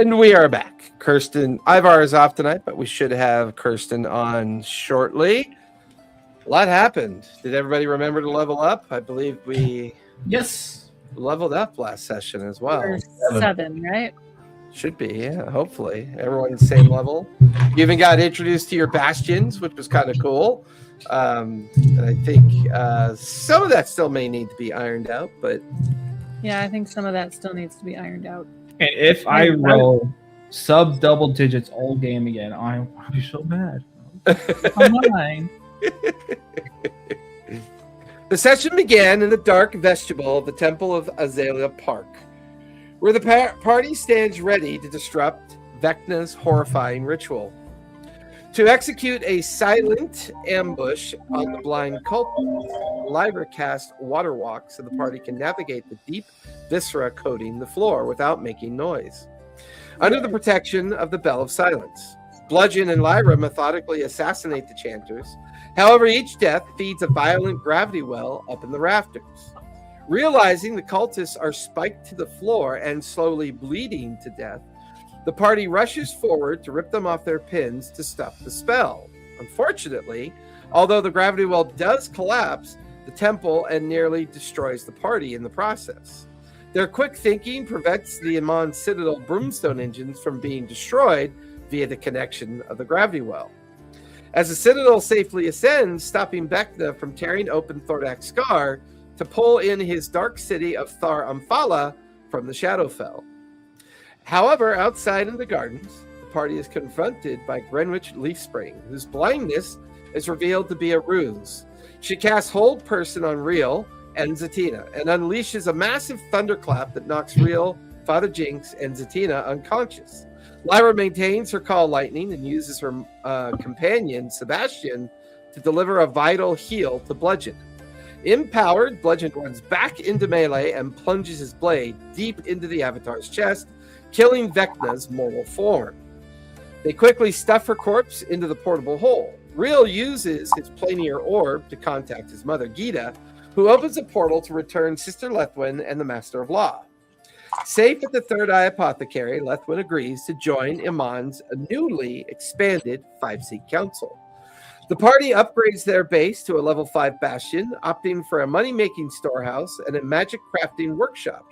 And we are back. Kirsten, Ivar is off tonight, but we should have Kirsten on shortly. A lot happened. Did everybody remember to level up? I believe we leveled up last session as well. Or 7, right? Should be, yeah, hopefully. Everyone's same level. You even got introduced to your bastions, which was kind of cool. And I think some of that still may need to be ironed out, but... Yeah, I think some of that still needs to be ironed out. And if I roll sub-double digits all game again, I'll be so mad. I'm lying. The session began in the dark vestibule of the Temple of Azalea Park, where the party stands ready to disrupt Vecna's horrifying ritual. To execute a silent ambush on the blind culprit, Lyra cast water walk so the party can navigate the deep viscera coating the floor without making noise. Under the protection of the Bell of Silence, Bludgeon and Lyra methodically assassinate the chanters. However, each death feeds a violent gravity well up in the rafters. Realizing the cultists are spiked to the floor and slowly bleeding to death, the party rushes forward to rip them off their pins to stop the spell. Unfortunately, although the gravity well does collapse, the temple and nearly destroys the party in the process. Their quick thinking prevents the Emon Citadel brumestone engines from being destroyed via the connection of the gravity well. As the Citadel safely ascends, stopping Vecna from tearing open Thordak's scar to pull in his dark city of Thar Amphala from the Shadowfell. However, outside in the gardens, the party is confronted by Greenwich Leafspring, whose blindness is revealed to be a ruse. She casts Hold Person on Real and Zatina and unleashes a massive thunderclap that knocks Real, Father Jinx, and Zatina unconscious. Lyra maintains her Call Lightning and uses her companion, Bastion, to deliver a vital heal to Bludgeon. Empowered, Bludgeon runs back into melee and plunges his blade deep into the Avatar's chest, killing Vecna's mortal form. They quickly stuff her corpse into the portable hole. Real uses his planier orb to contact his mother, Gita, who opens a portal to return Sister Lethwin and the Master of Law. Safe at the Third Eye Apothecary, Lethwin agrees to join Emon's newly expanded 5-seat council. The party upgrades their base to a level 5 Bastion, opting for a money-making storehouse and a magic crafting workshop.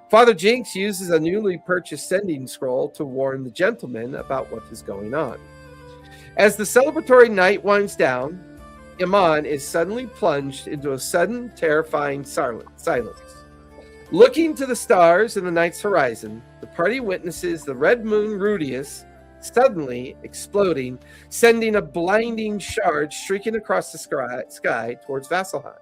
Father Jinx uses a newly purchased sending scroll to warn the gentleman about what is going on. As the celebratory night winds down, Emon is suddenly plunged into a sudden, terrifying silence. Looking to the stars in the night's horizon, the party witnesses the red moon Ruidus suddenly exploding, sending a blinding shard streaking across the sky towards Vasselheim.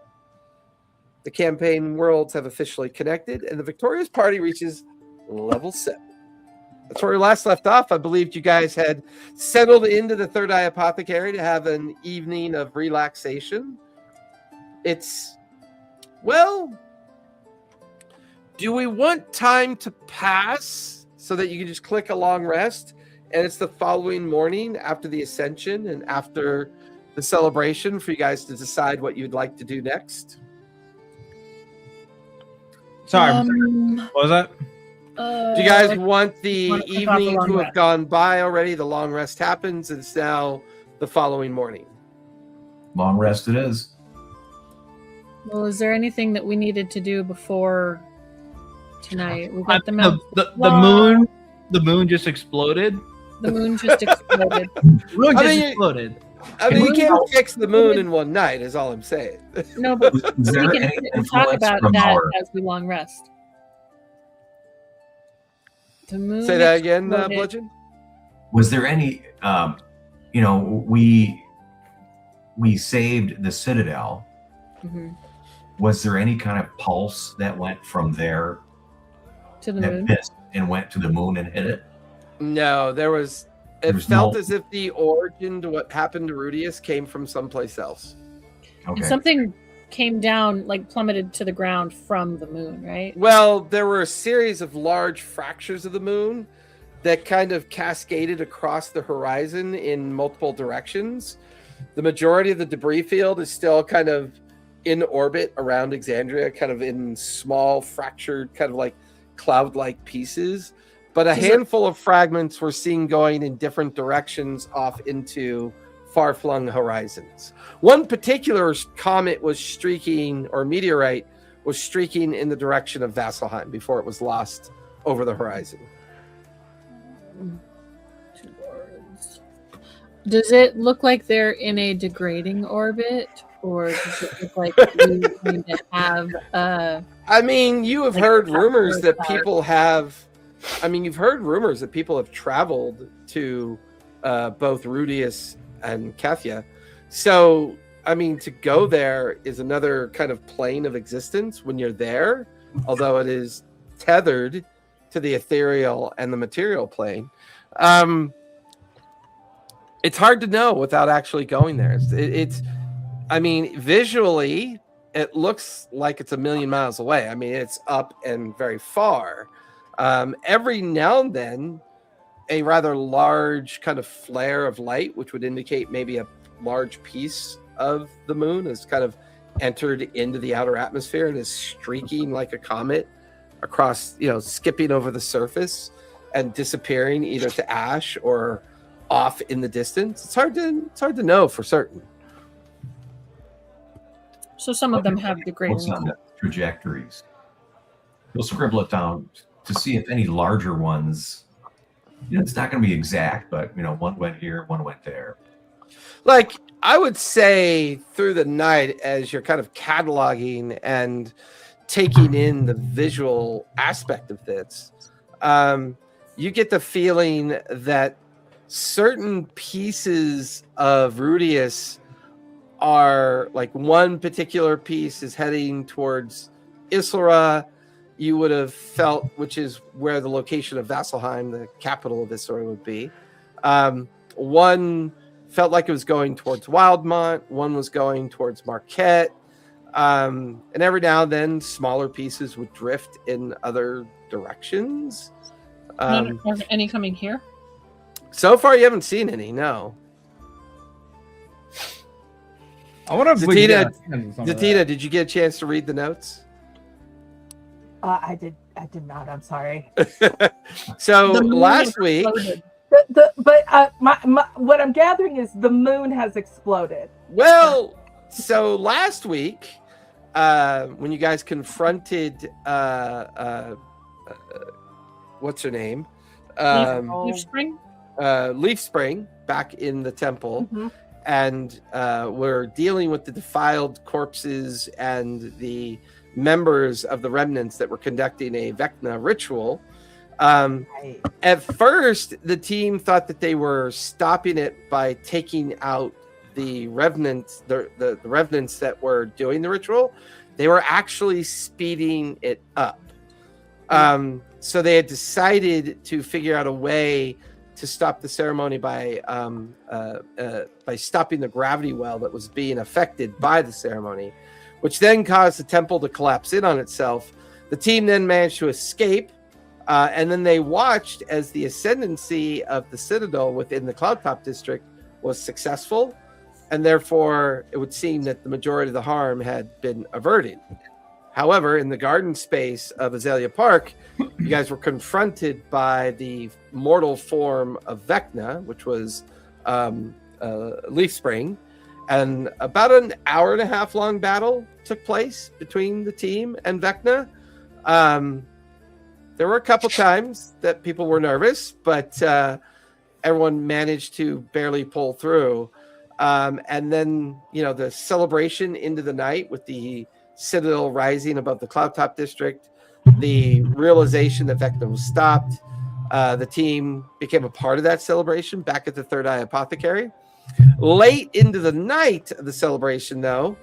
The campaign worlds have officially connected, and the victorious party reaches level 7. That's where we last left off. I believed you guys had settled into the Third Eye Apothecary to have an evening of relaxation. Do we want time to pass so that you can just click a long rest, and it's the following morning after the ascension and after the celebration for you guys to decide what you'd like to do next? Sorry, what was that? Do you guys want the evening to have gone by already? The long rest happens, and it's now the following morning. Long rest it is. Well, is there anything that we needed to do before tonight? We got the moon just exploded. The moon just exploded. Exploded. I mean, you can't fix the moon in one night, is all I'm saying. No, but we can talk about that as we long rest. The moon Say that again, Bludgeon? Was there any, we saved the Citadel. Mm-hmm. Was there any kind of pulse that went from there to the moon and went to the moon and hit it? No, it felt as if the origin to what happened to Ruidus came from someplace else. Okay. And something came down, like plummeted to the ground from the moon, right? Well, there were a series of large fractures of the moon that kind of cascaded across the horizon in multiple directions. The majority of the debris field is still kind of in orbit around Exandria, kind of in small fractured, kind of like cloud-like pieces. but a handful of fragments were seen going in different directions off into far-flung horizons. One particular comet was streaking, or meteorite was streaking in the direction of Vasselheim before it was lost over the horizon. Does it look like they're in a degrading orbit, or does it look like we need to have I mean, you have heard rumors that people have. I mean, you've heard rumors that people have traveled to both Ruidus and Kethia. So, I mean, to go there is another kind of plane of existence when you're there, although it is tethered to the ethereal and the material plane. It's hard to know without actually going there. It's I mean, visually, it looks like it's a million miles away. I mean, it's up and very far. Every now and then, a rather large kind of flare of light, which would indicate maybe a large piece of the moon has kind of entered into the outer atmosphere and is streaking like a comet across, skipping over the surface and disappearing either to ash or off in the distance. It's hard to know for certain. So some of them have degrading. What's on the trajectories? We'll scribble it down to see if any larger ones. It's not going to be exact, but one went here, one went there. Like, I would say through the night, as you're kind of cataloging and taking in the visual aspect of this, you get the feeling that certain pieces of Ruidus are, like, one particular piece is heading towards Isra. You would have felt, which is where the location of Vasselheim, the capital of Isra, would be. One felt like it was going towards Wildmont. One was going towards Marquette. And every now and then, smaller pieces would drift in other directions. Are there any coming here? So far, you haven't seen any, no. I wonder if Zatina, did you get a chance to read the notes? I did not. I'm sorry. So last week, what I'm gathering is the moon has exploded. Well, so last week, when you guys confronted, what's her name? Leafspring? Leafspring back in the temple. Mm-hmm. And we're dealing with the defiled corpses and the members of the remnants that were conducting a Vecna ritual. Right. At first, the team thought that they were stopping it by taking out the revenants, the revenants that were doing the ritual. They were actually speeding it up. So they had decided to figure out a way to stop the ceremony by stopping the gravity well that was being affected by the ceremony, which then caused the temple to collapse in on itself. The team then managed to escape, and then they watched as the ascendancy of the Citadel within the Cloudtop district was successful, and therefore it would seem that the majority of the harm had been averted. However, in the garden space of Azalea Park, you guys were confronted by the mortal form of Vecna, which was Leafspring, and about an hour and a half long battle took place between the team and Vecna. There were a couple times that people were nervous, but everyone managed to barely pull through. And then, the celebration into the night with the Citadel rising above the Cloudtop district, the realization that Vecna was stopped, the team became a part of that celebration back at the Third Eye Apothecary. Late into the night of the celebration, though,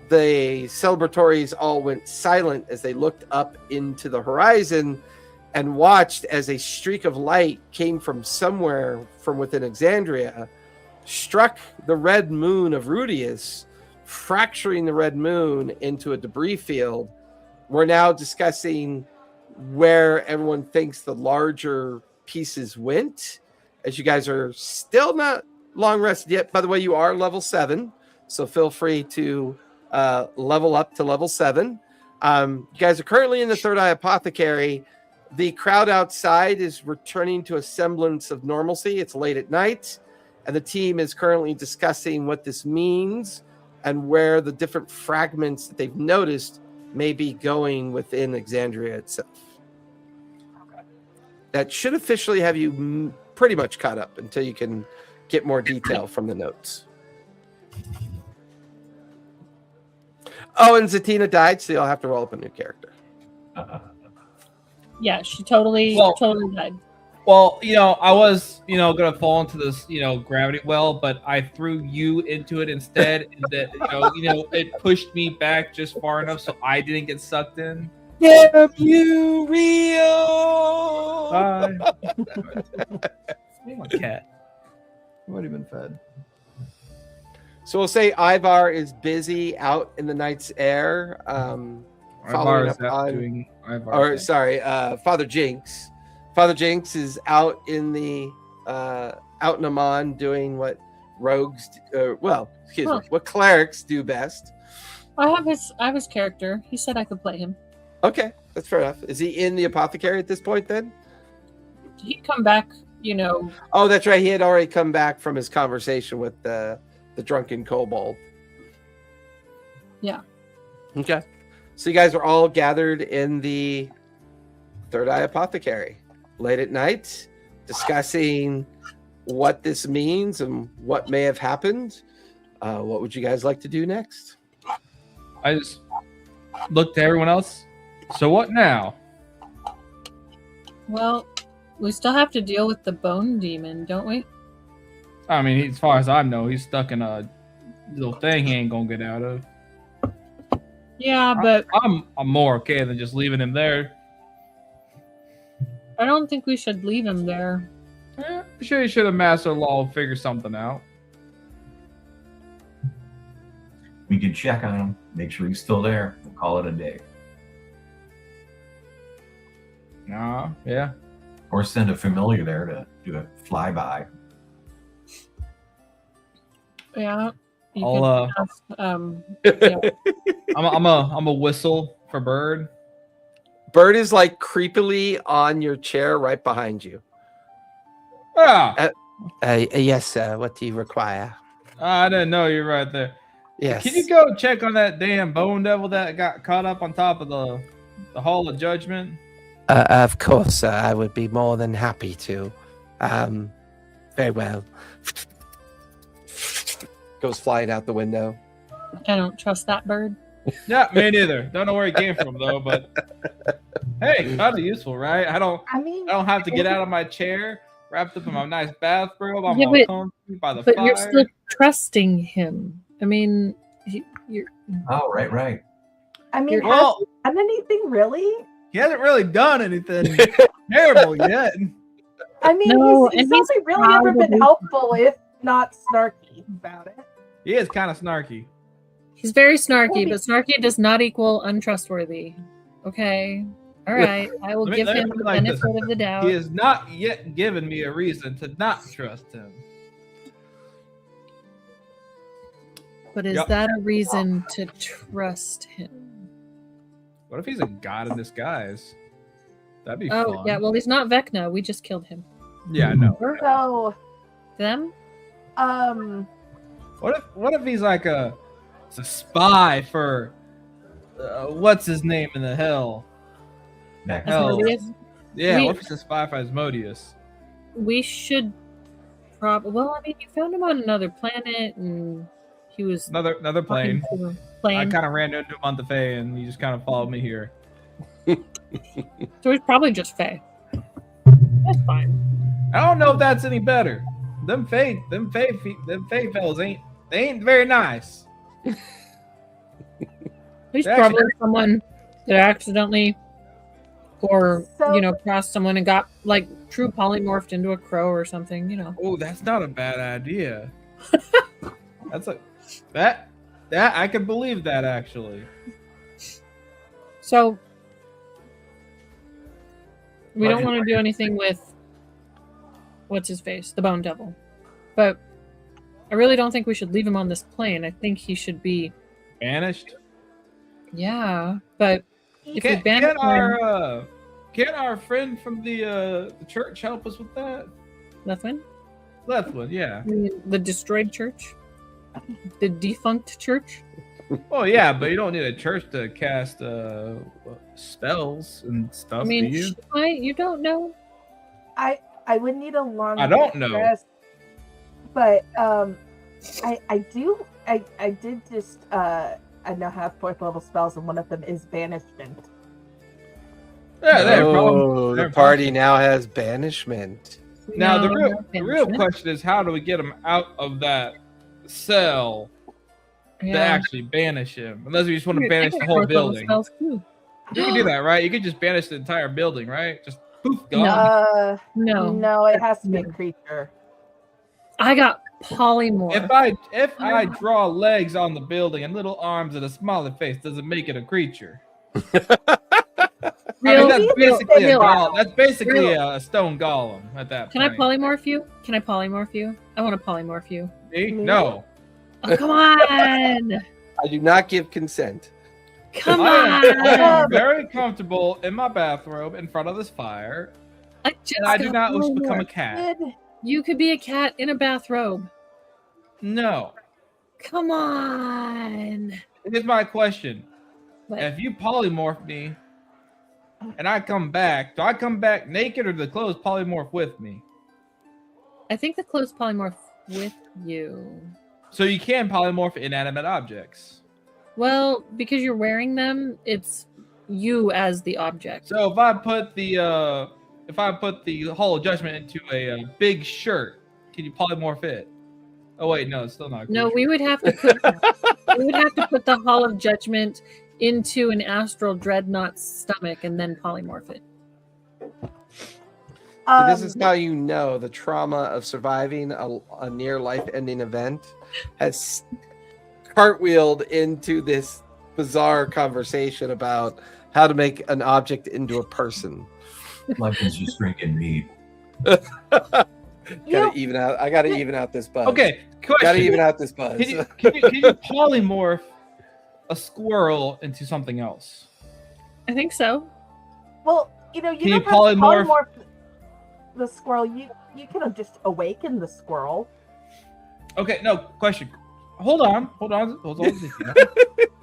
the celebratories all went silent as they looked up into the horizon and watched as a streak of light came from somewhere from within Exandria, struck the red moon of Ruidus, fracturing the red moon into a debris field. We're now discussing where everyone thinks the larger pieces went, as you guys are still not long rested yet. By the way, you are level 7, so feel free to level up to level 7. You guys are currently in the Third Eye Apothecary. The crowd outside is returning to a semblance of normalcy. It's late at night, and the team is currently discussing what this means and where the different fragments that they've noticed may be going within Exandria itself. That should officially have you pretty much caught up until you can get more detail from the notes. Oh, and Zatina died, so you'll have to roll up a new character. Yeah, she totally died. Well, I was, gonna fall into this, gravity well, but I threw you into it instead, and that, it pushed me back just far enough so I didn't get sucked in. Damn you, Rio! Bye. My cat. I've already been fed. So we'll say Ivar is busy out in the night's air. Following up on, Father Jinx. Father Jinx is out in Amon doing what rogues, what clerics do best. I have his character. He said I could play him. Okay, that's fair enough. Is he in the apothecary at this point then? Did he come back, Oh, that's right. He had already come back from his conversation with the drunken kobold. Yeah. Okay. So you guys are all gathered in the Third Eye Apothecary late at night, discussing what this means and what may have happened. What would you guys like to do next? I just looked to everyone else. So what now? Well, we still have to deal with the bone demon, don't we? I mean, as far as I know, he's stuck in a little thing he ain't gonna get out of. Yeah, but I'm more okay than just leaving him there. I don't think we should leave him there. I'm sure you should have master law figure something out. We could check on him, make sure he's still there, and call it a day. Yeah. Or send a familiar there to do a flyby. Yeah. I'll yeah. I'm a whistle for Bird. Bird is like creepily on your chair right behind you. Ah, Yes, sir. What do you require? I didn't know you're right there. Yes. Can you go check on that damn bone devil that got caught up on top of the Hall of Judgment? Of course, sir. I would be more than happy to. Very well. Goes flying out the window. I don't trust that bird. Yeah, me neither. Don't know where he came from though, but hey, kind of useful, right? I don't have to get out of my chair, wrapped up in my nice bathrobe. I'm all comfy by the fire. But you're still trusting him. I mean, you're. Oh, right. I mean, has he done anything really? He hasn't really done anything terrible yet. I mean, No, he's and he's only really ever been helpful, if not snarky about it. He is kind of snarky. He's very snarky, but snarky does not equal untrustworthy. Okay. All right. I will give him the benefit of the doubt. He has not yet given me a reason to not trust him. But is that a reason to trust him? What if he's a god in disguise? That'd be fun. Oh, yeah. Well, he's not Vecna. We just killed him. Yeah, I know. So, Them? What if he's like a spy for what's his name in the hell? Asmodeus? Yeah, what if he's a spy for Asmodeus? We should probably. Well, I mean, you found him on another planet, and he was another plane. I kind of ran into him on the Fae, and he just kind of followed me here. So he's probably just Fae. That's fine. I don't know if that's any better. Them Fae fellas ain't very nice. He's probably someone that accidentally, crossed someone and got like true polymorphed into a crow or something. Oh, that's not a bad idea. That I can believe that actually. So we don't want to do anything with what's his face, the Bone Devil, but I really don't think we should leave him on this plane. I think he should be banished. Yeah, but if we banish him, Can't our friend from the church help us with that? Lethwin? Lethwin, yeah. You mean the destroyed church? The defunct church? Oh yeah, but you don't need a church to cast spells and stuff. I mean, do you? you don't know. I would need a long. I don't know. Rest, but I did just I now have 4th level spells, and one of them is banishment. Yeah, the party now has banishment. Now No, the not real banishment. question is, how do we get him out of that cell to actually banish him? Unless we just want to banish the whole building. You can do that, right? You could just banish the entire building, right? Just poof, gone. No. It has to be a creature. I got polymorph. If I draw legs on the building and little arms and a smiley face, does it make it a creature? I mean, that's basically a golem. That's basically a stone golem at that Can I point. polymorph you? I want to polymorph you. See? No. Oh, come on! I do not give consent. Come I am on! very comfortable in my bathrobe in front of this fire, I just and I do got not wish to become a polymorph. cat. You could be a cat in a bathrobe. No. Come on! Here's my question. What? If you polymorph me and I come back, do I come back naked or do the clothes polymorph with me? I think the clothes polymorph with you. So you can polymorph inanimate objects. Well, because you're wearing them, it's you as the object. So if I put the Hall of Judgment into a big shirt, can you polymorph it? Oh wait, no, it's still not. No, we would have to put the Hall of Judgment into an astral dreadnought's stomach and then polymorph it. This is how you know the trauma of surviving a near life-ending event has cartwheeled into this bizarre conversation about how to make an object into a person. Lethwin's just drinking meat. Gotta even out. I gotta even out this buzz. Okay, question. Gotta even out this buzz. Can you polymorph a squirrel into something else? I think so. Well, you Can don't you have to polymorph- polymorph the squirrel. You can just awaken the squirrel. Okay, no, question. Hold on.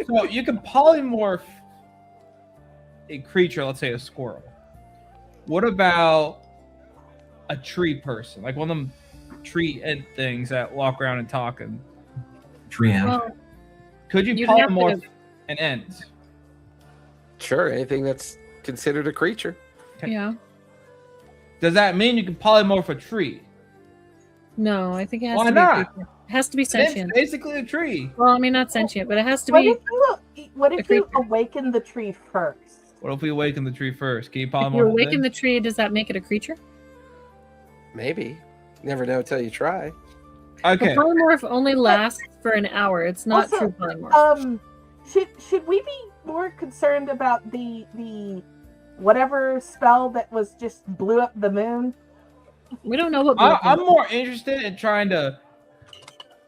So you can polymorph a creature, let's say a squirrel. What about a tree person? Like one of them tree ent things that walk around and talk and Tree ant. Well, could you You'd have to- polymorph an ent? Sure, anything that's considered a creature. yeah. Does that mean you can polymorph a tree? No, I think it has Why to be not? a creature. It has to be It's sentient. basically a tree. Well, I mean, not sentient, but it has to What be. if a you creature. awaken the tree first? What if we awaken the tree first? Can you If polymorph you it awaken then? the tree, does that make it a creature? Maybe. Never know till you try. Okay. The polymorph only lasts for an hour. It's not Also, true polymorph. Should we be more concerned about the whatever spell that was just blew up the moon? We don't know what. I'm more interested in trying to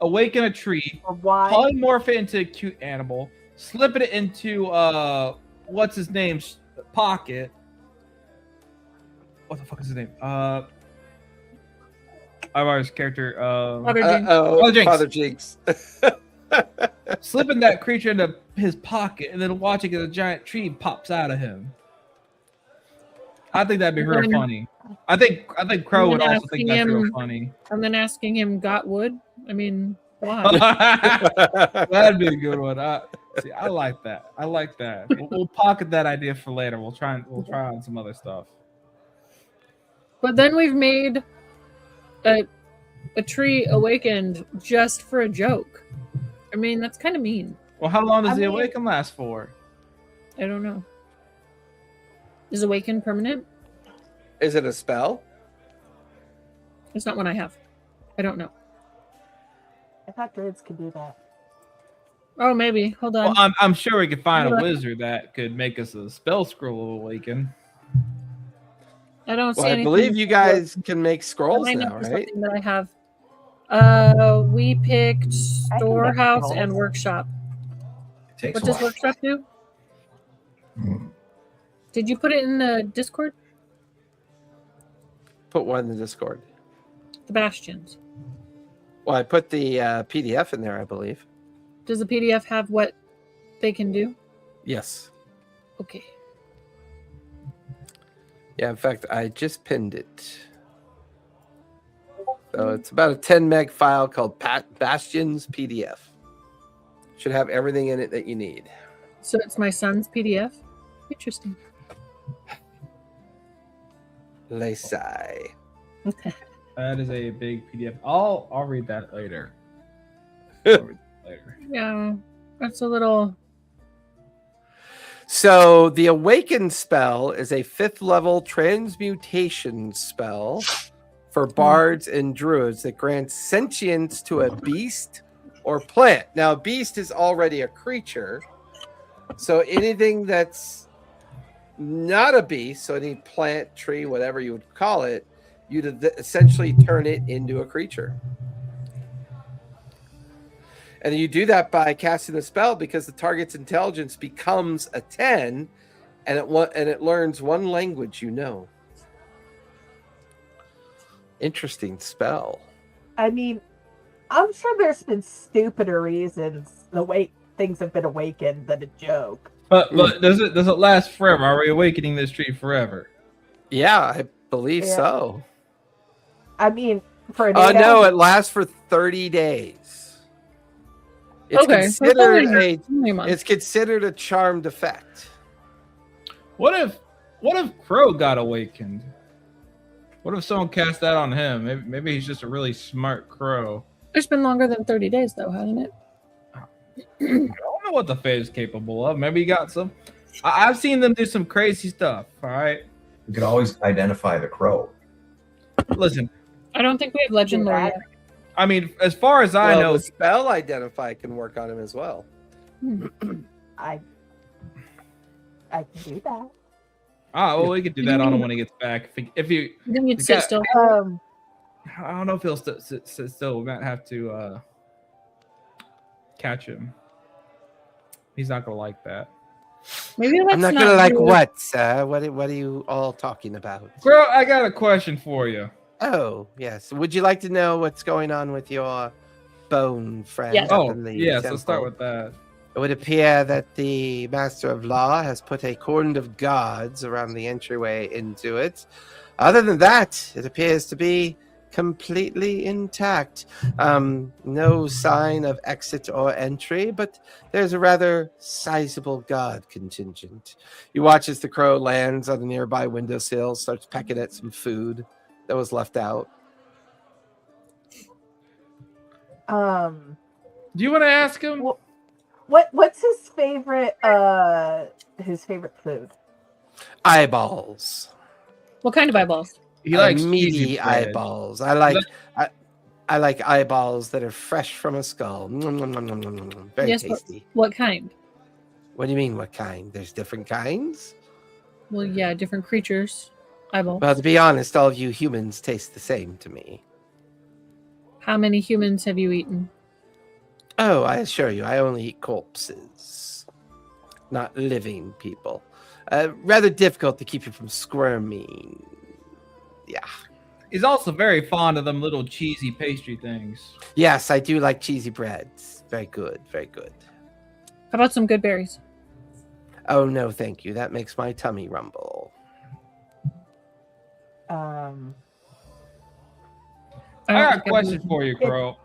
awaken a tree, Or why? polymorph it into a cute animal, slip it into what's his name's pocket. What the fuck is his name? Ivar's character. Father Jinx. Slipping that creature into his pocket and then watching as a giant tree pops out of him. I think that'd be real funny. I think Crow would also think that's real funny. And then asking him, "Got wood?" I mean, why? That'd be a good one. I like that. I like that. We'll pocket that idea for later. We'll try on some other stuff. But then we've made a tree awakened just for a joke. I mean, that's kind of mean. Well, how long does I the mean- awaken last for? I don't know. Is awaken permanent? Is it a spell? It's not one I have. I don't know. I thought druids could do that. Oh, maybe. Hold on. Well, I'm sure we could find a Hold on. wizard that could make us a spell scroll of awaken. I don't see Well, I anything. believe you guys can make I scrolls might know now, for right? something that I have. We picked storehouse scrolls. and workshop. It takes What a does while. workshop do? Mm. Did you put it in the Discord? put one in the Discord? The Bastions. Well, I put the PDF in there, I believe. Does the PDF have what they can do? Yes. Okay. Yeah, in fact, I just pinned it. So it's about a 10 meg file called Bastion's PDF. Should have everything in it that you need. So it's my son's PDF? Interesting. Lesai. That is a big PDF. I'll read that later. Later. Yeah, that's a little... So the Awaken spell is a 5th level transmutation spell for bards and druids that grants sentience to a beast or plant. Now, a beast is already a creature, so anything that's not a beast, so any plant, tree, whatever you would call it, you'd essentially turn it into a creature. And you do that by casting the spell because the target's intelligence becomes a 10, and it learns one language you know. Interesting spell. I mean, I'm sure there's been stupider reasons the way things have been awakened than a joke. But does it last forever? Are we awakening this tree forever? Yeah, I believe Yeah. so. I mean, for an No, it lasts for 30 days. It's Okay, so it's it's considered a charmed effect. What if Crow got awakened? What if someone cast that on him? Maybe he's just a really smart crow. It's been longer than 30 days, though, hasn't it? I don't know what the Fae is capable of. Maybe he got some. I've seen them do some crazy stuff. All right. You can always identify the crow. Listen, I don't think we have legend lore yet. I mean, as far as I know, the spell identify can work on him as well. I can do that. well, we could do that on him when he gets back. If you, Then you'd sit still. I don't know if he'll sit still. We might have to catch him. He's not gonna like that. Maybe let's I'm not gonna like what, sir? What are you all talking about? Girl, I got a question for you. Oh, yes. Would you like to know what's going on with your bone friend? Yes. up in the yes. temple? Let's start with that. It would appear that the Master of Law has put a cordon of guards around the entryway into it. Other than that, it appears to be completely intact. No sign of exit or entry, but there's a rather sizable guard contingent. You watch as the crow lands on the nearby windowsill, starts pecking at some food that was left out. Do you want to ask him? What's his favorite food? Eyeballs. What kind of eyeballs? He likes meaty cheesy bread. eyeballs. I like eyeballs that are fresh from a skull. Nom, nom, nom, nom, nom, nom. Very Yes, but tasty. what kind? What do you mean, what kind? There's different kinds? Well, yeah, different creatures. Eyeballs. Well, to be honest, all of you humans taste the same to me. How many humans have you eaten? Oh, I assure you, I only eat corpses, not living people. Rather difficult to keep you from squirming. Yeah. He's also very fond of them little cheesy pastry things. Yes, I do like cheesy breads. Very good, very good. How about some good berries? Oh, no, thank you. That makes my tummy rumble. I got a question for you, Crow.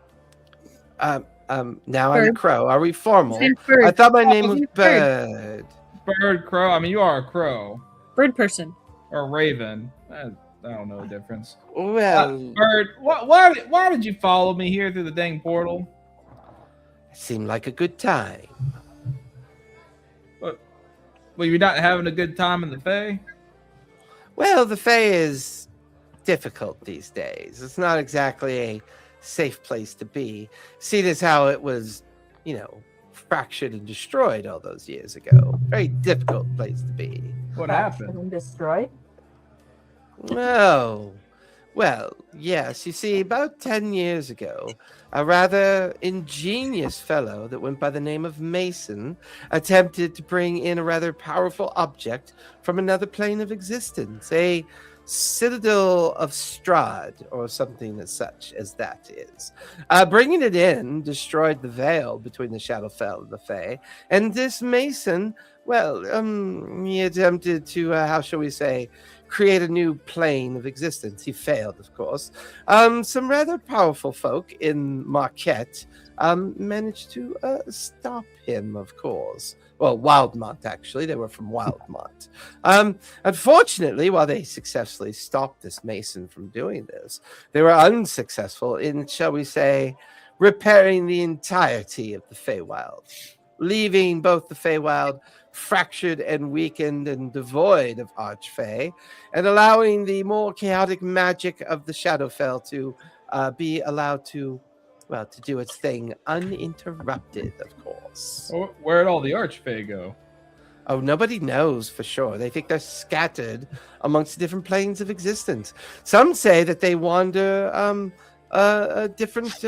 Now I'm Bird. Crow. Are we formal? Bird. I thought my name was Bird. Bird. Crow. I mean, you are a crow Bird person. or a raven. I don't know the difference. Well, Bird, why did you follow me here through the dang portal? it seemed like a good time. Well, you're not having a good time in the Fae? Well, the Fae is difficult these days. It's not exactly a safe place to be. Seeing as how it was, fractured and destroyed all those years ago. Very difficult place to be. What happened? And destroyed? Oh, well, yes. You see, about 10 years ago, a rather ingenious fellow that went by the name of Mason attempted to bring in a rather powerful object from another plane of existence, a Citadel of Strahd, or something as such as that is. Bringing it in destroyed the veil between the Shadowfell and the Fae, and this Mason, well, he attempted to, how shall we say, create a new plane of existence. He failed, of course. Some rather powerful folk in Marquette managed to stop him, of course. Well, Wildmont, actually. They were from Wildmont. Unfortunately, while they successfully stopped this Mason from doing this, they were unsuccessful in, shall we say, repairing the entirety of the Feywild, leaving both the Feywild fractured and weakened and devoid of Archfey, and allowing the more chaotic magic of the Shadowfell to be allowed to, well, to do its thing uninterrupted, of course. Where'd all the Archfey go? Oh, nobody knows for sure. They think they're scattered amongst different planes of existence. Some say that they wander different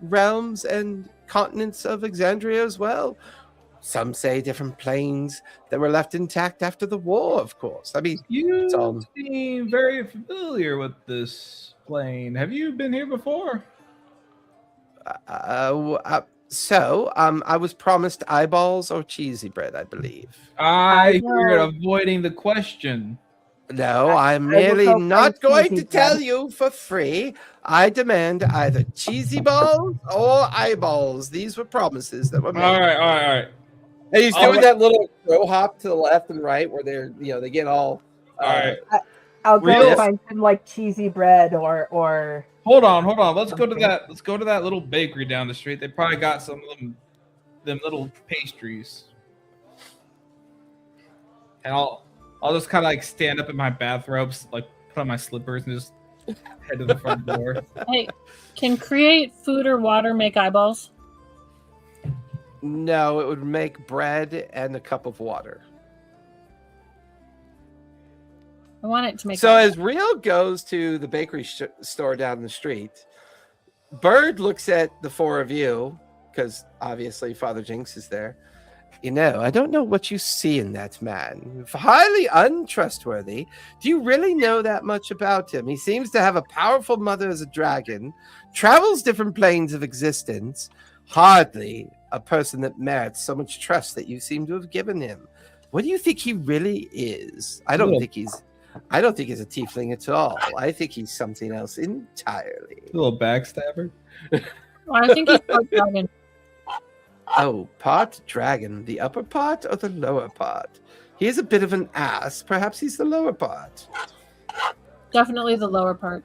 realms and continents of Exandria as well. Some say different planes that were left intact after the war, of course. I mean, you seem very familiar with this plane. Have you been here before? I was promised eyeballs or cheesy bread, I believe. I figured avoiding the question. No, I'm merely not going to tell you for free. I demand either cheesy balls or eyeballs. These were promises that were made. All right. And he's doing that little throw hop to the left and right where they're, they get all. All right. I'll go and find some like cheesy bread or. Hold on. Let's go to that. Let's go to that little bakery down the street. They probably got some of them little pastries. And I'll just kind of like stand up in my bathrobes, like put on my slippers and just head to the front door. Hey, can create food or water make eyeballs? No, it would make bread and a cup of water. I want it to make. So as Rio goes to the bakery store down the street, Bird looks at the four of you, because obviously Father Jinx is there. I don't know what you see in that man. Highly untrustworthy. Do you really know that much about him? He seems to have a powerful mother as a dragon, travels different planes of existence. Hardly a person that merits so much trust that you seem to have given him. What do you think he really is? I don't think he's a tiefling at all. I think he's something else entirely. A little backstabber. I think he's part dragon. Oh, part dragon. The upper part or the lower part? He is a bit of an ass. Perhaps he's the lower part. Definitely the lower part.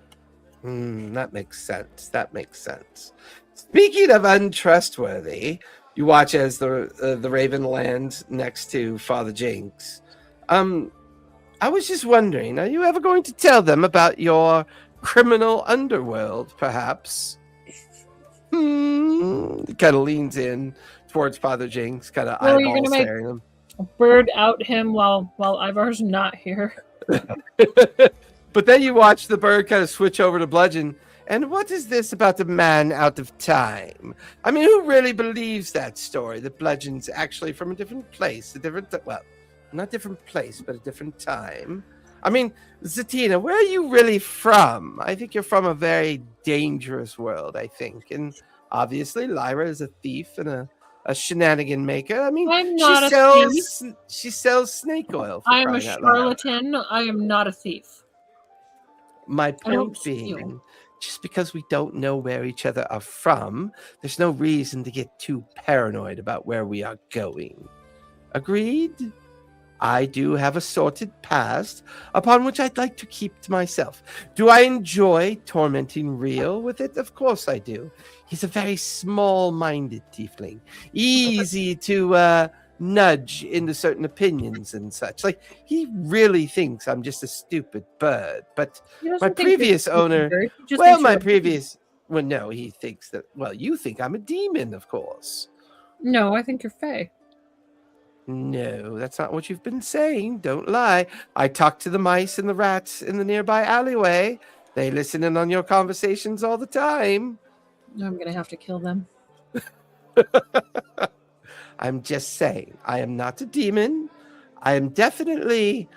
That makes sense. Speaking of untrustworthy, you watch as the Raven lands next to Father Jinx. I was just wondering, are you ever going to tell them about your criminal underworld, perhaps? Kind of leans in towards Father Jinx, kind of eyeball staring him. Bird out him while Ivar's not here. But then you watch the bird kind of switch over to Bludgeon. And what is this about the man out of time? I mean, who really believes that story, that Bludgeon's actually from a different place, not different place, but a different time? I mean, Zatina, where are you really from? I think you're from a very dangerous world, I think. And obviously, Lyra is a thief and a shenanigan maker. I mean, I'm not a thief. She sells snake oil. I am a charlatan. I am not a thief. My point being, just because we don't know where each other are from, there's no reason to get too paranoid about where we are going. Agreed? I do have a sordid past, upon which I'd like to keep to myself. Do I enjoy tormenting Real with it? Of course I do. He's a very small-minded tiefling, easy to nudge into certain opinions and such. Like, he really thinks I'm just a stupid bird. But my previous owner, no, he thinks that, you think I'm a demon, of course. No, I think you're Fae. No, that's not what you've been saying. Don't lie. I talk to the mice and the rats in the nearby alleyway. They listen in on your conversations all the time. I'm going to have to kill them. I'm just saying, I am not a demon. I am definitely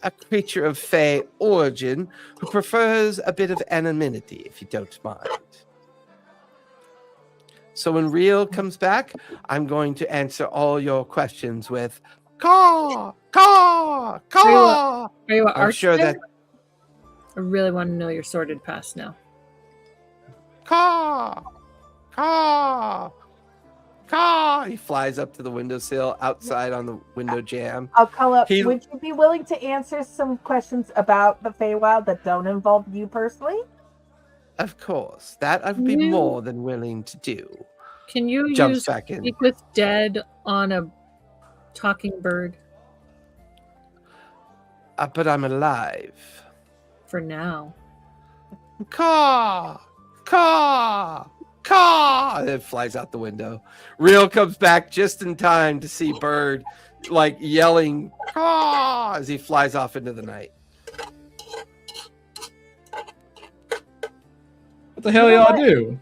a creature of Fey origin who prefers a bit of anonymity, if you don't mind. So when Real comes back, I'm going to answer all your questions with caw, caw, caw. Are you an I'm sure that I really want to know your sordid past now. caw, caw, caw. He flies up to the windowsill outside on the window jamb. I'll call up. He- Would you be willing to answer some questions about the Feywild that don't involve you personally? Of course, that I would be more than willing to do. Can you Jumps use back in. Speak with Dead on a talking bird But I'm alive. for now? Caw, caw, caw. And it flies out the window. Real comes back just in time to see Bird like yelling caw as he flies off into the night. What the hell y'all do?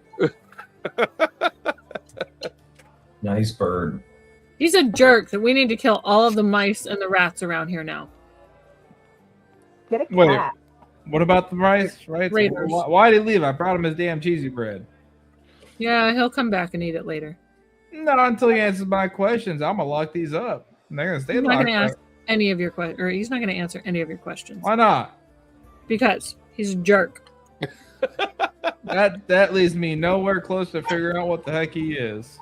Nice bird. He's a jerk that we need to kill all of the mice and the rats around here now. Get a cat. Wait. What about the rice? Right? Raiders. Why did he leave? I brought him his damn cheesy bread. Yeah, he'll come back and eat it later. Not until he answers my questions. I'm gonna lock these up. And they're gonna stay He's not locked going to up. ask any of your questions, or he's not going to answer any of your questions Why not? because he's a jerk. That leaves me nowhere close to figuring out what the heck he is.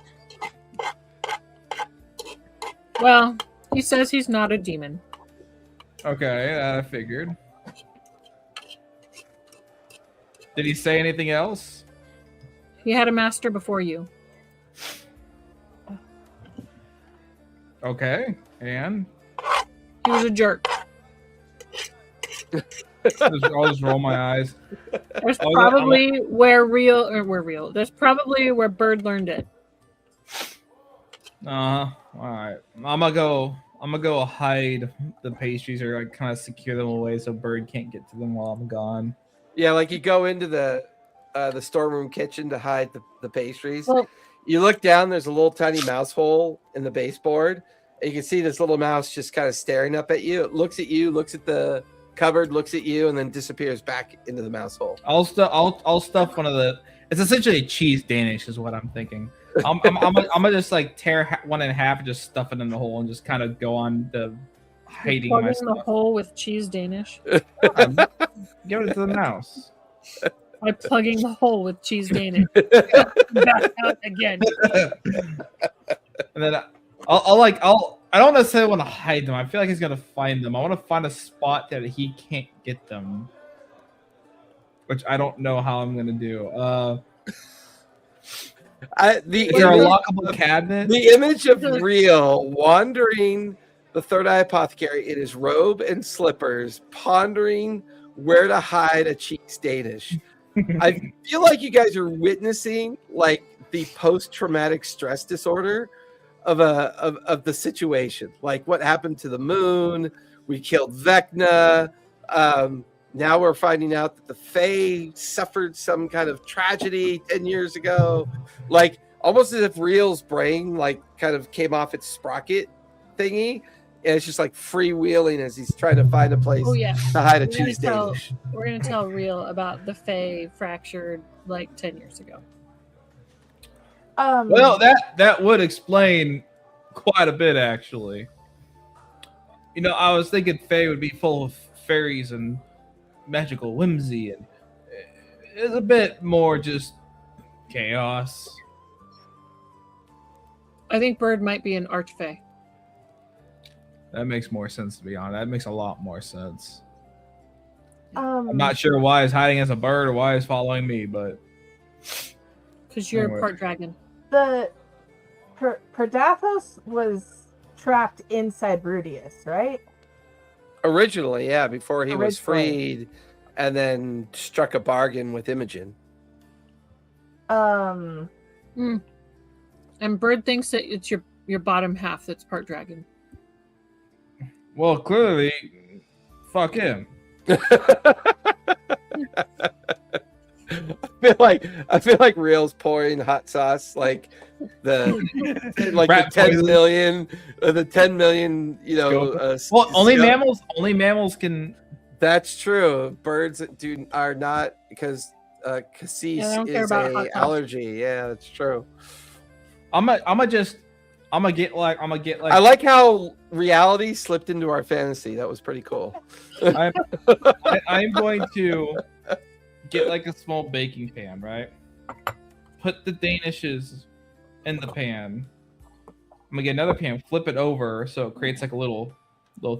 Well, he says he's not a demon. Okay, I figured. Did he say anything else? He had a master before you. Okay, and He was a jerk. I'll just roll my eyes. There's Oh, probably where real. There's probably where Bird learned it. All right. I'm gonna go hide the pastries or like kind of secure them away so Bird can't get to them while I'm gone. Yeah, like you go into the storeroom kitchen to hide the pastries. Well, You look down, there's a little tiny mouse hole in the baseboard. And you can see this little mouse just kind of staring up at you. It looks at you, looks at the cupboard, looks at you, and then disappears back into the mouse hole. I'll stuff one of the. It's essentially cheese Danish, is what I'm thinking. I'm gonna just like tear one in half and just stuff it in the hole and just kind of go on the hiding my plugging the stuff. hole with cheese Danish. Give it to the mouse. By plugging the hole with cheese Danish. Back out again. And then I don't necessarily want to hide them. I feel like he's gonna find them. I want to find a spot that he can't get them, which I don't know how I'm gonna do. Is there a lockable cabinet? The image of Real wandering the Third Eye Apothecary in his robe and slippers, pondering where to hide a cheese Danish. I feel like you guys are witnessing like the post-traumatic stress disorder of the situation. Like what happened to the moon? We killed Vecna. Now we're finding out that the Fae suffered some kind of tragedy 10 years ago. Like almost as if Real's brain like kind of came off its sprocket thingy. And it's just like freewheeling as he's trying to find a place Oh yeah. to hide a We're gonna cheese tell- Danish. We're gonna tell Real about the Fae fractured like 10 years ago. Well, that would explain quite a bit, actually. You know, I was thinking Fae would be full of fairies and magical whimsy, and it's a bit more just chaos. I think Bird might be an archfey. That makes more sense, to be honest. That makes a lot more sense. I'm I'm not sure why he's hiding as a bird or why he's following me, but Because you're Anyway. part dragon. The Perdathos was trapped inside Ruidus, right? Originally, yeah, before he was Originally. freed and then struck a bargain with Imogen. And Bird thinks that it's your bottom half that's part dragon. well, clearly, fuck him. I feel like Real's pouring hot sauce, like Rat the 10 million, Well, only scope. mammals can. That's true. Birds are not, because cassis Yeah, I don't care is about hot a sauce. allergy. Yeah, that's true. I'm gonna get like. I like how reality slipped into our fantasy. That was pretty cool. I'm going to get like a small baking pan, right? Put the danishes in the pan. I'm gonna get another pan, flip it over so it creates like a little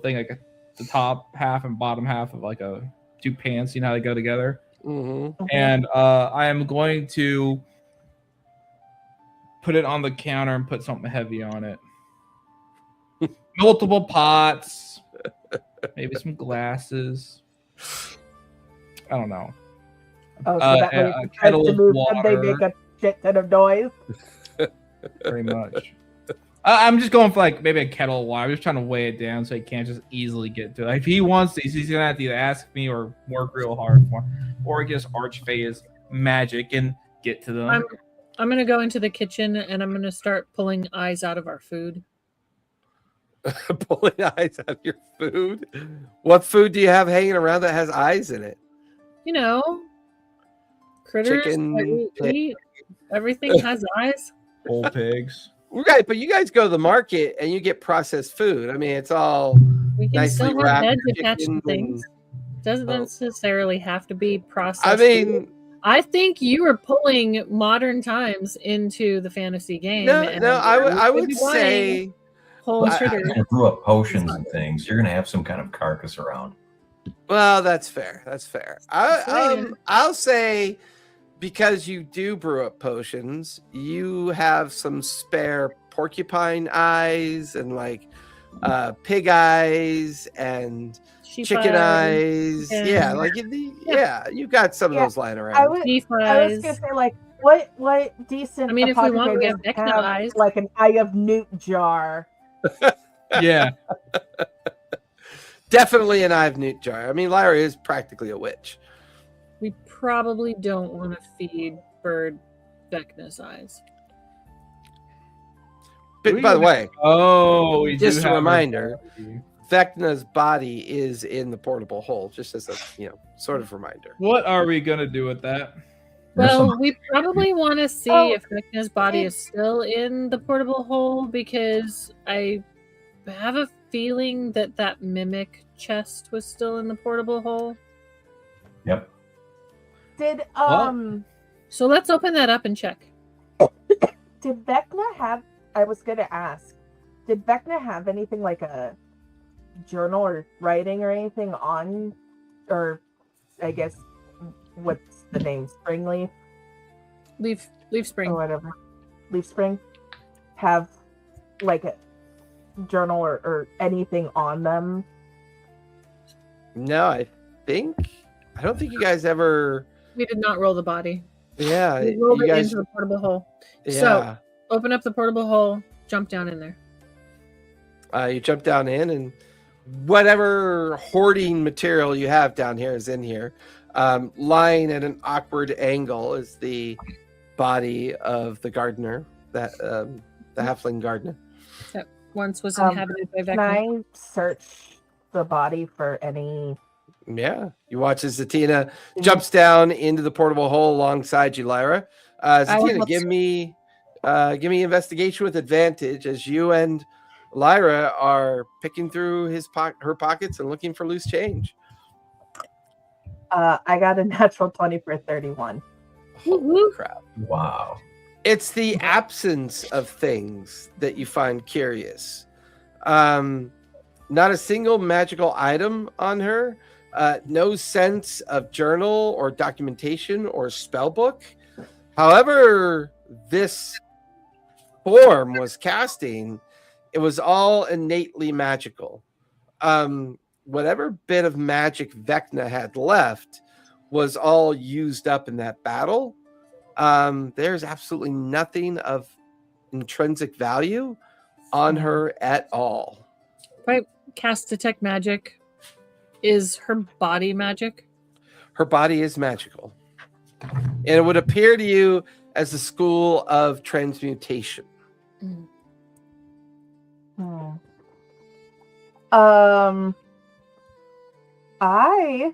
thing, like the top half and bottom half of like two pans. You know how they go together? Mm-hmm. And I am going to put it on the counter and put something heavy on it. Multiple pots, maybe some glasses. I don't know. Oh, so that way a if kettle to of move water. them, they make a shit ton of noise. Pretty much. I'm just going for like maybe a kettle of water. I'm just trying to weigh it down so he can't just easily get to it. If he wants these, he's gonna have to either ask me or work real hard for, or just archphase magic and get to them. I'm gonna go into the kitchen and I'm gonna start pulling eyes out of our food. Pulling eyes out of your food? What food do you have hanging around that has eyes in it? Critters. Chicken, that we eat. Everything has eyes. Whole pigs. Right, but you guys go to the market and you get processed food. I mean, it's all We can nicely still have wrapped heads attached to chicken things. Doesn't Oh. necessarily have to be processed. I mean, I think you are pulling modern times into the fantasy game. no, and I you would could be say buying whole I- critters. And brew up potions and things. You're gonna have some kind of carcass around. well, that's fair. That's fair. I'll say, because you do brew up potions, you have some spare porcupine eyes and like pig eyes and Sheep chicken eyes. and- Yeah, like you've got some Yeah, of those lying around. Beef I was eyes. gonna say, like, what decent I mean, if we want, apothecary we have doesn't Vecna have, eyes. like an eye of newt jar. Yeah. Definitely an eye of newt jar. I mean, Lyra is practically a witch. We probably don't want to feed bird Vecna's eyes. But by the way, Oh, we just do a have reminder, Vecna's body is in the portable hole, just as a sort of reminder. What are we gonna do with that? There's Well, some- we probably want to see Oh, if Vecna's body is still in the portable hole, because I have a feeling that mimic chest was still in the portable hole. Yep. Did So let's open that up and check. did Vecna have? I was gonna ask. Did Vecna have anything like a journal or writing or anything on, or I guess what's the name? Springleaf Leaf spring. or whatever. Leafspring have like a journal or anything on them. No, I don't think you guys ever. We did not roll the body. Yeah, We rolled you it guys. into the portable hole. Yeah, So open up the portable hole, jump down in there. you jump down in, and whatever hoarding material you have down here is in here. Lying at an awkward angle is the body of the gardener, the halfling gardener. Once was Um, inhabited by Can Vecna. I search the body for any? Yeah, you watch as Zatina jumps down into the portable hole alongside you, Lyra. I will Zatina, help give me investigation with advantage as you and Lyra are picking through her pockets and looking for loose change. I got a natural 20 for 31. Holy crap! Wow. It's the absence of things that you find curious. Not a single magical item on her. No sense of journal or documentation or spell book. However, this form was casting, it was all innately magical. Whatever bit of magic Vecna had left was all used up in that battle. There's absolutely nothing of intrinsic value on her at all. If I cast detect magic, is her body magic? Her body is magical. And it would appear to you as the school of transmutation. I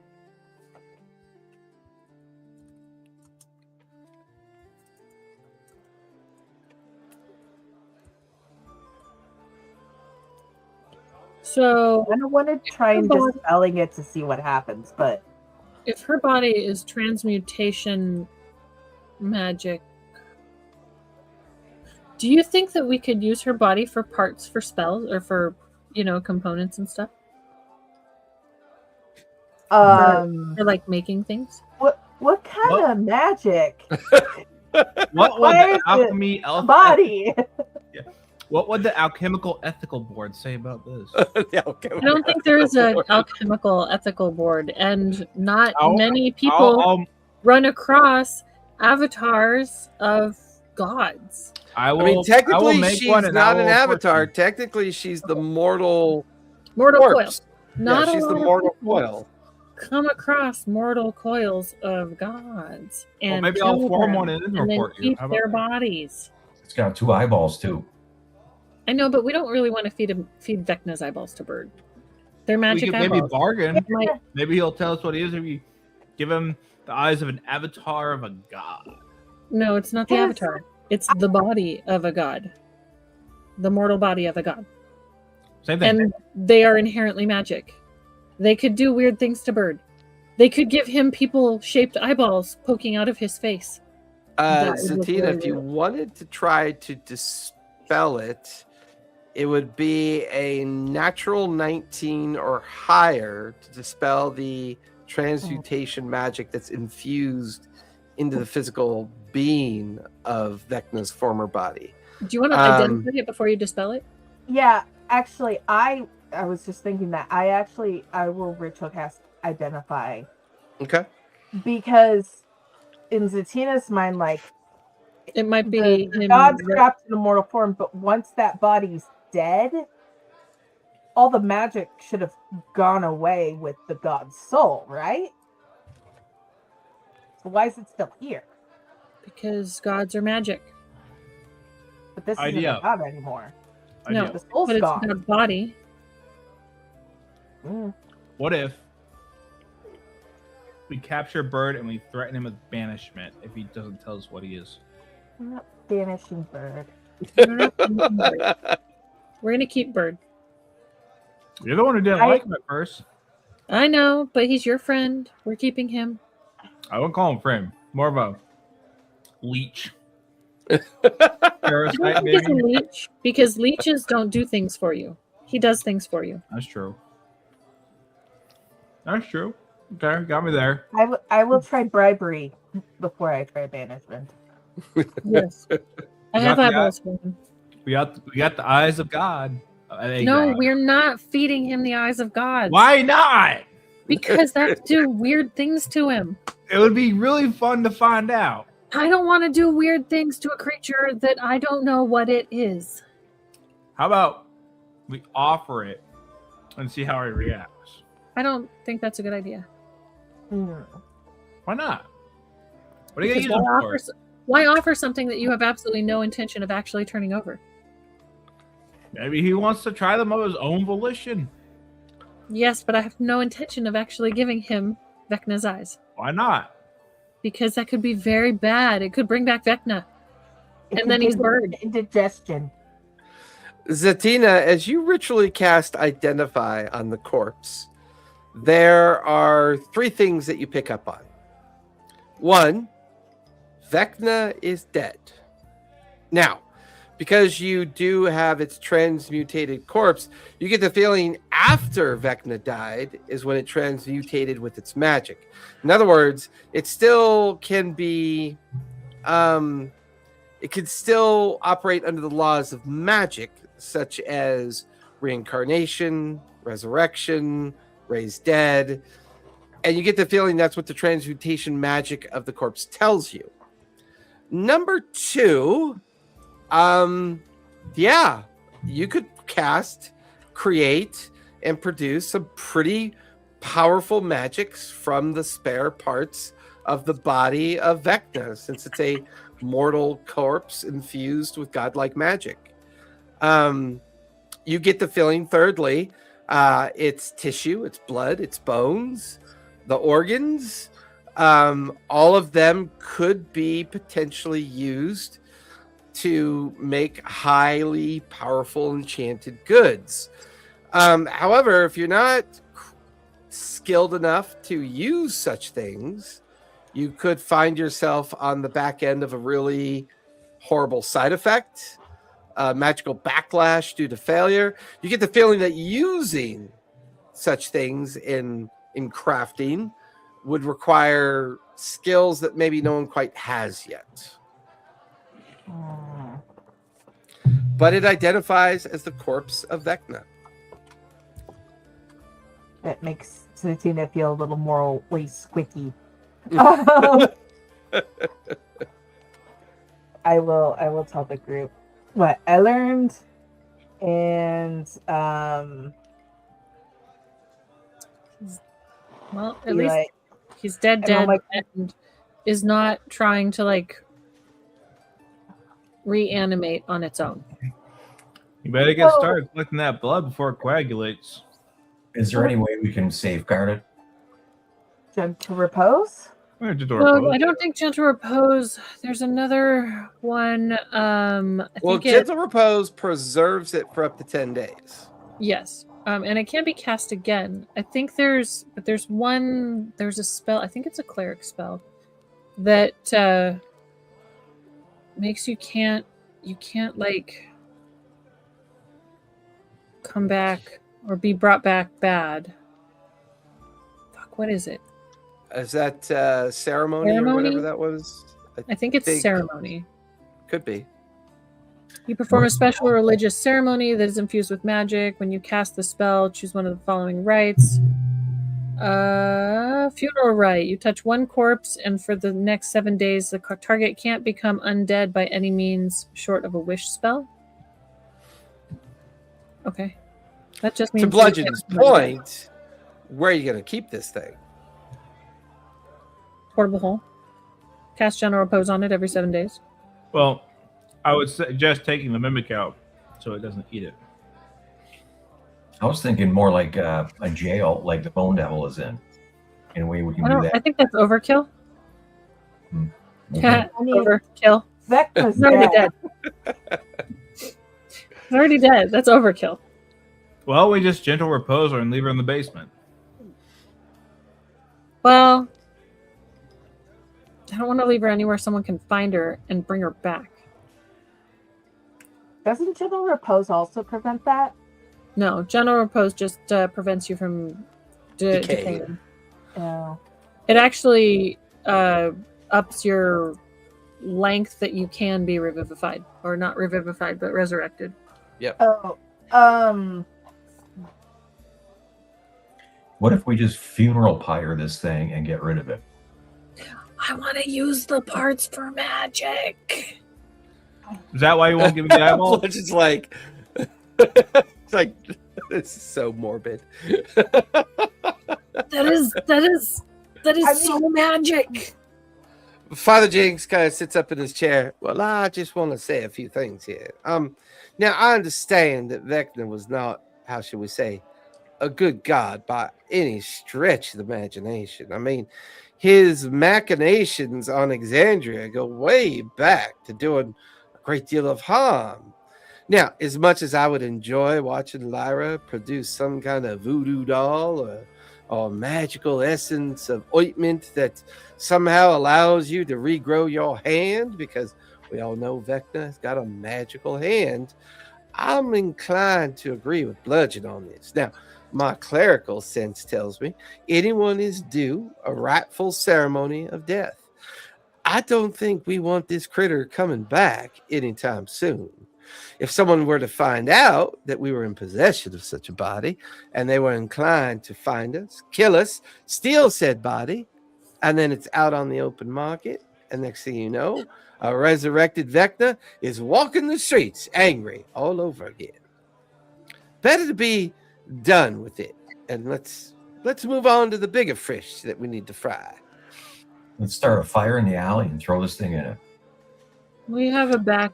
So don't want to try and dispelling it to see what happens, but if her body is transmutation magic, do you think that we could use her body for parts for spells or for, components and stuff? For like making things? What kind of magic? What would the alchemy body? What would the alchemical ethical board say about this? I don't think there is an alchemical ethical board, and not many people run across avatars of gods. Technically, she's not an avatar. Technically, she's the mortal coil. She's the mortal coil. Come across mortal coils of gods, and maybe I'll form one in and report keep their bodies. It's got 2 eyeballs too. I know, but we don't really want to feed Vecna's eyeballs to Bird. They're magic eyeballs. Maybe bargain. Maybe he'll tell us what he is if you give him the eyes of an avatar of a god. No, it's not the avatar. It's the body of a god. The mortal body of a god. Same thing. And they are inherently magic. They could do weird things to Bird. They could give him people-shaped eyeballs poking out of his face. Zatina, if you wanted to try to dispel it, it would be a natural 19 or higher to dispel the transmutation magic that's infused into the physical being of Vecna's former body. Do you want to identify it before you dispel it? Yeah, actually, I was just thinking that I will ritual cast identify. Okay. Because in Zatina's mind, like, it might be the god's trapped in a mortal form, but once that body's dead, all the magic should have gone away with the god's soul, right? So why is it still here? Because gods are magic. But this isn't a god anymore. No, the soul's but it's gone. not a body. What if we capture Bird and we threaten him with banishment if he doesn't tell us what he is? I'm not banishing Bird. We're going to keep Bird. You're the one who didn't like him at first. I know, but he's your friend. We're keeping him. I wouldn't call him friend. More of a leech. Parasite, I don't think it's a leech, because leeches don't do things for you. He does things for you. That's true. That's true. Okay, got me there. I will try bribery before I try banishment. Yes. I have eyeballs for him. We got the eyes of God. No, we're not feeding him the eyes of God. Why not? Because that do weird things to him. It would be really fun to find out. I don't want to do weird things to a creature that I don't know what it is. How about we offer it and see how he reacts? I don't think that's a good idea. Why not? What are you going to use it for? Why offer something that you have absolutely no intention of actually turning over? Maybe he wants to try them of his own volition. Yes, but I have no intention of actually giving him Vecna's eyes. Why not? Because that could be very bad. It could bring back Vecna. And then he's Bird. Indigestion. Zatina, as you ritually cast Identify on the corpse, there are 3 things that you pick up on. 1, Vecna is dead. Now, because you do have its transmutated corpse, you get the feeling after Vecna died is when it transmutated with its magic. In other words, it still can be, it can still operate under the laws of magic, such as reincarnation, resurrection, raise dead. And you get the feeling that's what the transmutation magic of the corpse tells you. Number 2, you could cast, create, and produce some pretty powerful magics from the spare parts of the body of Vecna, since it's a mortal corpse infused with godlike magic. You get the feeling, thirdly, it's tissue, it's blood, it's bones, the organs. All of them could be potentially used to make highly powerful enchanted goods. However, if you're not skilled enough to use such things, you could find yourself on the back end of a really horrible side effect, magical backlash due to failure. You get the feeling that using such things in crafting would require skills that maybe no one quite has yet. But it identifies as the corpse of Vecna. That makes Satina feel a little morally squicky. I will tell the group what I learned, and well, at least he's dead, and is not trying to like reanimate on its own. You better get started collecting that blood before it coagulates. Is there any way we can safeguard it? Gentle repose. No, I don't think gentle repose. There's another one. Gentle repose preserves it for up to 10 days. Yes. And it can be cast again. I think there's a spell. I think it's a cleric spell that makes you can't like come back or be brought back bad. Fuck, what is it? Is that ceremony or whatever that was? I think it's ceremony. Could be. You perform a special religious ceremony that is infused with magic. When you cast the spell, choose one of the following rites. Funeral rite. You touch one corpse, and for the next 7 days, the target can't become undead by any means short of a wish spell. Okay. That just means... To Bludgeon's point, where are you going to keep this thing? Portable hole. Cast general repose on it every 7 days. Well, I would suggest taking the mimic out so it doesn't eat it. I was thinking more like a jail, like the Bone Devil is in. In a way we can do that. I think that's overkill. Okay. Overkill. Vecna's already dead. It's already dead. That's overkill. Well, we just gentle repose her and leave her in the basement. Well, I don't want to leave her anywhere someone can find her and bring her back. Doesn't gentle repose also prevent that? No, general repose just prevents you from decaying. Oh. It actually ups your length that you can be revivified, or not revivified, but resurrected. Yep. Oh, What if we just funeral pyre this thing and get rid of it? I want to use the parts for magic. Is that why you won't give me the eyeball? It's just like, it's like, this is so morbid. That is so magic. Father Jinx kind of sits up in his chair. Well, I just want to say a few things here. Now I understand that Vecna was not, how should we say, a good god by any stretch of the imagination. I mean, his machinations on Exandria go way back to doing a great deal of harm. Now, as much as I would enjoy watching Lyra produce some kind of voodoo doll or magical essence of ointment that somehow allows you to regrow your hand, because we all know Vecna has got a magical hand, I'm inclined to agree with Bludgeon on this. Now, my clerical sense tells me anyone is due a rightful ceremony of death. I don't think we want this critter coming back anytime soon. If someone were to find out that we were in possession of such a body, and they were inclined to find us, kill us, steal said body, and then it's out on the open market, and next thing you know, a resurrected Vecna is walking the streets angry all over again. Better to be done with it, and let's move on to the bigger fish that we need to fry. Let's start a fire in the alley and throw this thing in it. We have a back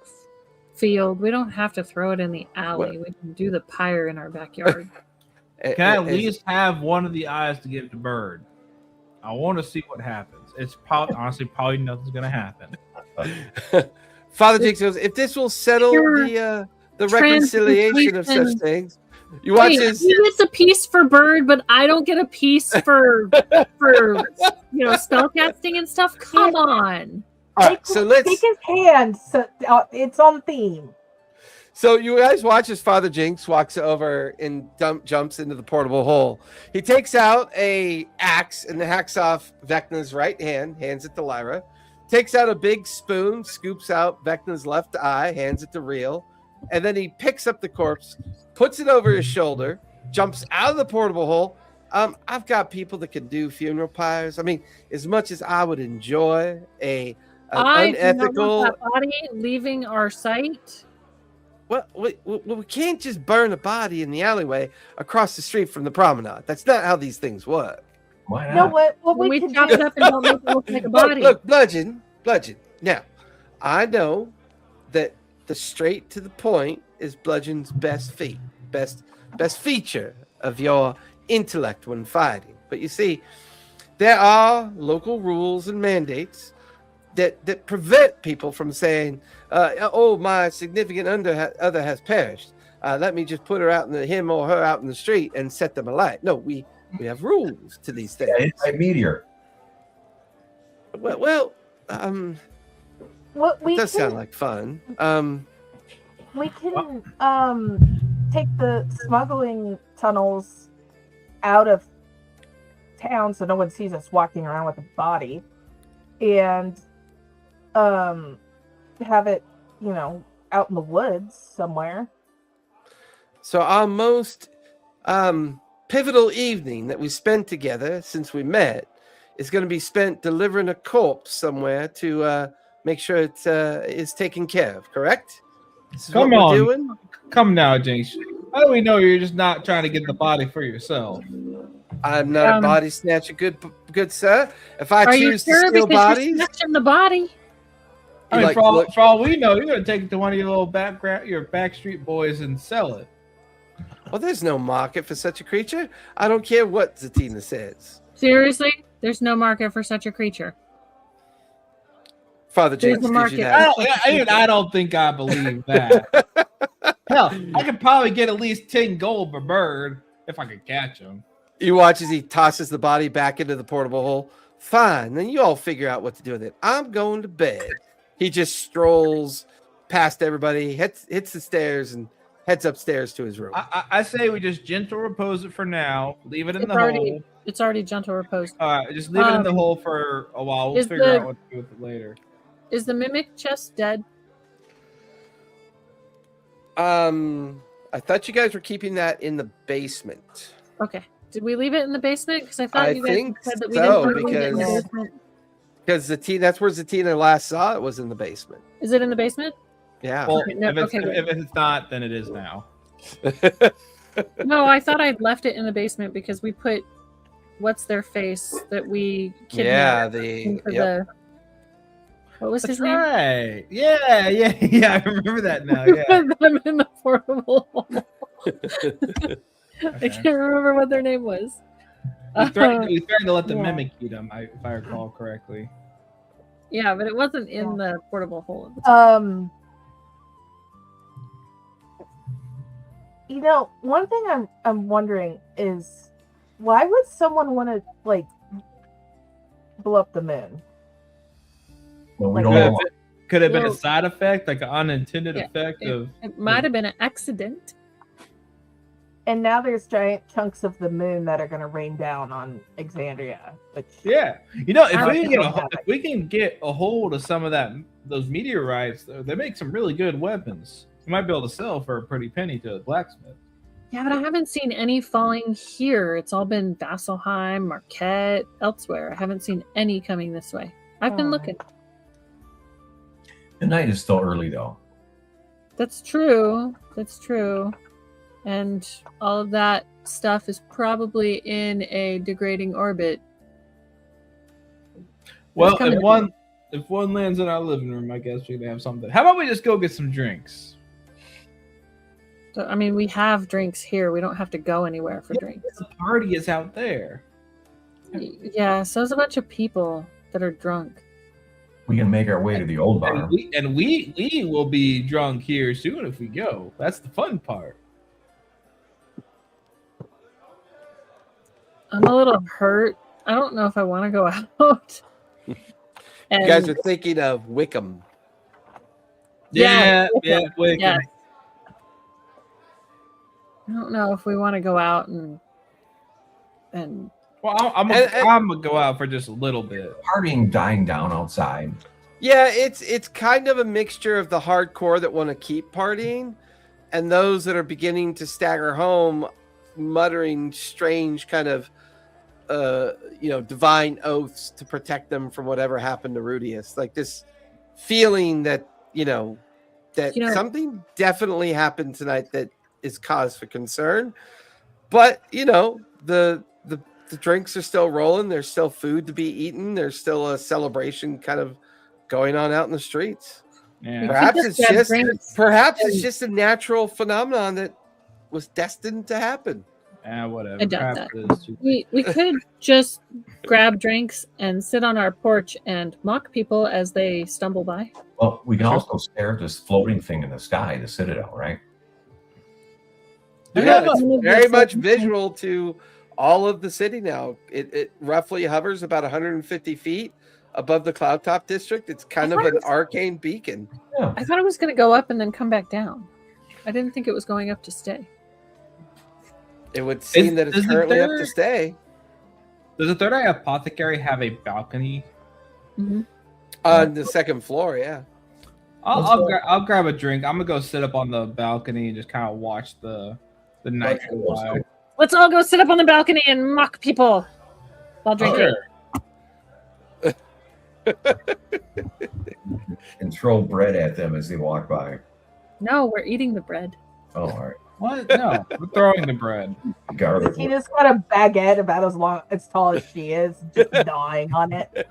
field. We don't have to throw it in the alley. We can do the pyre in our backyard. Can I at least have one of the eyes to give to Bird? I want to see what happens. It's honestly probably nothing's going to happen. Father Jinx goes, if this will settle the reconciliation of such things. You watch this. He gets a piece for Bird, but I don't get a piece for spell casting and stuff. Come on. All right, so let's take his hand. So it's on theme. So you guys watch as Father Jinx walks over and jumps into the portable hole. He takes out a axe and hacks off Vecna's right hand, hands it to Lyra. Takes out a big spoon, scoops out Vecna's left eye, hands it to Reel. And then he picks up the corpse, puts it over his shoulder, jumps out of the portable hole. I've got people that can do funeral pyres. I mean, as much as I would enjoy an unethical that body leaving our site. Well, we can't just burn a body in the alleyway across the street from the promenade. That's not how these things work. Why not? No, what we can chop do? it up and don't make it look like a body. Look, Bludgeon. Now, I know that the straight to the point is Bludgeon's best feature of your intellect when fighting. But you see, there are local rules and mandates that prevent people from saying, "Oh, my significant other has perished. Let me just put him or her out in the street and set them alight." No, we have rules to these things. Yeah, it's like meteor. Well, What we it does can, sound like fun. we can take the smuggling tunnels out of town so no one sees us walking around with a body, and have it, out in the woods somewhere. So our most pivotal evening that we spent together since we met is going to be spent delivering a corpse somewhere to make sure it is taken care of. Correct? This is Come what on. we're doing? Come now, Jinx. How do we know you're just not trying to get the body for yourself? I'm not a body snatcher, good sir. If I Are you choose sure? to steal Because bodies, you're snatching the body. I mean, like, for look- all we know, you're gonna take it to one of your little backstreet boys and sell it. well, there's no market for such a creature. I don't care what Zatina says. Seriously, there's no market for such a creature. Father There's Jinx a gives you market. that. I don't think I believe that. Hell, I could probably get at least 10 gold per bird if I could catch him. You watch as he tosses the body back into the portable hole. Fine, then you all figure out what to do with it. I'm going to bed. He just strolls past everybody, hits the stairs, and heads upstairs to his room. I say we just gentle repose it for now. Leave it in the hole. It's already gentle repose. All right, just leave it in the hole for a while. We'll figure out what to do with it later. Is the mimic chest dead? I thought you guys were keeping that in the basement. Okay. Did we leave it in the basement? Because I thought I you guys think said that we so, didn't leave it in the because- basement. Because that's where Zatina last saw it, was in the basement. Is it in the basement? Yeah. Well, Okay, no, if okay. it's not, then it is now. No, I thought I'd left it in the basement because we put what's their face that we Yeah, kidnapped the into yep. the. What was That's his name? right. Yeah. I remember that now. Yeah. I'm in the portable hole. I Okay. can't remember what their name was. We threatened to let the Yeah. mimic eat him, if I recall correctly. Yeah, but it wasn't in the portable hole. At the time. One thing I'm wondering is, why would someone want to blow up the moon? Well, we Like, don't know. Could have been a Well, side effect, like an unintended yeah, effect of. It might have been an accident. And now there's giant chunks of the moon that are going to rain down on Exandria. Which, Yeah, if I we don't can think get they'll have it. if we can get a hold of some of those meteorites, they make some really good weapons. You might be able to sell for a pretty penny to a blacksmith. Yeah, but I haven't seen any falling here. It's all been Vasselheim, Marquette, elsewhere. I haven't seen any coming this way. I've been Oh. looking. The night is still early, though. That's true. And all of that stuff is probably in a degrading orbit. Well, coming. if one lands in our living room, I guess we can have something. How about we just go get some drinks? So, I mean, we have drinks here. We don't have to go anywhere for drinks. The party is out there. Yeah, so there's a bunch of people that are drunk. We can make our way to the old bar. And we will be drunk here soon if we go. That's the fun part. I'm a little hurt. I don't know if I want to go out. You guys are thinking of Wickham. Yeah. Yes. I don't know if we want to go out and Well, I'm gonna go out for just a little bit. Partying dying down outside. Yeah, it's kind of a mixture of the hardcore that want to keep partying and those that are beginning to stagger home, muttering strange kind of divine oaths to protect them from whatever happened to Ruidus. Like this feeling that something definitely happened tonight that is cause for concern. But the drinks are still rolling. There's still food to be eaten. There's still a celebration kind of going on out in the streets. Yeah. Perhaps it's just a natural phenomenon that was destined to happen. Whatever. I doubt Perhaps that. it is too- we could just grab drinks and sit on our porch and mock people as they stumble by. Well, we can also stare at this floating thing in the sky, the Citadel, right? Yeah, it's very much visual to all of the city now. It roughly hovers about 150 feet above the cloud top district. It's kind of an arcane beacon. Yeah. I thought it was going to go up and then come back down. I didn't think it was going up to stay. It would seem that it's currently up to stay. Does the Third Eye Apothecary have a balcony? Mm-hmm. On the second floor, yeah. I'll grab a drink. I'm gonna go sit up on the balcony and just kind of watch the night go by. Let's all go sit up on the balcony and mock people while drinking. And throw bread at them as they walk by. No, we're eating the bread. Oh, all right. What? No, we're throwing the bread. Garlic. Tina's got a baguette about as tall as she is, just gnawing on it.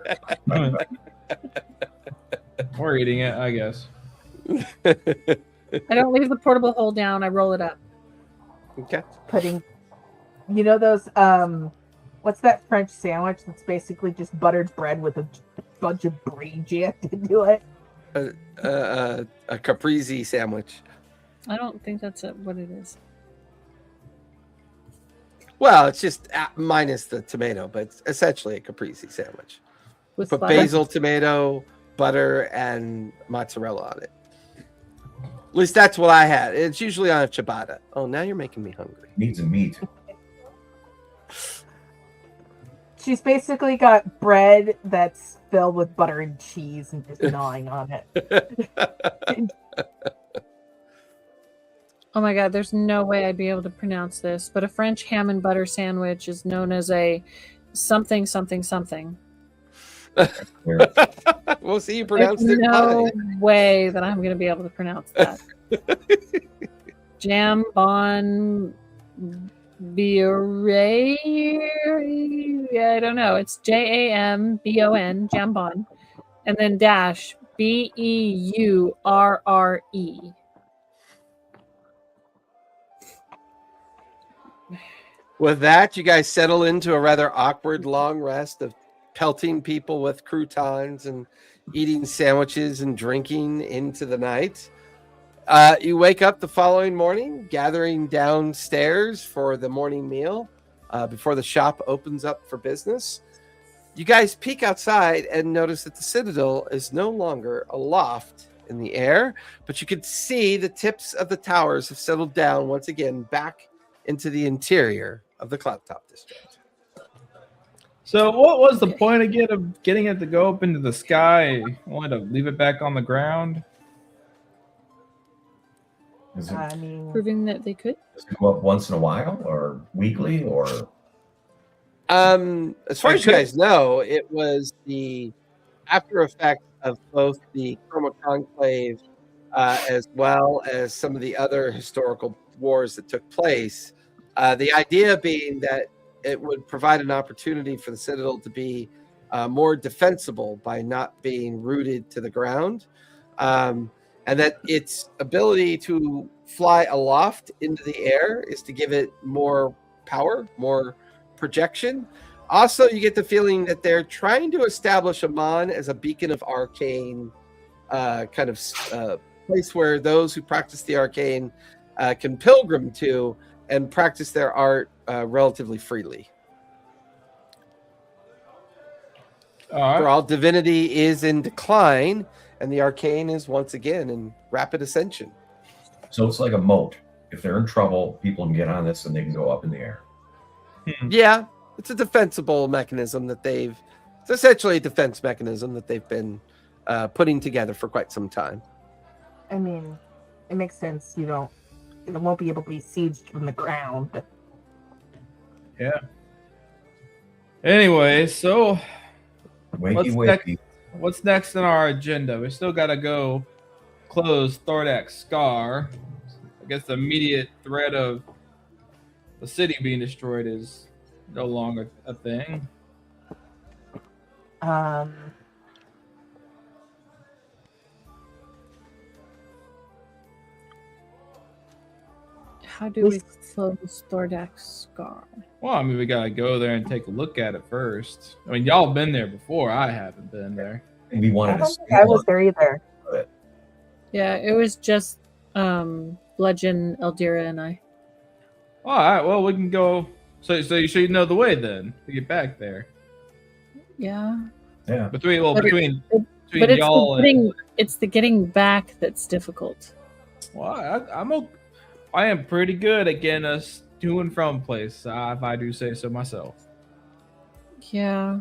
We're eating it, I guess. I don't leave the portable hole down. I roll it up. Okay. Putting, those what's that French sandwich that's basically just buttered bread with a bunch of brie jammed into it? A caprese sandwich. I don't think that's what it is. Well, it's just minus the tomato, but it's essentially a caprese sandwich. With Put butter. basil, tomato, butter, and mozzarella on it. At least that's what I had. It's usually on a ciabatta. Oh, now you're making me hungry. Needs a meat. She's basically got bread that's filled with butter and cheese and just gnawing on it. Oh my god, there's no way I'd be able to pronounce this, but a French ham and butter sandwich is known as a something something something. We'll see you pronounce There's it. no way that I'm going to be able to pronounce that. Jambon Beurre? I don't know. It's Jambon, Jambon, and then dash Beurre. With that, you guys settle into a rather awkward long rest of pelting people with croutons and eating sandwiches and drinking into the night. You wake up the following morning, gathering downstairs for the morning meal before the shop opens up for business. You guys peek outside and notice that the Citadel is no longer aloft in the air, but you can see the tips of the towers have settled down once again back into the interior of the cloud top district. So what was the point again of getting it to go up into the sky? Wanted to leave it back on the ground? Does it, I mean, Proving that they could. does it go up once in a while or weekly or? As far as you guys know, it was the after effect of both the Chroma Conclave as well as some of the other historical wars that took place. The idea being that it would provide an opportunity for the Citadel to be more defensible by not being rooted to the ground, and that its ability to fly aloft into the air is to give it more power, more projection. Also, you get the feeling that they're trying to establish Emon as a beacon of arcane kind of place where those who practice the arcane can pilgrim to and practice their art relatively freely. For all, divinity is in decline, and the arcane is once again in rapid ascension. So it's like a moat. If they're in trouble, people can get on this and they can go up in the air. Yeah, it's a defensible mechanism that it's essentially a defense mechanism that they've been putting together for quite some time. I mean, it makes sense. It won't be able to be sieged from the ground. Yeah. Anyway, so what's next on our agenda? We still got to go close Thordak's scar. I guess the immediate threat of the city being destroyed is no longer a thing. How do we close Thordak's scar? Well, I mean, we gotta go there and take a look at it first. I mean, y'all been there before. I haven't been there. And we wanted I to don't think I was there either. Yeah, it was just Bludgeon, Eldira, and I. All right. Well, we can go. So you know the way then to get back there. Yeah. Yeah. Between But y'all it's the getting back that's difficult. Well, I am pretty good at getting us to and from place, if I do say so myself. Yeah.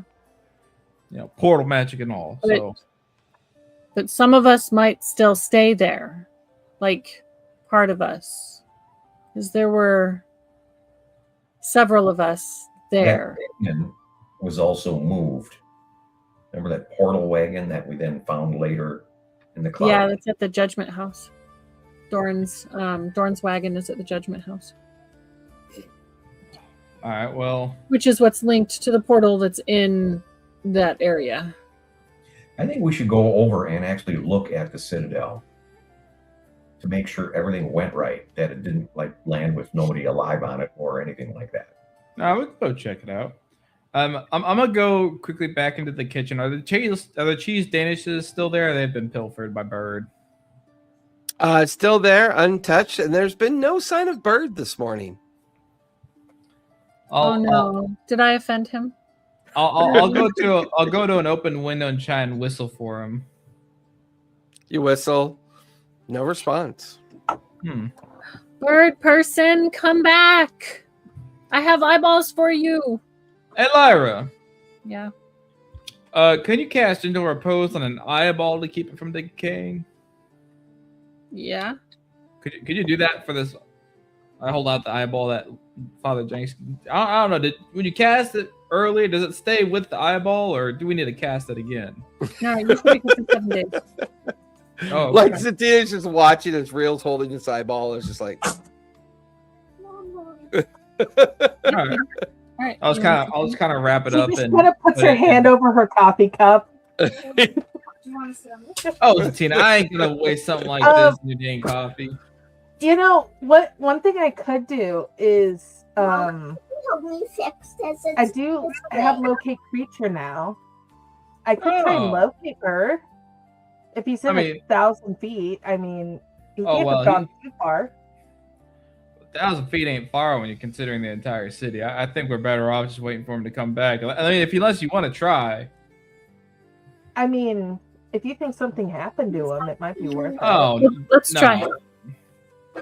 Portal magic and all. But some of us might still stay there, like part of us, because there were several of us there. That wagon was also moved. Remember that portal wagon that we then found later in the cloud? Yeah, that's at the Judgment House. Dorn's wagon is at the Judgment House. All right, well, which is what's linked to the portal that's in that area. I think we should go over and actually look at the Citadel to make sure everything went right, that it didn't land with nobody alive on it or anything like that. No, we can go check it out. I'm gonna go quickly back into the kitchen. Are the cheese danishes still there? Or they've been pilfered by Bird. Still there, untouched, and there's been no sign of Bird this morning. Oh no! Did I offend him? I'll go to an open window and try and whistle for him. You whistle, no response. Bird person, come back! I have eyeballs for you. Hey, Lyra. Yeah. Can you cast into repose on an eyeball to keep it from decaying? Yeah. Could you do that for this? I hold out the eyeball that Father Jenks. I don't know. When you cast it earlier, does it stay with the eyeball, or do we need to cast it again? No, you should be for 7 days. Oh, okay. Like Zatina's just watching as Real's holding his eyeball. It's just like. All right. I'll just kind of wrap it up. She just and kind of puts her hand over her coffee cup. Oh, Zatina, I ain't gonna waste something like this in your dang coffee. You know what? One thing I could do is help me fix this. I do have locate creature now. I could try and locate her. If he's in 1,000 feet, I mean, he can't have gone too far. 1,000 feet ain't far when you're considering the entire city. I think we're better off just waiting for him to come back. I mean, unless you want to try. I mean, if you think something happened to him, it might be worth it. Oh, let's try.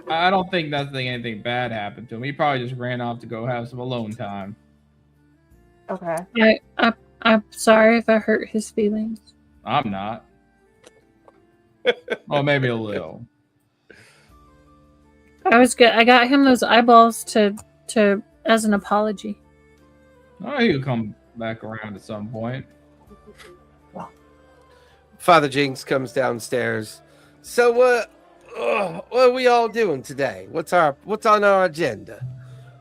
I don't think anything bad happened to him. He probably just ran off to go have some alone time. Okay. I'm sorry if I hurt his feelings. I'm not. Oh, maybe a little. I was good. I got him those eyeballs to as an apology. Oh, he'll come back around at some point. Father Jinx comes downstairs. So what are we all doing today? What's on our agenda?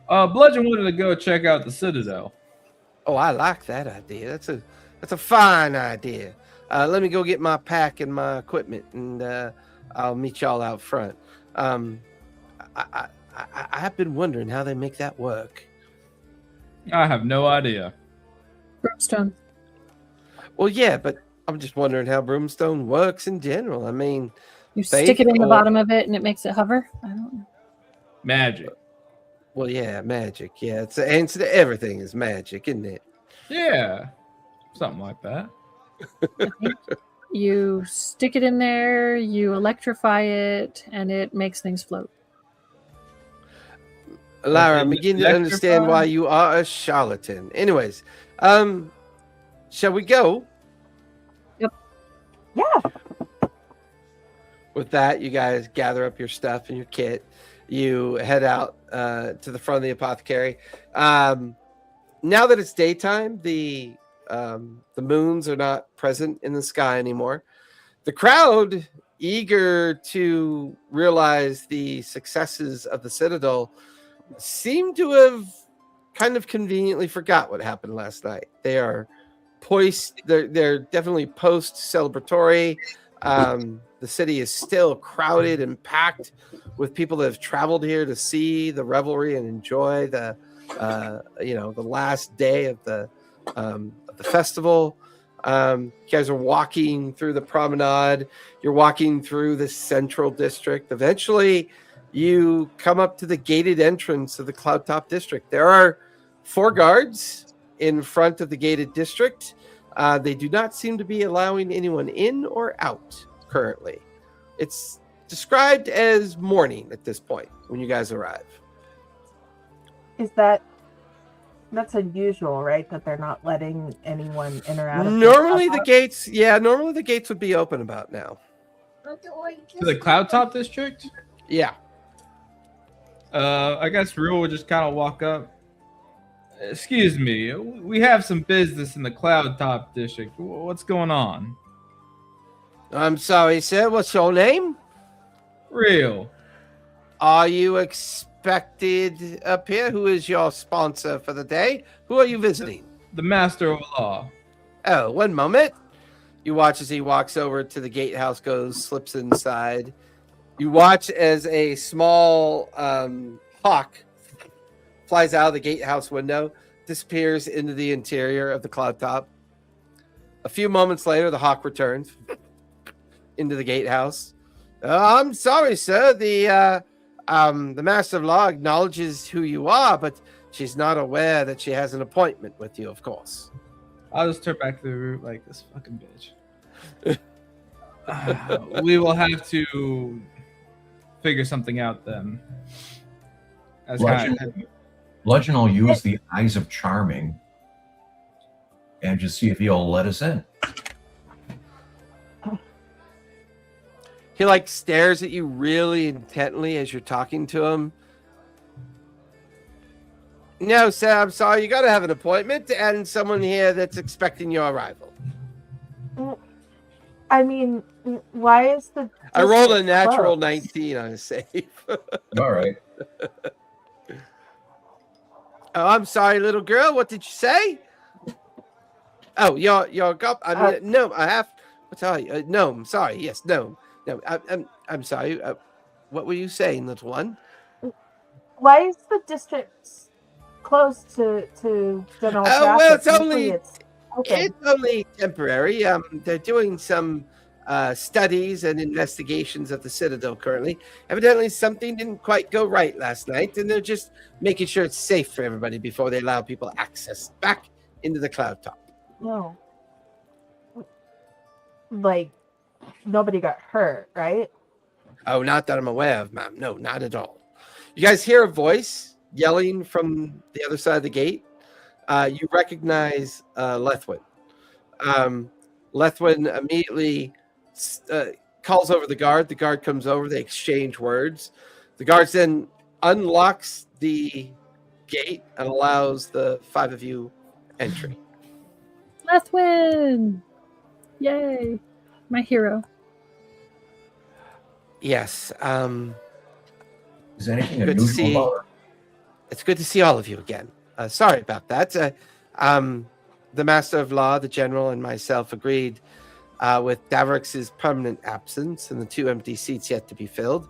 Bludgeon wanted to go check out the Citadel. Oh, I like that idea. That's a fine idea. Let me go get my pack and my equipment, and I'll meet y'all out front. I have been wondering how they make that work. I have no idea. Brumestone. Well, yeah, but I'm just wondering how brumestone works in general. I mean, You faith stick it in the or- bottom of it and it makes it hover. I don't know. Magic. well, yeah, magic. Yeah, it's the answer to everything is magic, isn't it? Yeah. Something like that. I think you stick it in there, you electrify it, and it makes things float. Lara, I'm Okay, beginning to understand electrify? why you are a charlatan. Anyways, shall we go? Yeah. With that, you guys gather up your stuff and your kit. You head out to the front of the apothecary. Now that it's daytime, the moons are not present in the sky anymore. The crowd, eager to realize the successes of the Citadel, seem to have kind of conveniently forgot what happened last night. They are poised. They're definitely post celebratory. The city is still crowded and packed with people that have traveled here to see the revelry and enjoy the last day of the festival. You guys are walking through the promenade. You're walking through the central district. Eventually, you come up to the gated entrance of the Cloudtop district. There are 4 guards in front of the gated district. They do not seem to be allowing anyone in or out currently. It's described as morning at this point when you guys arrive. Is that's unusual, right? That they're not letting anyone in or out of Normally the gates would be open about now. To the Cloudtop district? Yeah. I guess Rue would just kind of walk up. Excuse me, we have some business in the Cloudtop district. What's going on? I'm sorry, sir. What's your name? Real. Are you expected up here? Who is your sponsor for the day? Who are you visiting? The Master of Law. Oh, one moment. You watch as he walks over to the gatehouse, slips inside. You watch as a small hawk flies out of the gatehouse window, disappears into the interior of the Cloudtop. A few moments later, the hawk returns into the gatehouse. I'm sorry, sir. The Master of Law acknowledges who you are, but she's not aware that she has an appointment with you, of course. I'll just turn back to the route like this fucking bitch. We will have to figure something out then. As Bludgeon will use the eyes of charming and just see if he'll let us in. He stares at you really intently as you're talking to him. No, sir, I'm sorry. You got to have an appointment and someone here that's expecting your arrival. I mean, why is the... I rolled a district natural closed? 19 on a save. All right. Oh, I'm sorry, little girl. What did you say? Oh, you're no, I have. What's no, I'm sorry. Yes, no. I'm sorry. What were you saying, little one? Why is the district closed to general traffic? Oh, well, it's Usually only open. it's only temporary. They're doing some studies and investigations of the Citadel currently. Evidently, something didn't quite go right last night, and they're just making sure it's safe for everybody before they allow people access back into the Cloudtop. No. Nobody got hurt, right? Oh, not that I'm aware of, ma'am. No, not at all. You guys hear a voice yelling from the other side of the gate. You recognize Lethwin. Lethwin immediately calls over the guard. The guard comes over. They exchange words. The guard then unlocks the gate and allows the 5 of you entry. Lethwin! Yay! My hero. Yes. Is anything Good to unusual see. about her? It's good to see all of you again. Sorry about that. the Master of Law, the General, and myself agreed with Davrix's permanent absence and the 2 empty seats yet to be filled.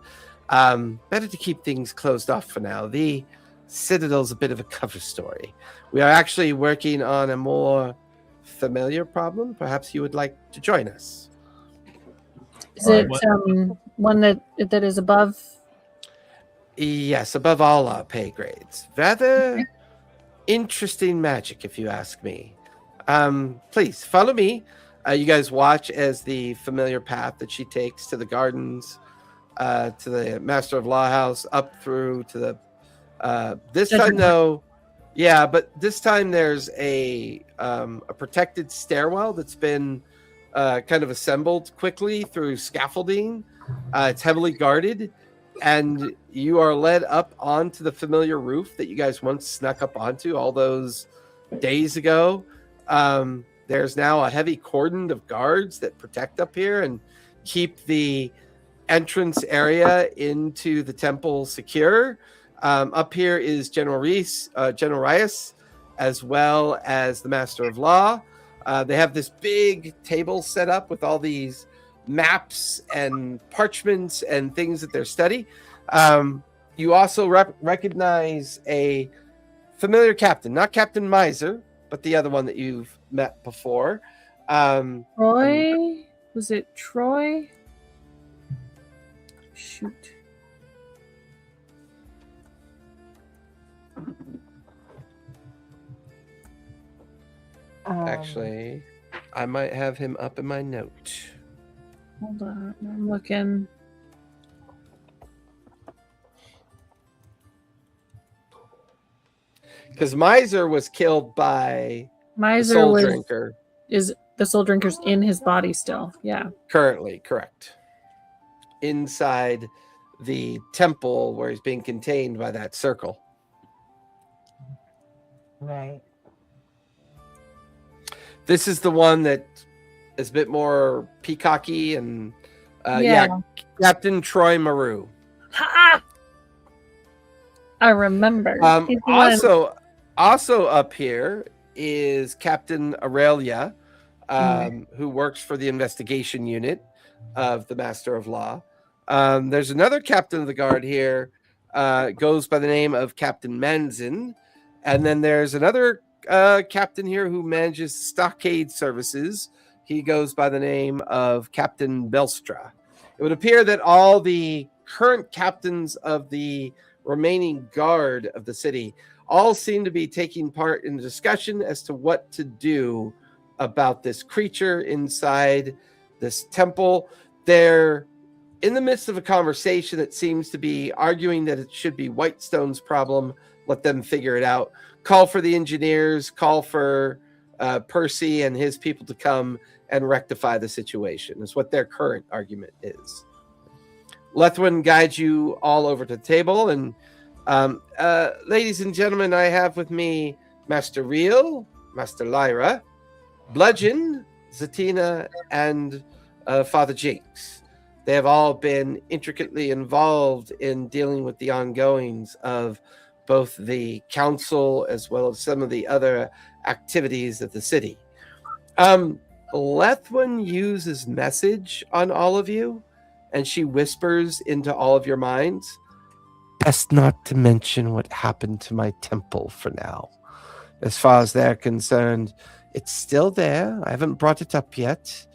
Better to keep things closed off for now. The Citadel's a bit of a cover story. We are actually working on a more familiar problem. Perhaps you would like to join us. Is it one that is above? Yes, above all our pay grades. Rather interesting magic, if you ask me. Please follow me. You guys watch as the familiar path that she takes to the gardens, to the Master of Law house, up through to the. This time, though, yeah, but this time there's a protected stairwell that's been kind of assembled quickly through scaffolding. It's heavily guarded, and you are led up onto the familiar roof that you guys once snuck up onto all those days ago. There's now a heavy cordon of guards that protect up here and keep the entrance area into the temple secure. Up here is General Rias, as well as the Master of Law. They have this big table set up with all these maps and parchments and things that they're studying. You also recognize a familiar captain, not Captain Miser, but the other one that you've met before. Troy? Was it Troy? Shoot. Actually, I might have him up in my note. Hold on, I'm looking. Because Miser was killed by Miser the Soul was Drinker. Is the Soul Drinker's in his body still? Yeah. Currently, correct. Inside the temple where he's being contained by that circle. Right. This is the one that is a bit more peacocky and Captain Troy Maru. Ha! I remember. He's the one- Also up here is Captain Aurelia, who works for the investigation unit of the Master of Law. There's another captain of the guard here, goes by the name of Captain Manzin. And then there's another captain here who manages stockade services. He goes by the name of Captain Belstra. It would appear that all the current captains of the remaining guard of the city all seem to be taking part in the discussion as to what to do about this creature inside this temple. They're in the midst of a conversation that seems to be arguing that it should be Whitestone's problem. Let them figure it out. Call for the engineers, call for Percy and his people to come and rectify the situation, is what their current argument is. Lethwin guides you all over to the table, and ladies and gentlemen, I have with me Master Reel, Master Lyra, Bludgeon, Zatina, and Father Jinx. They have all been intricately involved in dealing with the ongoings of both the council as well as some of the other activities of the city. Lethwin uses message on all of you, and she whispers into all of your minds, best not to mention what happened to my temple for now. As far as they're concerned, it's still there. I haven't brought it up yet.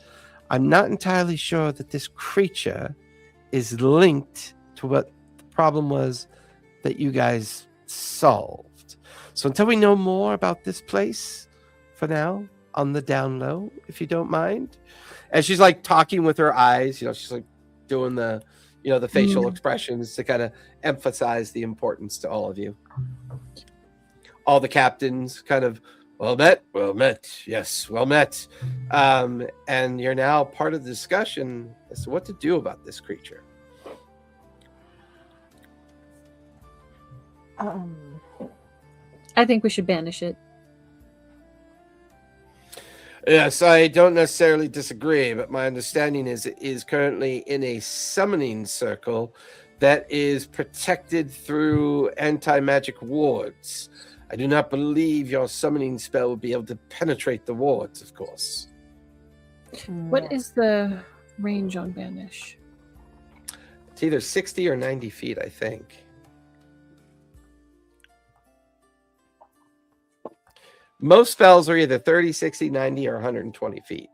I'm not entirely sure that this creature is linked to what the problem was that you guys solved. So until we know more about this place, for now, on the down low, if you don't mind. And she's like talking with her eyes, she's like doing the, the facial expressions to kind of emphasize the importance to all of you. All the captains kind of, well met, yes, well met. And you're now part of the discussion as to what to do about this creature. I think we should banish it. Yes, I don't necessarily disagree, but my understanding is it is currently in a summoning circle that is protected through anti-magic wards. I do not believe your summoning spell will be able to penetrate the wards, of course. What is the range on Banish? It's either 60 or 90 feet, I think. Most spells are either 30, 60, 90, or 120 feet.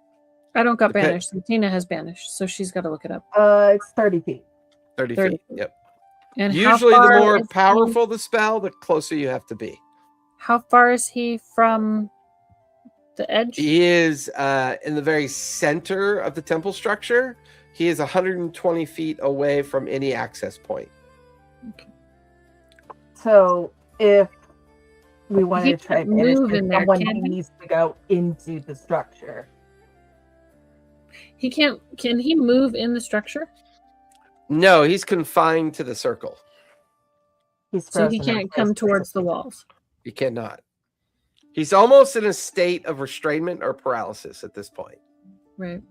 I don't got Dep- Banish. So Tina has Banish, so she's got to look it up. It's 30 feet. 30 30 feet, feet. yep. And Usually how the far more is powerful the spell, the closer you have to be. How far is he from the edge? He is in the very center of the temple structure. He is 120 feet away from any access point. So if we wanted He to try can't and manage move this, in there, someone can he? needs to go into the structure. He can't. Can he move in the structure? No, he's confined to the circle. He's So he frozen in can't place, come towards the basically. walls. He cannot. He's almost in a state of restrainment or paralysis at this point. Right.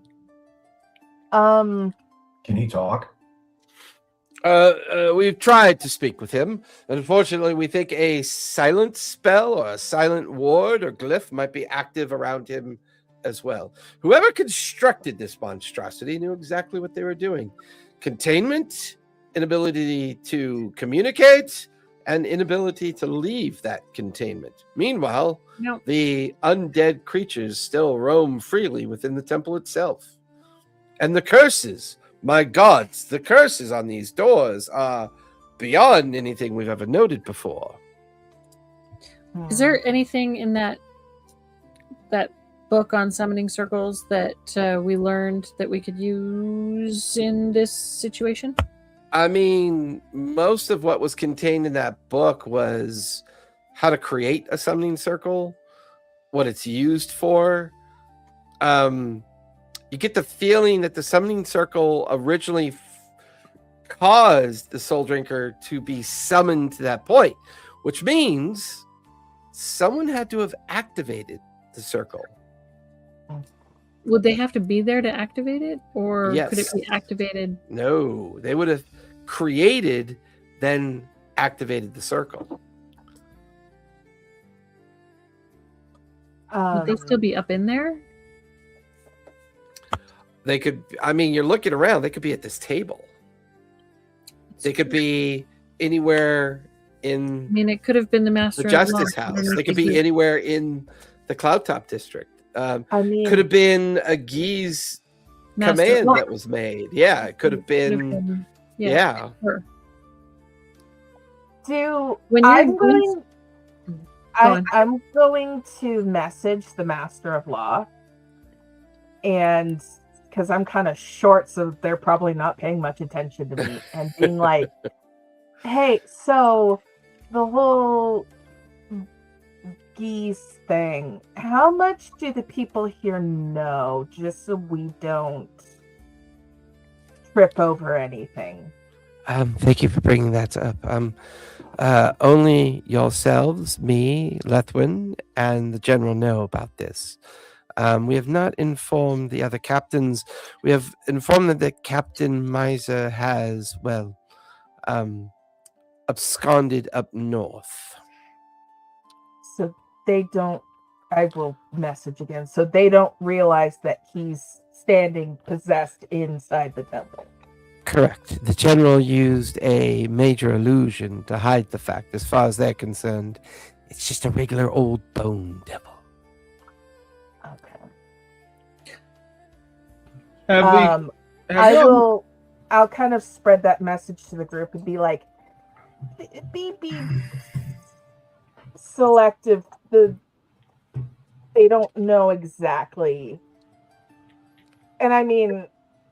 Can he talk? We've tried to speak with him. Unfortunately, we think a silent spell or a silent ward or glyph might be active around him as well. Whoever constructed this monstrosity knew exactly what they were doing. Containment, inability to communicate, and inability to leave that containment. Meanwhile, No. the undead creatures still roam freely within the temple itself. And the curses, my gods, the curses on these doors are beyond anything we've ever noted before. Is there anything in that book on summoning circles that we learned that we could use in this situation? I mean, most of what was contained in that book was how to create a summoning circle, what it's used for. You get the feeling that the summoning circle originally caused the soul drinker to be summoned to that point, which means someone had to have activated the circle. Would they have to be there to activate it, or could it Yes. be activated? No, they would have created, then activated the circle. Would they still be up in there? They could, I mean, you're looking around, they could be at this table. They could be anywhere I in mean, it could have been the master the of Justice law House. underneath They could the be heat. anywhere in the Cloudtop District. I mean, Could have been a Geese Master of command law. that was made. Yeah, it could have Could have been. been- Yeah. sure. when I'm going, on. I'm going to message the Master of Law, and because I'm kind of short, so they're probably not paying much attention to me, and being like, "Hey, so the whole geese thing, how much do the people here know, just so we don't trip over anything?" Thank you for bringing that up. Only yourselves, me, Lethwin, and the general know about this. We have not informed the other captains. We have informed them that Captain Miser has, well, absconded up north. So they don't, I will message again, so they don't realize that he's standing possessed inside the temple. Correct. The general used a major illusion to hide the fact. As far as they're concerned, it's just a regular old bone devil. Okay. Have I'll kind of spread that message to the group and be like, be selective. They don't know exactly. And I mean,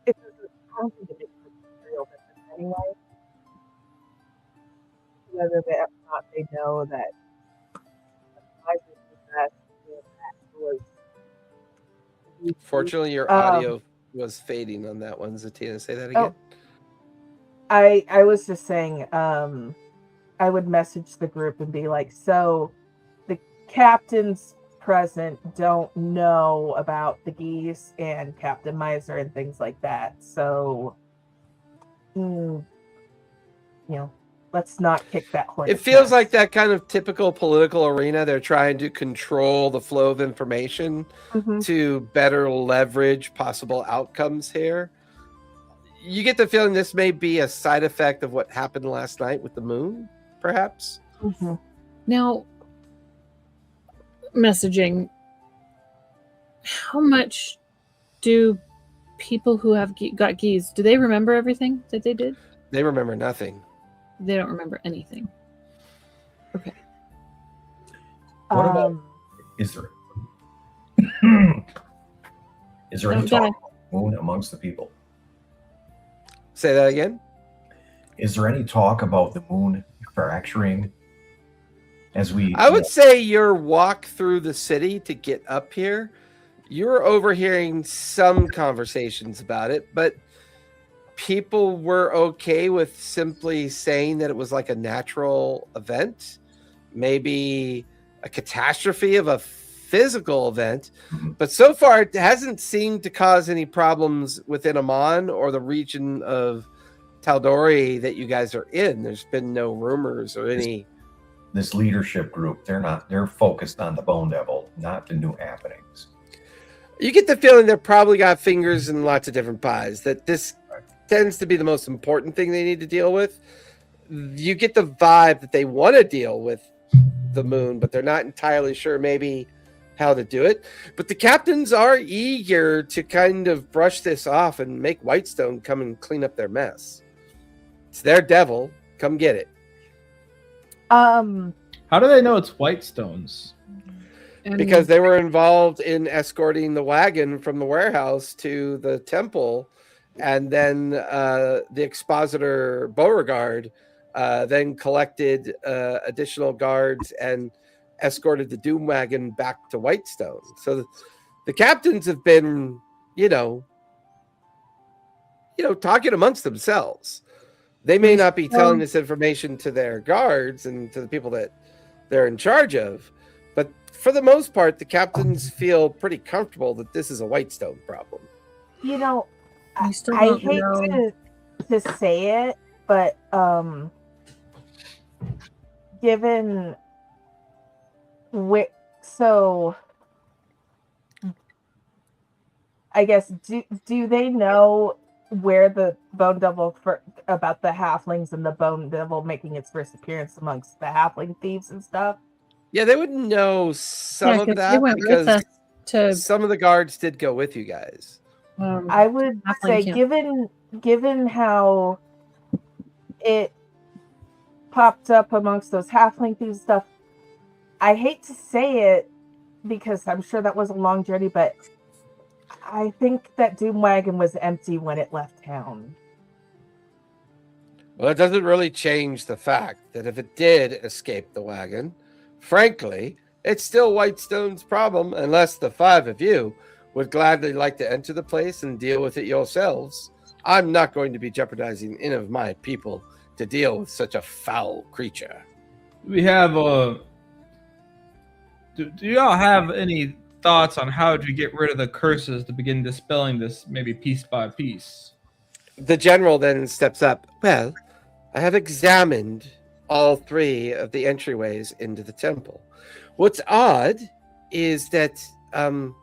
it's a material difference anyway. Whether they or not they know that was. Fortunately, your audio was fading on that one. Zatina, say that again. I was just saying, I would message the group and be like, so the captains present don't know about the geese and Captain Miser and things like that. So, let's not kick that horse. It feels like that kind of typical political arena. They're trying to control the flow of information to better leverage possible outcomes here. You get the feeling this may be a side effect of what happened last night with the moon, perhaps? Now, messaging. How much do people who have got geese, do they remember everything that they did? They remember nothing. They don't remember anything. Okay. What about, is there any talk about the moon amongst the people? Say that again? Is there any talk about the moon fracturing as we... I would say your walk through the city to get up here, you're overhearing some conversations about it, but people were okay with simply saying that it was like a natural event, maybe a catastrophe of a physical event. But so far, it hasn't seemed to cause any problems within Emon or the region of Tal'Dorei that you guys are in. There's been no rumors or any... This leadership group, they're focused on the Bone Devil, not the new happenings. You get the feeling they've probably got fingers in lots of different pies, that this tends to be the most important thing they need to deal with. You get the vibe that they want to deal with the moon, but they're not entirely sure maybe how to do it. But the captains are eager to kind of brush this off and make Whitestone come and clean up their mess. It's their devil. Come get it. How do they know it's Whitestones? Because they were involved in escorting the wagon from the warehouse to the temple, and then the expositor Beauregard then collected additional guards and escorted the Doom Wagon back to Whitestone. So the captains have been, talking amongst themselves. They may not be telling this information to their guards and to the people that they're in charge of, but for the most part, the captains feel pretty comfortable that this is a Whitestone problem. I hate to say it, but given so I guess do they know where the Bone Devil about the halflings and the Bone Devil making its first appearance amongst the halfling thieves and stuff? Yeah, they wouldn't know some of that because some of the guards did go with you guys. I would say, given how it popped up amongst those halfling thieves stuff, I hate to say it because I'm sure that was a long journey, but I think that Doom Wagon was empty when it left town. Well, it doesn't really change the fact that if it did escape the wagon, frankly, it's still Whitestone's problem unless the five of you would gladly like to enter the place and deal with it yourselves. I'm not going to be jeopardizing any of my people to deal with such a foul creature. We have do y'all have any thoughts on how to get rid of the curses to begin dispelling this, maybe piece by piece? The general then steps up. Well, I have examined all three of the entryways into the temple. What's odd is that on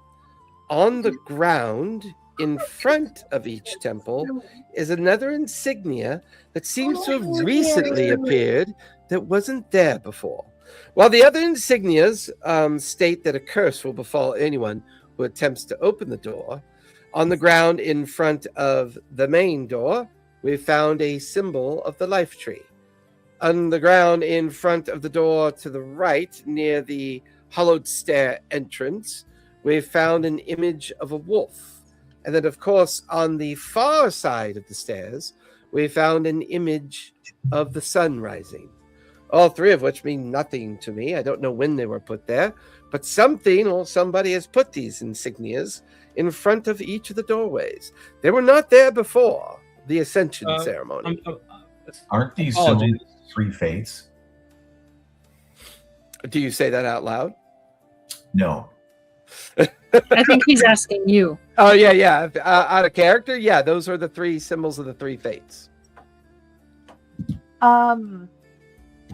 the ground in front of each temple is another insignia that seems to have recently appeared that wasn't there before. While the other insignias state that a curse will befall anyone who attempts to open the door, on the ground in front of the main door, we found a symbol of the life tree. On the ground in front of the door to the right, near the hollowed stair entrance, we found an image of a wolf. And then, of course, on the far side of the stairs, we found an image of the sun rising. All three of which mean nothing to me. I don't know when they were put there, but something or somebody has put these insignias in front of each of the doorways. They were not there before the Ascension ceremony. Aren't these symbols three fates? Do you say that out loud? No. I think he's asking you. Oh, yeah. Out of character? Yeah, those are the three symbols of the three fates.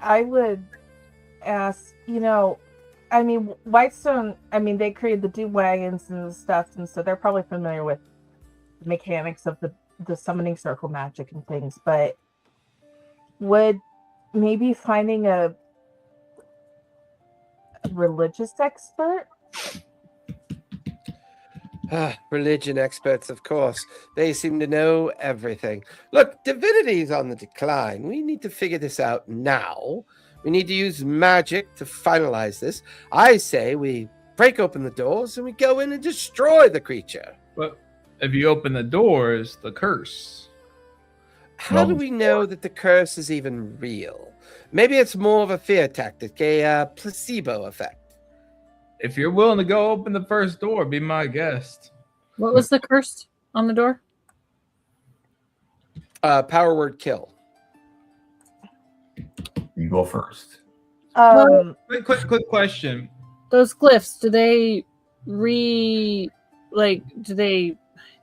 I would ask, I mean, Whitestone, I mean, they created the Doom Wagons and stuff, and so they're probably familiar with the mechanics of the summoning circle magic and things, but would maybe finding a religious expert? Religion experts, of course. They seem to know everything. Look, divinity is on the decline. We need to figure this out now. We need to use magic to finalize this. I say we break open the doors and we go in and destroy the creature. But if you open the doors, the curse. How do we know that the curse is even real? Maybe it's more of a fear tactic, a placebo effect. If you're willing to go open the first door, be my guest. What was the curse on the door? Power word kill. You go first. Quick question. Those glyphs, do they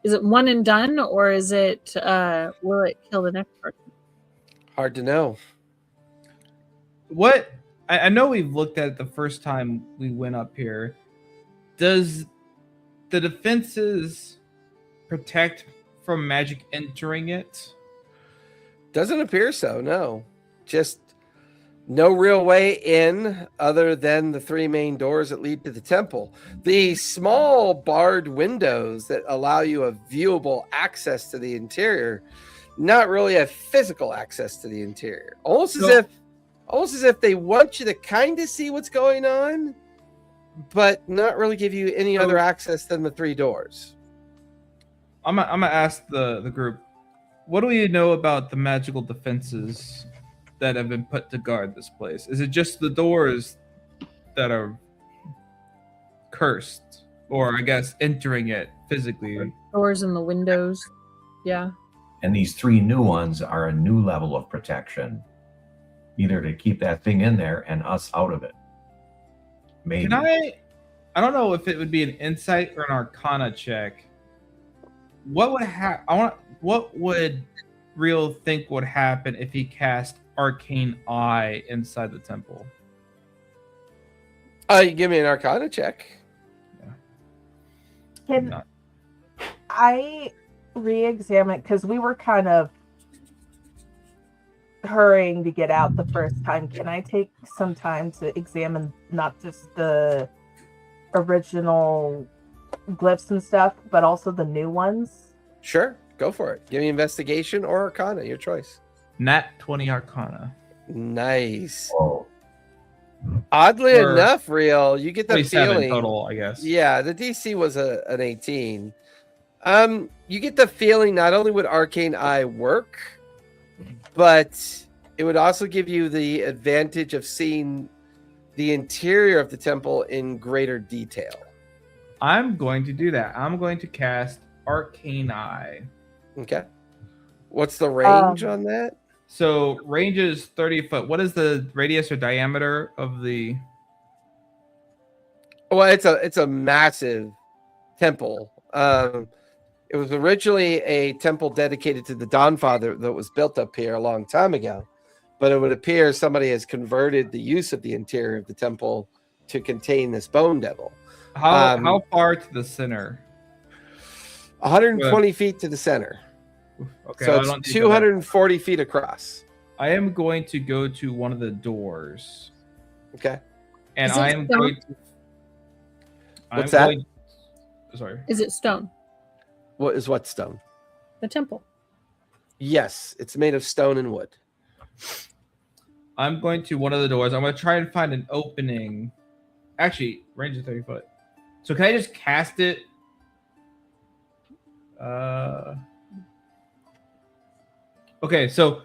is it one and done, or is it will it kill the next person? Hard to know. What I know we've looked at it the first time we went up here. Does the defenses protect from magic entering it? Doesn't appear so, no. Just no real way in other than the three main doors that lead to the temple. The small barred windows that allow you a viewable access to the interior, not really a physical access to the interior. Almost as if they want you to kind of see what's going on, but not really give you any other access than the three doors. I'm gonna ask the group, what do we know about the magical defenses that have been put to guard this place? Is it just the doors that are cursed, or I guess entering it physically? Doors and the windows. Yeah. And these three new ones are a new level of protection, either to keep that thing in there and us out of it. Maybe. Can I don't know if it would be an insight or an arcana check. What would Real think would happen if he cast Arcane Eye inside the temple? You give me an arcana check. Can I re-examine, because we were kind of hurrying to get out the first time. Can I take some time to examine not just the original glyphs and stuff, but also the new ones? Sure, go for it. Give me investigation or arcana, your choice. Nat 20 Arcana. Nice. Whoa. Oddly Or enough, Real, you get the 27 feeling. total, I guess. Yeah, the DC was an 18. You get the feeling not only would Arcane Eye work, but it would also give you the advantage of seeing the interior of the temple in greater detail. I'm going to do that. I'm going to cast Arcane Eye. Okay. What's the range on that? So range is 30 foot. What is the radius or diameter of the... Well, it's a massive temple. It was originally a temple dedicated to the Dawnfather that was built up here a long time ago. But it would appear somebody has converted the use of the interior of the temple to contain this bone devil. How far to the center? 120 feet to the center. Okay, So it's 240 feet across. I am going to go to one of the doors. Okay. And Is it I am stone? going to... What's that? Sorry. Is it stone? What stone? The temple. Yes, it's made of stone and wood. I'm going to one of the doors. I'm going to try and find an opening. Actually, range is 30 foot. So can I just cast it? Okay, so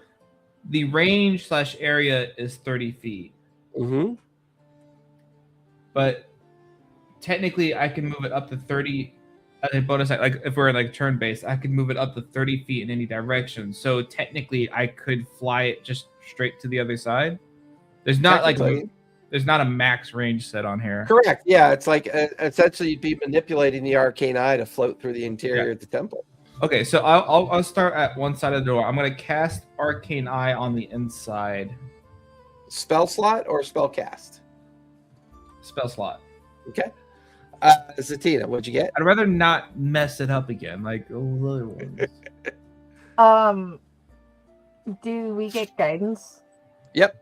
the range / area is 30 feet. Mm-hmm. But technically, I can move it up to 30. As a bonus, like if we're like turn based, I could move it up to 30 feet in any direction. So technically, I could fly it just straight to the other side. There's not there's not a max range set on here. Correct. Yeah, it's like essentially you'd be manipulating the Arcane Eye to float through the interior of the temple. Okay, so I'll start at one side of the door. I'm gonna cast Arcane Eye on the inside. Spell slot or spell cast? Spell slot. Okay. Zatina, what'd you get? I'd rather not mess it up again, like other ones. Do we get guidance? Yep.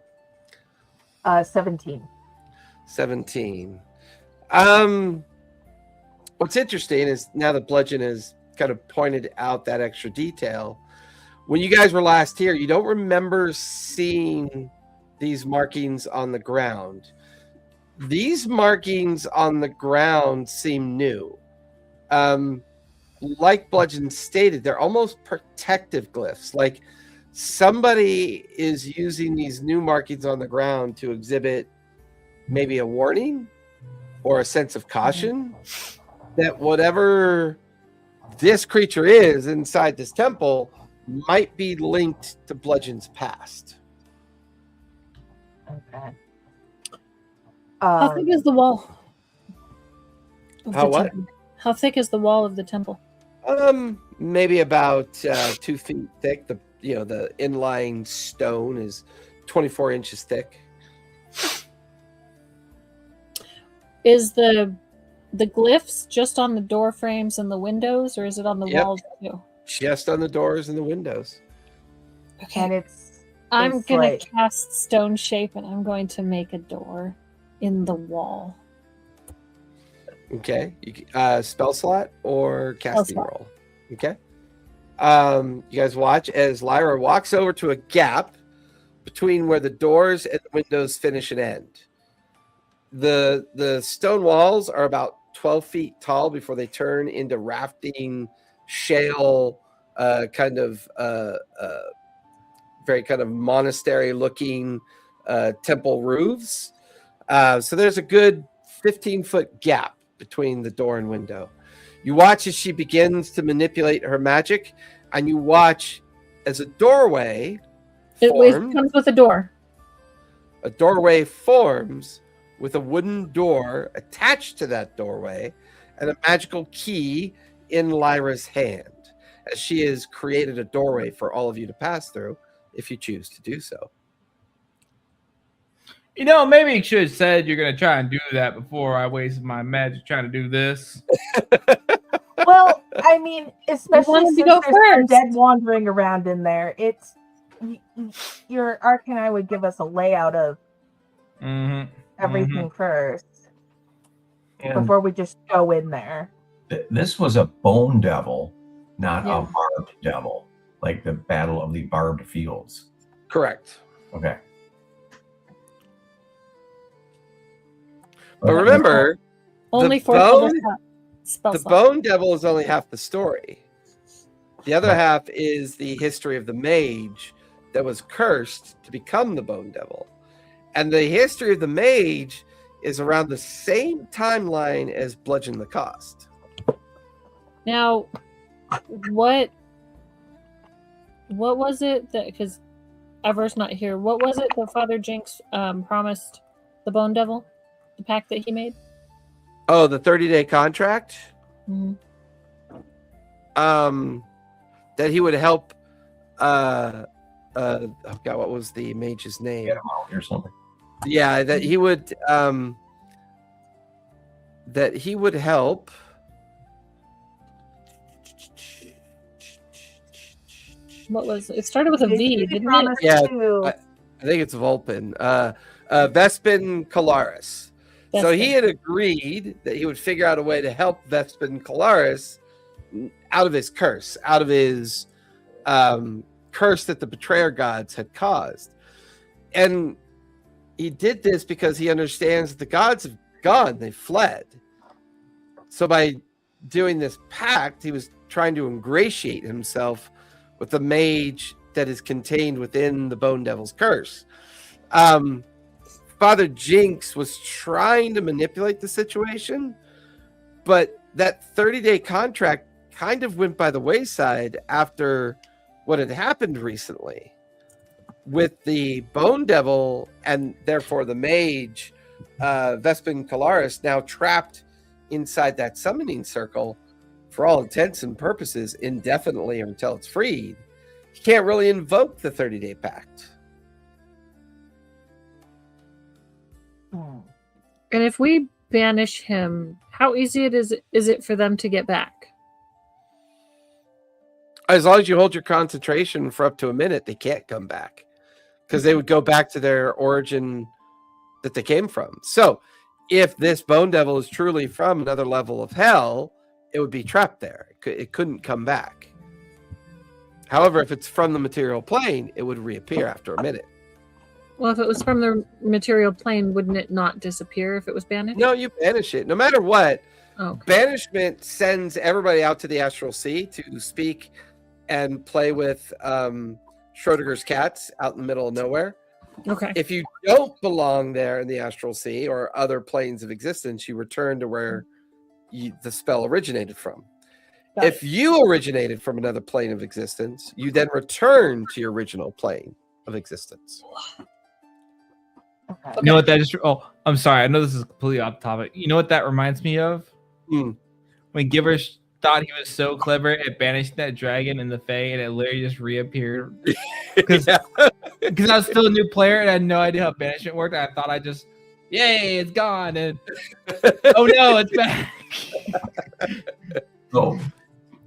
17. 17. What's interesting is now that Bludgeon has kind of pointed out that extra detail, when you guys were last here, you don't remember seeing these markings on the ground. These markings on the ground seem new. Like Bludgeon stated, they're almost protective glyphs. Like somebody is using these new markings on the ground to exhibit maybe a warning or a sense of caution that whatever this creature is inside this temple might be linked to Bludgeon's past. Okay. How thick is the wall? of How the what? temple? How thick is the wall of the temple? Maybe about 2 feet thick. The inline stone is 24 inches thick. Is the glyphs just on the door frames and the windows, or is it on the Yep. walls too? Just on the doors and the windows. And I'm it's gonna like- cast stone shape, and I'm going to make a door in the wall. Okay. Spell slot or casting slot. roll. Okay. You guys watch as Lyra walks over to a gap between where the doors and the windows finish and end. The stone walls are about 12 feet tall before they turn into rafting shale very kind of monastery looking temple roofs. So there's a good 15-foot gap between the door and window. You watch as she begins to manipulate her magic, and you watch as a doorway Comes with a door. a doorway forms with a wooden door attached to that doorway and a magical key in Lyra's hand, as she has created a doorway for all of you to pass through if you choose to do so. Maybe you should have said you're going to try and do that before I wasted my magic trying to do this. Well, I mean, especially wanted to since go there's some first. dead wandering around in there, your Arcanine would give us a layout of Mm-hmm. everything first And before we just go in there. this was a bone devil, not Yeah. a barbed devil, like the Battle of the Barbed Fields. Correct. Okay. But remember, Only The for level bone- spell the slot. bone devil is only half the story. The other half is the history of the mage that was cursed to become the bone devil. And the history of the mage is around the same timeline as Bludgeon the Cost. Now, what was it that, because Ever's not here, what was it that Father Jinx promised the Bone Devil, the pact that he made? Oh, the 30-day contract? Mhm. That he would help oh god, what was the mage's name? Get him out or something. Yeah, that he would help. What was it? It started with a V, He didn't it? promised Yeah, to- I think it's Vulpin. Vespin Calaris. So he had agreed that he would figure out a way to help Vespin Calaris out of his curse, out of his curse that the betrayer gods had caused. And he did this because he understands that the gods have gone, they fled. So by doing this pact, he was trying to ingratiate himself with the mage that is contained within the Bone Devil's curse. Father Jinx was trying to manipulate the situation, but that 30-day contract kind of went by the wayside after what had happened recently with the Bone Devil and therefore the mage, Vespin Calaris, now trapped inside that summoning circle for all intents and purposes indefinitely or until it's freed. He can't really invoke the 30-day pact. Hmm. And if we banish him, how easy is it for them to get back? As long as you hold your concentration for up to a minute, they can't come back because they would go back to their origin that they came from. So if this bone devil is truly from another level of hell, it would be trapped there. It couldn't come back. However, if it's from the material plane, it would reappear after a minute. Well, if it was from the material plane, wouldn't it not disappear if it was banished? No, you banish it. No matter what, Okay. banishment sends everybody out to the astral sea to speak and play with Schrodinger's cats out in the middle of nowhere. Okay. If you don't belong there in the astral sea or other planes of existence, you return to where the spell originated from. If you originated from another plane of existence, you then return to your original plane of existence. Okay. You know what that just? Oh, I'm sorry. I know this is completely off topic. You know what that reminds me of? When Givers thought he was so clever at banishing that dragon in the Fae, and it literally just reappeared. Because I was still a new player and I had no idea how banishment worked. I thought I just, yay, it's gone, and oh no, it's back. So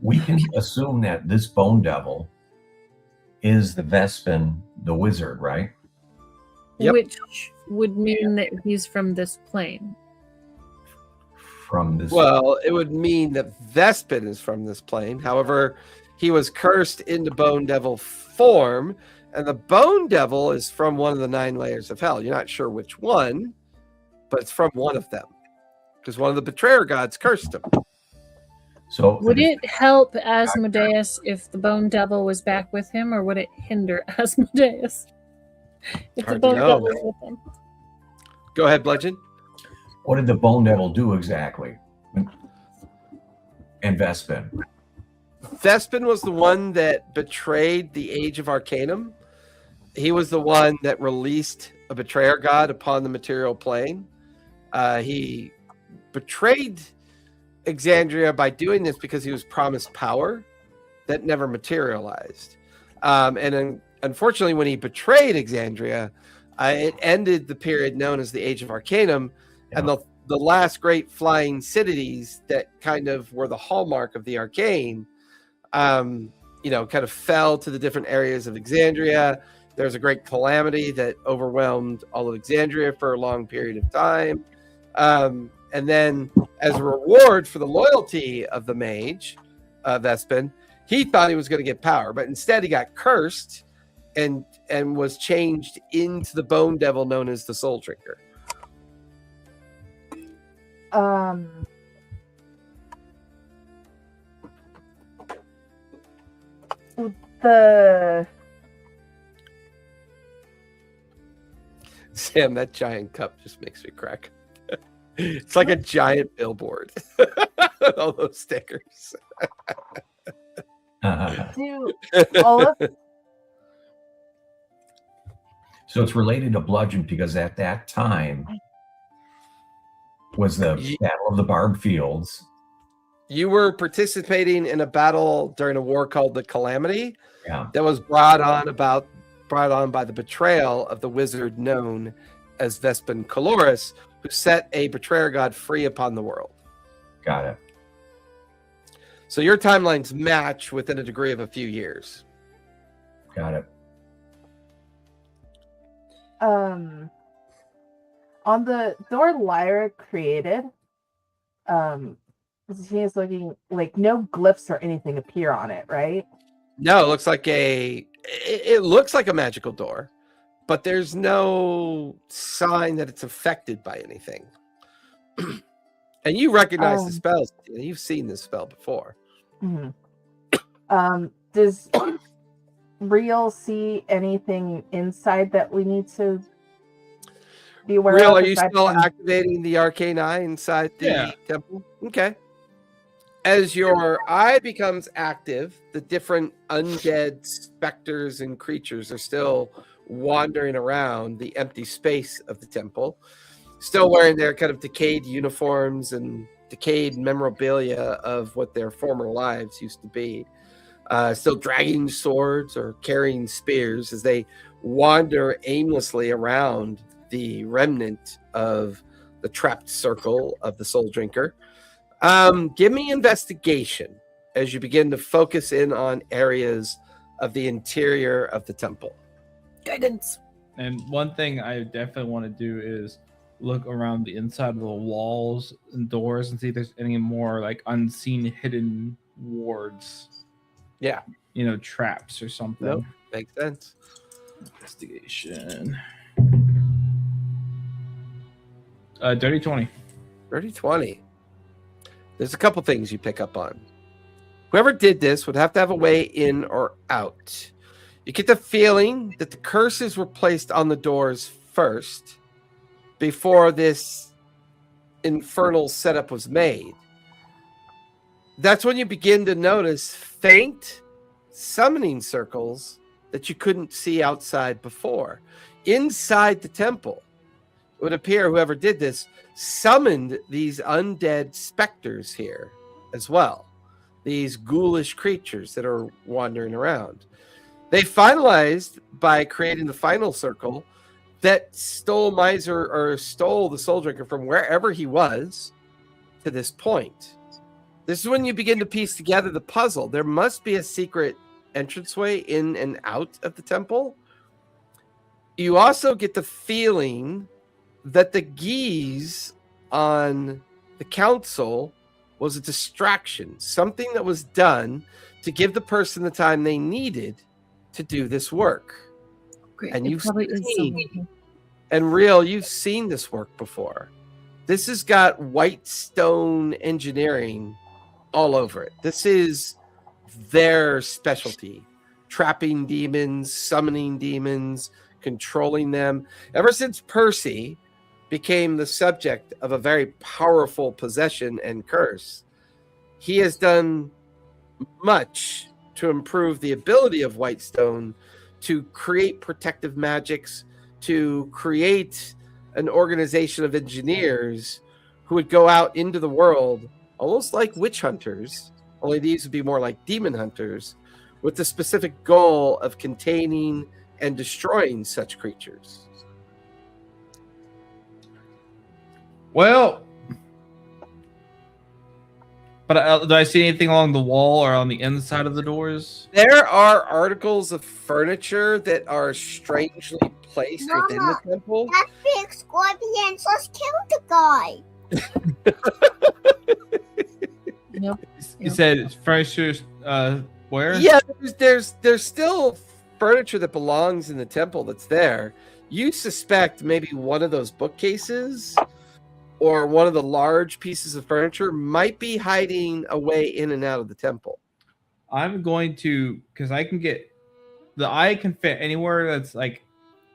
we can assume that this bone devil is the Vespin, the wizard, right? Yep. Which would mean that he's from this plane. From this. Well, it would mean that Vespin is from this plane. However, he was cursed into bone devil form, and the bone devil is from one of the 9 layers of hell. You're not sure which one, but it's from one of them because one of the betrayer gods cursed him. So Would it help Asmodeus if the bone devil was back with him, or would it hinder Asmodeus if the Hard to bone know. devil was with him? Go ahead, Bludgeon. what did the bone devil do exactly? And Vespin. Vespin was the one that betrayed the Age of Arcanum. He was the one that released a betrayer god upon the material plane. He betrayed Exandria by doing this because he was promised power that never materialized. Unfortunately, when he betrayed Exandria, it ended the period known as the Age of Arcanum, and the last great flying cities that kind of were the hallmark of the arcane, kind of fell to the different areas of Exandria. There was a great calamity that overwhelmed all of Exandria for a long period of time. And then, as a reward for the loyalty of the mage, Vespin, he thought he was going to get power, but instead he got cursed and was changed into the bone devil known as the Soul Drinker. Sam, that giant cup just makes me crack. It's like a giant billboard. All those stickers. Do all of So it's related to Bludgeon because at that time was the Battle of the Barbed Fields. You were participating in a battle during a war called the Calamity. Yeah. That was brought on by the betrayal of the wizard known as Vespin Caloris, who set a betrayer god free upon the world. Got it. So your timelines match within a degree of a few years. Got it. on the door Lyra created, she is looking like no glyphs or anything appear on it, right? No, it looks like it looks like a magical door, but there's no sign that it's affected by anything. And you recognize the spells. You've seen this spell before. Mm-hmm. Does Real see anything inside that we need to be aware of? Real, are you still activating the arcane eye inside the temple? Okay. As your eye becomes active, the different undead specters and creatures are still wandering around the empty space of the temple, still wearing their kind of decayed uniforms and decayed memorabilia of what their former lives used to be. Still dragging swords or carrying spears as they wander aimlessly around the remnant of the trapped circle of the soul drinker. Give me investigation as you begin to focus in on areas of the interior of the temple. Guidance. And one thing I definitely want to do is look around the inside of the walls and doors and see if there's any more like unseen hidden wards. Yeah. You know, traps or something. Nope. Makes sense. Investigation. Dirty 20. Dirty 20. There's a couple things you pick up on. Whoever did this would have to have a way in or out. You get the feeling that the curses were placed on the doors first before this infernal setup was made. That's when you begin to notice faint summoning circles that you couldn't see outside before. Inside the temple, it would appear whoever did this summoned these undead specters here as well. These ghoulish creatures that are wandering around. They finalized by creating the final circle that stole the soul drinker from wherever he was to this point. This is when you begin to piece together the puzzle. There must be a secret entranceway in and out of the temple. You also get the feeling that the geese on the council was a distraction, something that was done to give the person the time they needed to do this work. Great. And It you've probably is seen, someone. and real, you've seen this work before. This has got white stone engineering all over it. This is their specialty. Trapping demons, summoning demons, controlling them. Ever since Percy became the subject of a very powerful possession and curse, he has done much to improve the ability of Whitestone to create protective magics, to create an organization of engineers who would go out into the world almost like witch hunters, only these would be more like demon hunters, with the specific goal of containing and destroying such creatures. Well, but do I see anything along the wall or on the inside of the doors? There are articles of furniture that are strangely placed within the Mama, temple. That big scorpions. Let's kill the guy. Yep. You said furniture. Where? Yeah, there's still furniture that belongs in the temple that's there. You suspect maybe one of those bookcases or one of the large pieces of furniture might be hiding away in and out of the temple. I'm going to, because I can get, the eye can fit anywhere that's like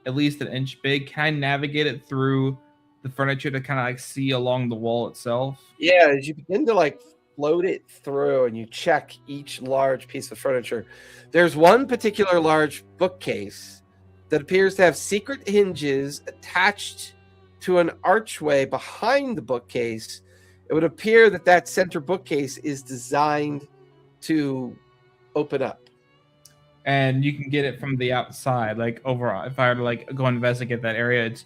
at least an inch big. Can I navigate it through the furniture to kind of like see along the wall itself? Yeah, as you begin to like float it through and you check each large piece of furniture, there's one particular large bookcase that appears to have secret hinges attached to an archway behind the bookcase. It would appear that that center bookcase is designed to open up. And you can get it from the outside, like over. If I were to like go investigate that area, it's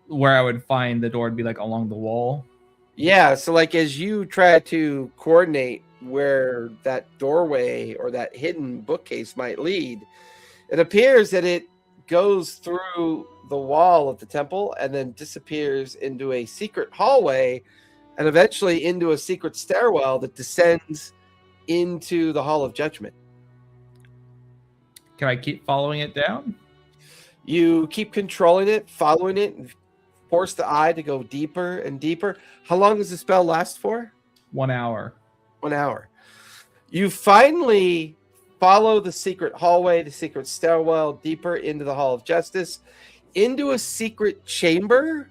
where I would find the door would be like along the wall. Yeah, so like as you try to coordinate where that doorway or that hidden bookcase might lead, it appears that it goes through the wall of the temple and then disappears into a secret hallway and eventually into a secret stairwell that descends into the Hall of Judgment. Can I keep following it down? You keep controlling it, following it, and force the eye to go deeper and deeper. How long does the spell last for? 1 hour. 1 hour. You finally follow the secret hallway, the secret stairwell, deeper into the Hall of Justice, into a secret chamber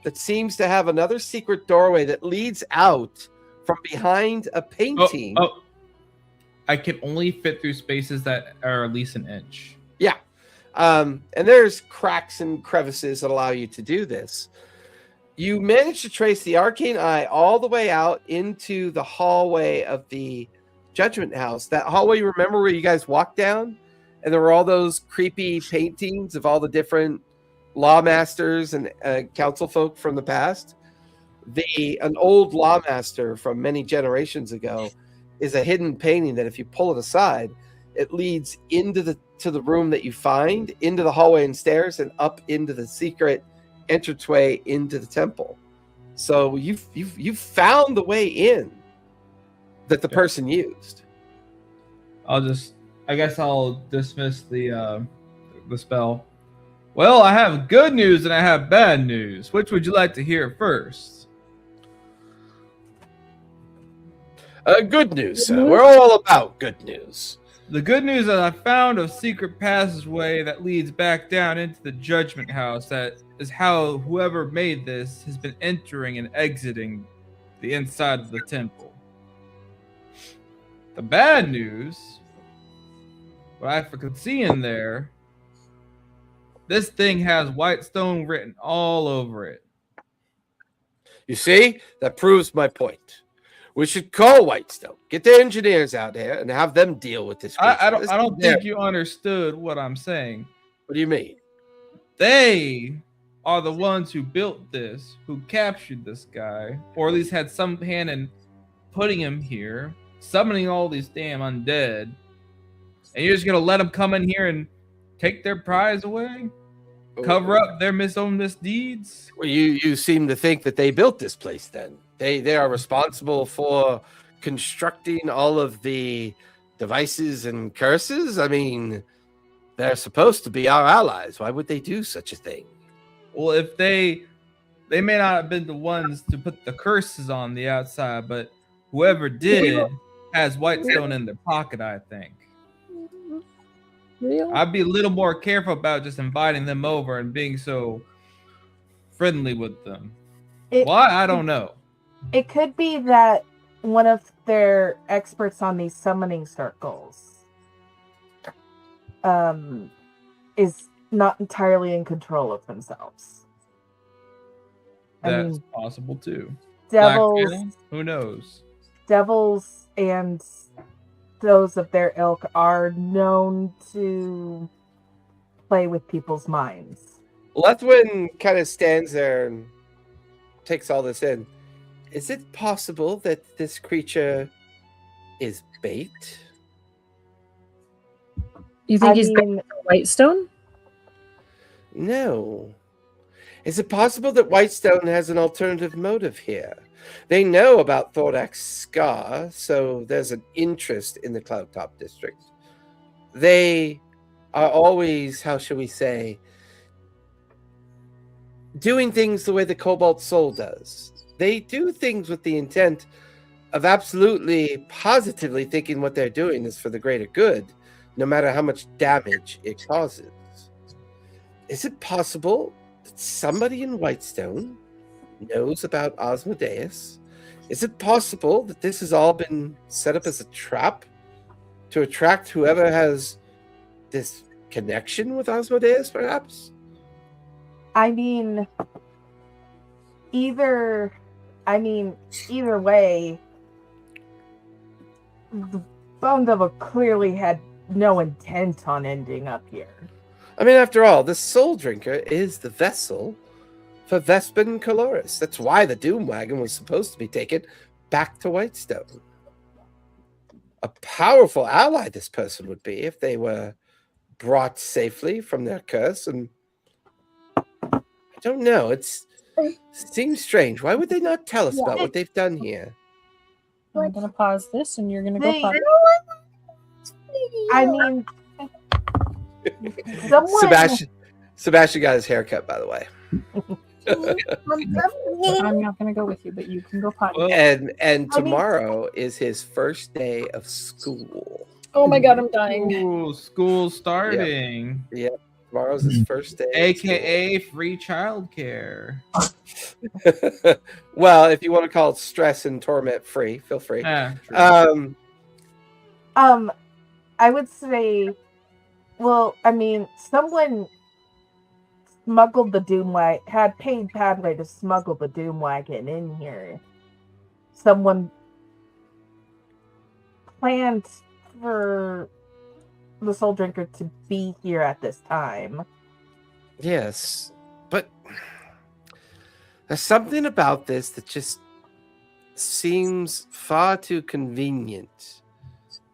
that seems to have another secret doorway that leads out from behind a painting. Oh. I can only fit through spaces that are at least an inch. Yeah. And there's cracks and crevices that allow you to do this. You manage to trace the arcane eye all the way out into the hallway of the Judgment House. That hallway, you remember where you guys walked down? And there were all those creepy paintings of all the different lawmasters and council folk from the past, an old lawmaster from many generations ago is a hidden painting that if you pull it aside, it leads into the room that you find, into the hallway and stairs, and up into the secret entranceway into the temple. So you've found the way in that the person used. I guess I'll dismiss the spell. Well, I have good news and I have bad news. Which would you like to hear first? Good news, sir. We're all about good news. The good news is I found a secret passageway that leads back down into the Judgment House. That is how whoever made this has been entering and exiting the inside of the temple. The bad news, what I could see in there, this thing has white stone written all over it. You see, that proves my point. We should call Whitestone, get the engineers out here, and have them deal with this. I don't think you understood what I'm saying. What do you mean? They are the ones who built this, who captured this guy, or at least had some hand in putting him here, summoning all these damn undead, and you're just gonna let them come in here and take their prize away, cover up their misdeeds? Well, you seem to think that they built this place. Then they are responsible for constructing all of the devices and curses. I mean, they're supposed to be our allies. Why would they do such a thing? Well, if they may not have been the ones to put the curses on the outside, but whoever did has Whitestone in their pocket, I think. Really? I'd be a little more careful about just inviting them over and being so friendly with them. Why? I don't know. It could be that one of their experts on these summoning circles is not entirely in control of themselves. That's possible too. Devils, who knows? Devils and those of their ilk are known to play with people's minds. Lethwin kind of stands there and takes all this in. Is it possible that this creature is bait? You think he's been Whitestone? No. Is it possible that Whitestone has an alternative motive here? They know about Thordak's scar, so there's an interest in the Cloudtop district. They are always, how shall we say, doing things the way the Cobalt Soul does. They do things with the intent of absolutely, positively thinking what they're doing is for the greater good, no matter how much damage it causes. Is it possible that somebody in Whitestone knows about Asmodeus? Is it possible that this has all been set up as a trap to attract whoever has this connection with Asmodeus, perhaps? I mean, either way, the Bone Devil clearly had no intent on ending up here. I mean, after all, the Soul Drinker is the vessel for Vespin Caloris. That's why the Doom Wagon was supposed to be taken back to Whitestone. A powerful ally this person would be if they were brought safely from their curse. And I don't know, it seems strange. Why would they not tell us about what they've done here? I'm going to pause this and you're going to go pause. I mean, someone... Sebastian got his haircut, by the way. I'm not going to go with you, but you can go potty. And tomorrow is his first day of school. Oh my god, I'm dying. Ooh, school starting. Yep. Tomorrow's his first day. AKA free childcare. Well, if you want to call it stress and torment free, feel free. True. I would say, well, I mean, someone smuggled the Doom Wagon, had paid Padley to smuggle the Doom Wagon in here. Someone planned for the Soul Drinker to be here at this time. Yes. But there's something about this that just seems far too convenient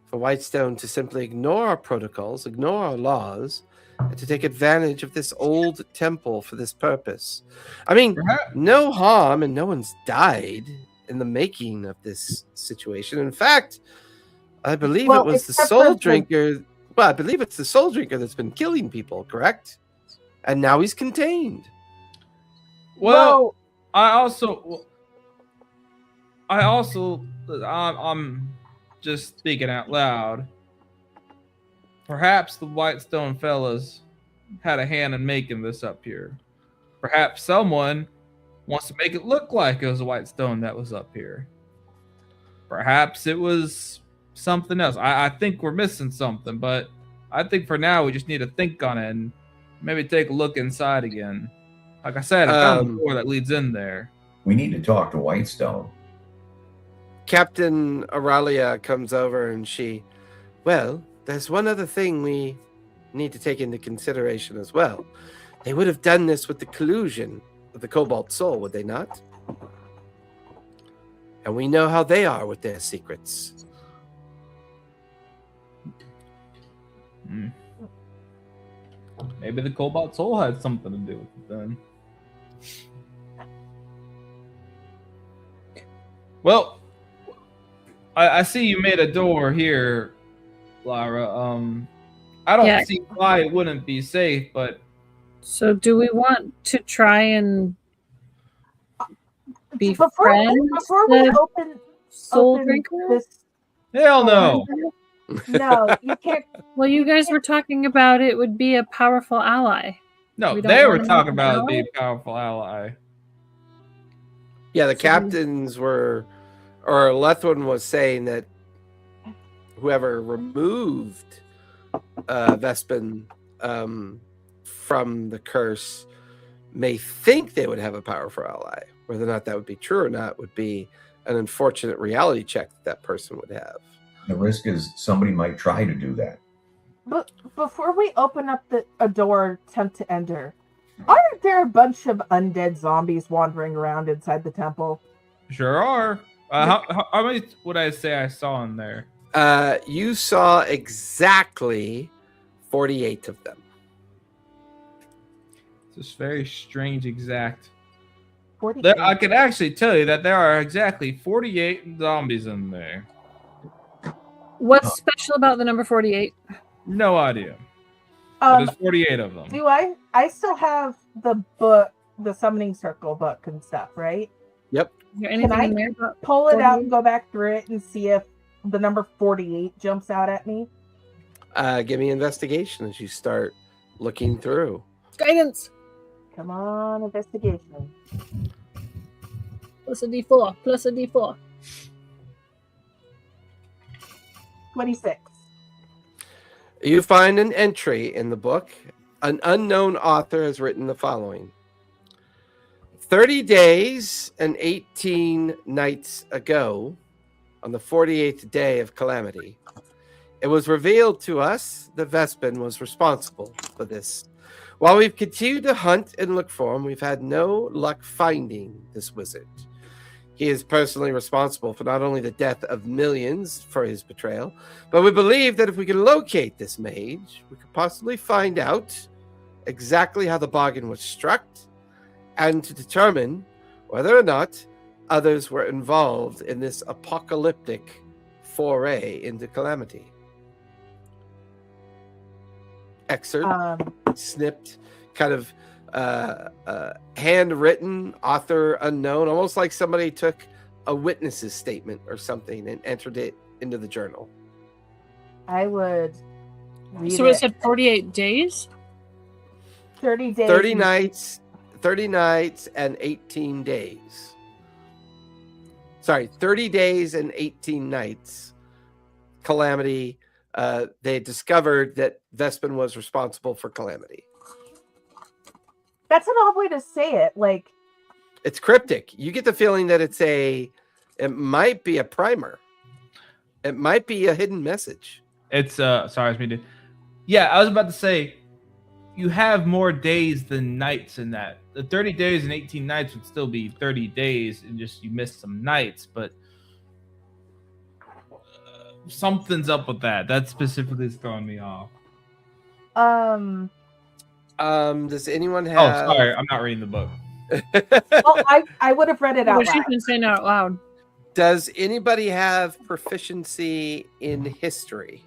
for Whitestone to simply ignore our protocols, ignore our laws, and to take advantage of this old temple for this purpose. I mean, no harm and no one's died in the making of this situation. In fact, I believe it was the soul drinker. Well, I believe it's the soul drinker that's been killing people, correct? And now he's contained. Well, I'm just speaking out loud. Perhaps the Whitestone fellas had a hand in making this up here. Perhaps someone wants to make it look like it was a Whitestone that was up here. Perhaps it was something else. I think we're missing something, but I think for now we just need to think on it and maybe take a look inside again. Like I said, I found the door that leads in there. We need to talk to Whitestone. Captain Aurelia comes over and well, there's one other thing we need to take into consideration as well. They would have done this with the collusion of the Cobalt Soul, would they not? And we know how they are with their secrets. Maybe the Cobalt Soul had something to do with it then. Well, I see you made a door here, Lara. I don't see why it wouldn't be safe, but... So do we want to try and be friends? Before we open Drinker? this... Hell no! No, you can't... Well, you guys were talking about it would be a powerful ally. No, they were talking about it being a powerful ally. Yeah, the captains were... Or Lethwin was saying that whoever removed Vespin from the curse may think they would have a powerful ally. Whether or not that would be true or not would be an unfortunate reality check that person would have. The risk is somebody might try to do that. But before we open up a door, attempt to enter, aren't there a bunch of undead zombies wandering around inside the temple? Sure are. How many would I say I saw in there? You saw exactly 48 of them. It's just very strange exact. 48. I can actually tell you that there are exactly 48 zombies in there. What's special about the number 48? No idea. There's 48 of them. Do I still have the book, the Summoning Circle book and stuff, right? Yep. Is there anything in there about pull it 48? out and go back through it and see if the number 48 jumps out at me? Give me investigation as you start looking through. Guidance! Come on, investigation. Plus a D4. Plus a D4. 26. You find an entry in the book. An unknown author has written the following. 30 days and 18 nights ago, on the 48th day of calamity, it was revealed to us that Vespin was responsible for this. While we've continued to hunt and look for him, we've had no luck finding this wizard. He is personally responsible for not only the death of millions for his betrayal, but we believe that if we can locate this mage, we could possibly find out exactly how the bargain was struck and to determine whether or not others were involved in this apocalyptic foray into calamity. Excerpt, snipped, kind of handwritten, author unknown, almost like somebody took a witness's statement or something and entered it into the journal. I would read So it said 48 days? 30 days. 30 nights and 18 days. Sorry, 30 days and 18 nights. Calamity. They discovered that Vespin was responsible for calamity. That's an odd way to say it. Like, it's cryptic. You get the feeling that it might be a primer. It might be a hidden message. It's sorry, it's me too. Yeah, I was about to say you have more days than nights in that the 30 days and 18 nights would still be 30 days, and just you missed some nights, but something's up with that. That specifically is throwing me off. Does anyone Oh, have? sorry, I'm not reading the book. Well, I would have read it out But she's loud. been saying it out loud. Does anybody have proficiency in history?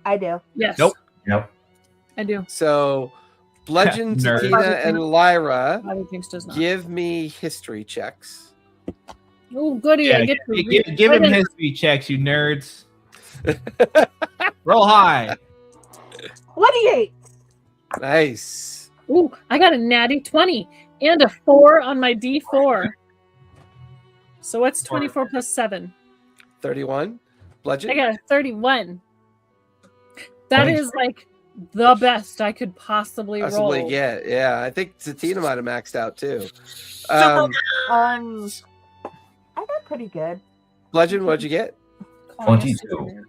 I do. Yes. Nope. Yep. I do. So, Bludgeon, Nerd. Satina, and Lyra, Bobby thinks does not. give me history checks. Oh, goody! Yeah, I get to give him read it. history checks, you nerds. Roll high. 28. Nice. Ooh, I got a natty 20 and a 4 on my D4. So what's 24 plus 7? 31. Bludgeon. I got a 31. That Nice. is like the best I could possibly Possibly roll. get. Yeah, I think Satina might have maxed out too. I got pretty good. Bludgeon, what'd you get? 22.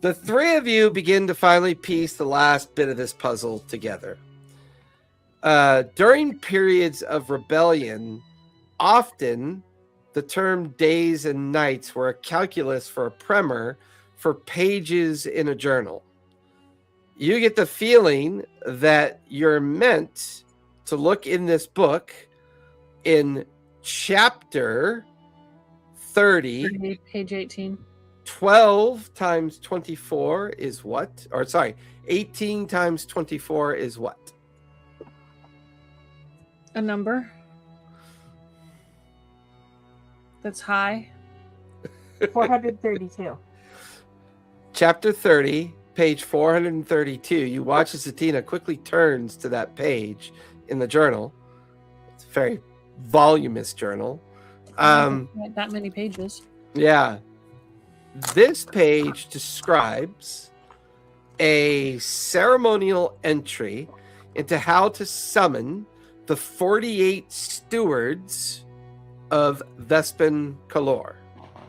The three of you begin to finally piece the last bit of this puzzle together. During periods of rebellion, often the term days and nights were a calculus for a primer for pages in a journal. You get the feeling that you're meant to look in this book in chapter 30. Page 18. 12 times 24 is what? Or sorry, 18 times 24 is what? A number that's high. 432. Chapter 30, page 432. You watch as Satina quickly turns to that page in the journal. It's a very voluminous journal. Not that many pages. Yeah. This page describes a ceremonial entry into how to summon the 48 stewards of Vespin Kalor.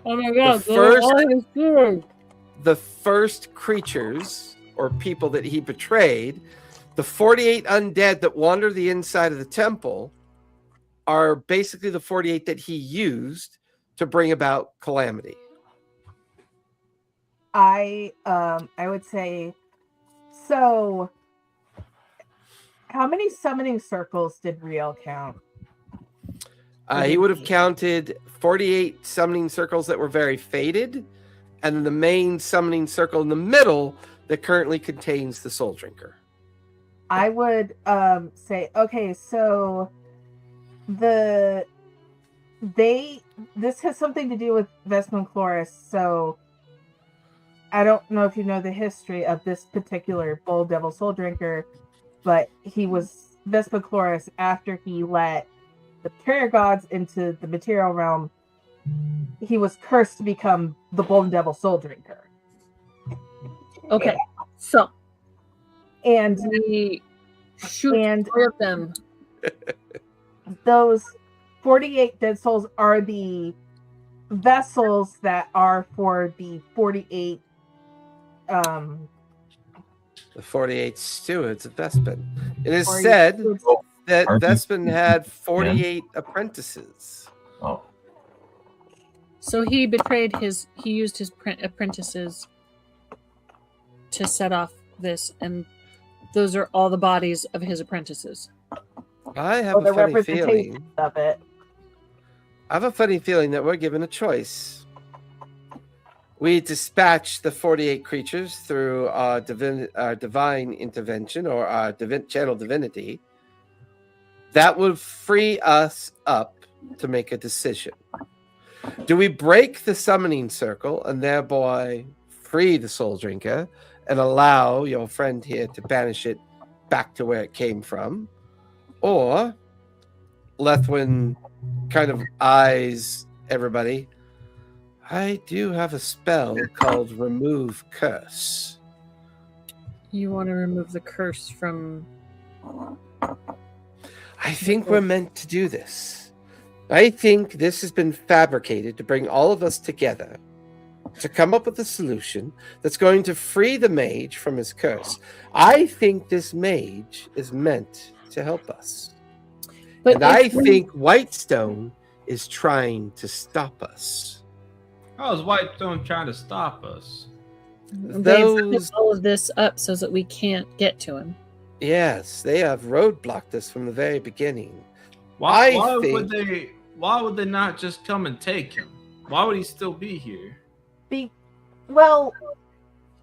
Oh my god, The first- all his stewards. The first creatures or people that he betrayed, the 48 undead that wander the inside of the temple, are basically the 48 that he used to bring about calamity. I would say, so how many summoning circles did Riel count? He would have counted 48 summoning circles that were very faded, and then the main summoning circle in the middle that currently contains the Soul Drinker. I would say, okay, so this has something to do with Vespa Chloris, so I don't know if you know the history of this particular Bull Devil Soul Drinker, but he was Vespa Chloris after he let the prayer gods into the material realm. He was cursed to become the Bull Devil Soul Drinker. Okay, so And we shoot And- three of them. those 48 dead souls are the vessels that are for the 48 The 48 stewards of Vespin. It is 48 said stewards. that Aren't you- Vespin had 48 apprentices. Oh, So he betrayed he used his apprentices to set off this, and those are all the bodies of his apprentices. I have Or a the funny representation feeling. of it. I have a funny feeling that we're given a choice. We dispatch the 48 creatures through our divine intervention or our channel divinity. That would free us up to make a decision. Do we break the summoning circle and thereby free the Soul Drinker and allow your friend here to banish it back to where it came from? Or Lethwin kind of eyes everybody. I do have a spell called Remove Curse. You want to remove the curse from. I think we're meant to do this. I think this has been fabricated to bring all of us together to come up with a solution that's going to free the mage from his curse. I think this mage is meant to help us. But And I if we- think Whitestone is trying to stop us. How is Whitestone trying to stop us? they've Those- put all of this up so that we can't get to him. Yes, they have roadblocked us from the very beginning. Why I would think- they? Why would they not just come and take him? Why would he still be here? Well,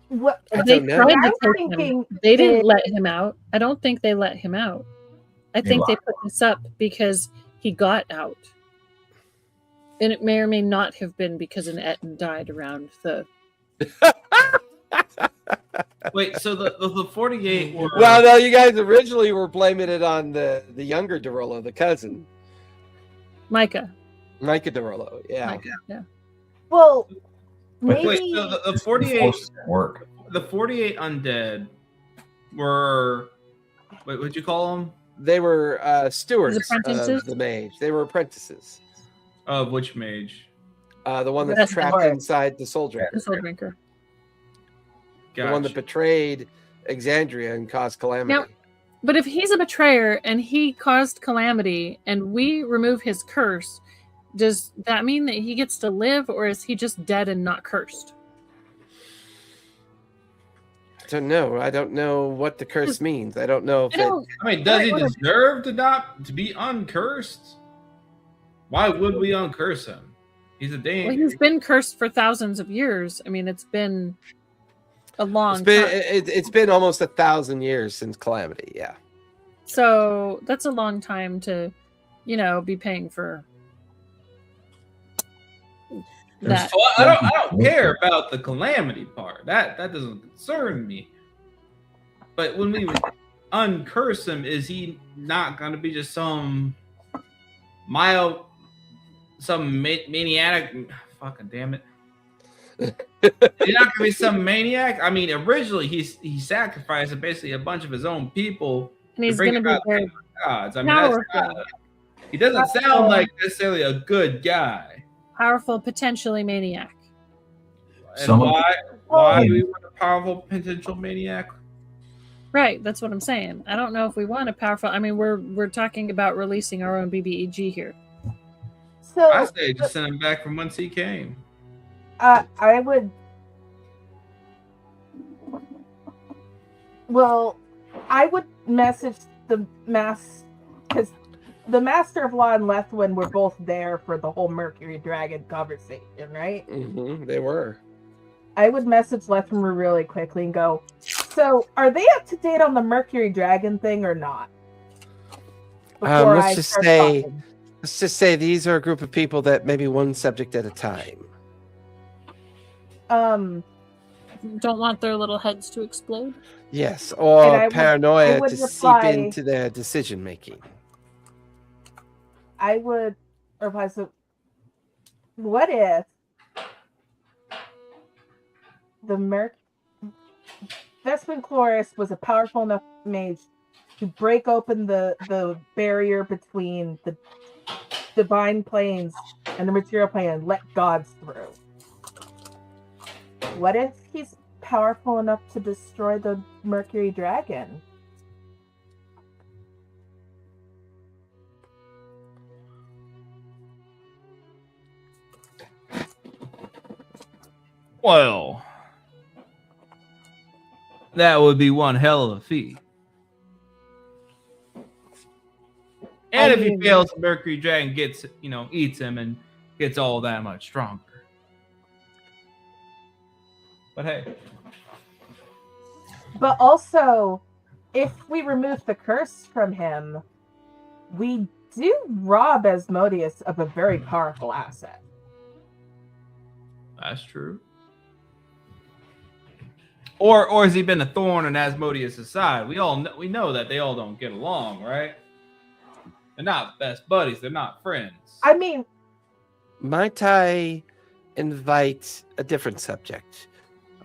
what They don't know. tried to I'm take him. thinking They didn't is- let him out. I don't think they let him out. I think they put this up because he got out. And it may or may not have been because an Etten died around the. Wait, so the 48 were Well, no, you guys originally were blaming it on the younger Derolo, the cousin, Micah. Micah Derolo. Yeah. Micah, yeah. well, But- maybe wait, so the The 48 forces at work. the 48 undead were what'd you call them? They were stewards apprentices? of the mage. They were apprentices. Of which mage? The one that's That's trapped right. inside the soul drinker. The soul drinker. The one that Gotcha. betrayed Exandria and caused calamity. Now- But if he's a betrayer and he caused calamity and we remove his curse, does that mean that he gets to live, or is he just dead and not cursed? I don't know. I don't know what the curse means. I don't know if I don't. I mean, does he Wait, wait. deserve to be uncursed? Why would we uncurse him? He's a Well, danger. he's been cursed for thousands of years. I mean, it's been a long it's been time. it's been almost 1,000 years since calamity. Yeah. So that's a long time to, be paying for that. Well, I don't care about the calamity part. That doesn't concern me. But when we uncurse him, is he not going to be just some maniac? Fucking damn it! He's not going to be some maniac. I mean, originally he sacrificed basically a bunch of his own people And he's bring going to be about very gods. I mean, that's powerful. not, he doesn't sound like necessarily a good guy. Powerful, potentially maniac. And Some of- why do we want a powerful potential maniac? Right, that's what I'm saying. I don't know if we want a powerful. I mean, we're talking about releasing our own BBEG here. so. I say just send him back from whence he came. I would. Well, I would message the because the Master of Law and Lethwin were both there for the whole Mercury Dragon conversation, right? They were. I would message Lethwin really quickly and go, so are they up to date on the Mercury Dragon thing or not? Let's just start say- talking. Let's just say these are a group of people that maybe one subject at a time. Don't want their little heads to explode. Yes, And or I paranoia would to reply- seep into their decision making. I would reply, so what if the Vespin Chloris was a powerful enough mage to break open the barrier between the divine planes and the material plane and let gods through? What if he's powerful enough to destroy the Mercury Dragon? Well, that would be one hell of a feat. And if he mean- fails, the Mercury Dragon eats him and gets all that much stronger. But hey, But also, if we remove the curse from him, we do rob Asmodeus of a very powerful asset. that's true. Or has he been a thorn in Asmodeus' side? We know that they all don't get along, right? They're not best buddies. They're not friends. I mean, Might I invite a different subject?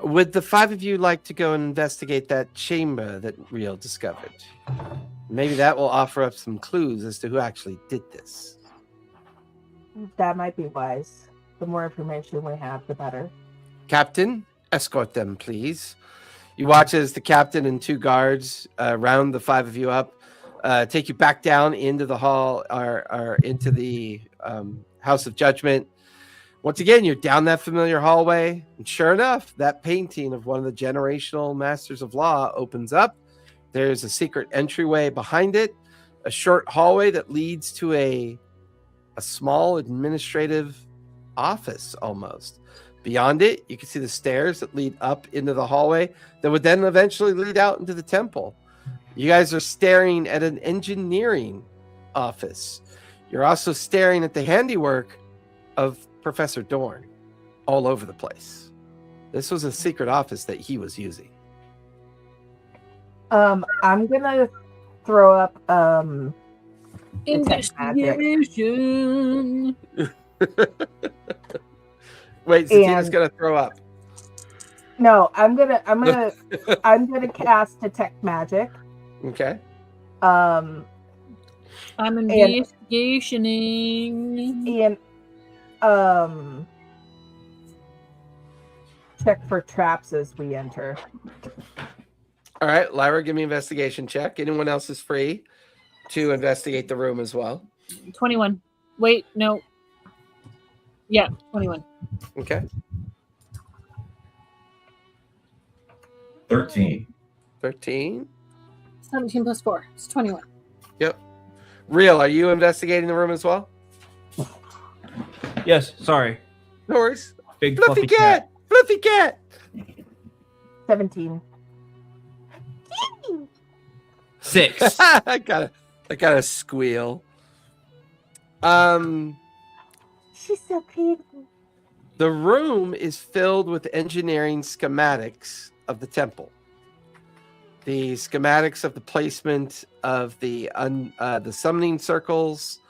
Would the five of you like to go and investigate that chamber that Real discovered? Maybe that will offer up some clues as to who actually did this. that might be wise. The more information we have, the better. Captain, escort them, please. You watch as the captain and two guards round the five of you up. take you back down into the hall or into the House of Judgment. Once again, you're down that familiar hallway, and sure enough, that painting of one of the generational masters of law opens up. There's a secret entryway behind it, a short hallway that leads to a small administrative office almost. Beyond it, you can see the stairs that lead up into the hallway that would then eventually lead out into the temple. You guys are staring at an engineering office. You're also staring at the handiwork of Professor Dorn all over the place. This was a secret office that he was using. I'm gonna throw up Investigation. Wait, Zatina's gonna throw up. No, I'm gonna cast detect magic. Okay. I'm investigationing. And check for traps as we enter. All right, Lyra, give me an investigation check. Anyone else is free to investigate the room as well. 21. Wait, no. Yeah, 21. Okay. 13. 13. 17 plus 4. It's 21. Yep. Real, are you investigating the room as well? Yes, sorry. No worries. Big Fluffy cat! Fluffy cat! 17. 6. I gotta squeal. She's so beautiful. The room is filled with engineering schematics of the temple. The schematics of the placement of the summoning circles,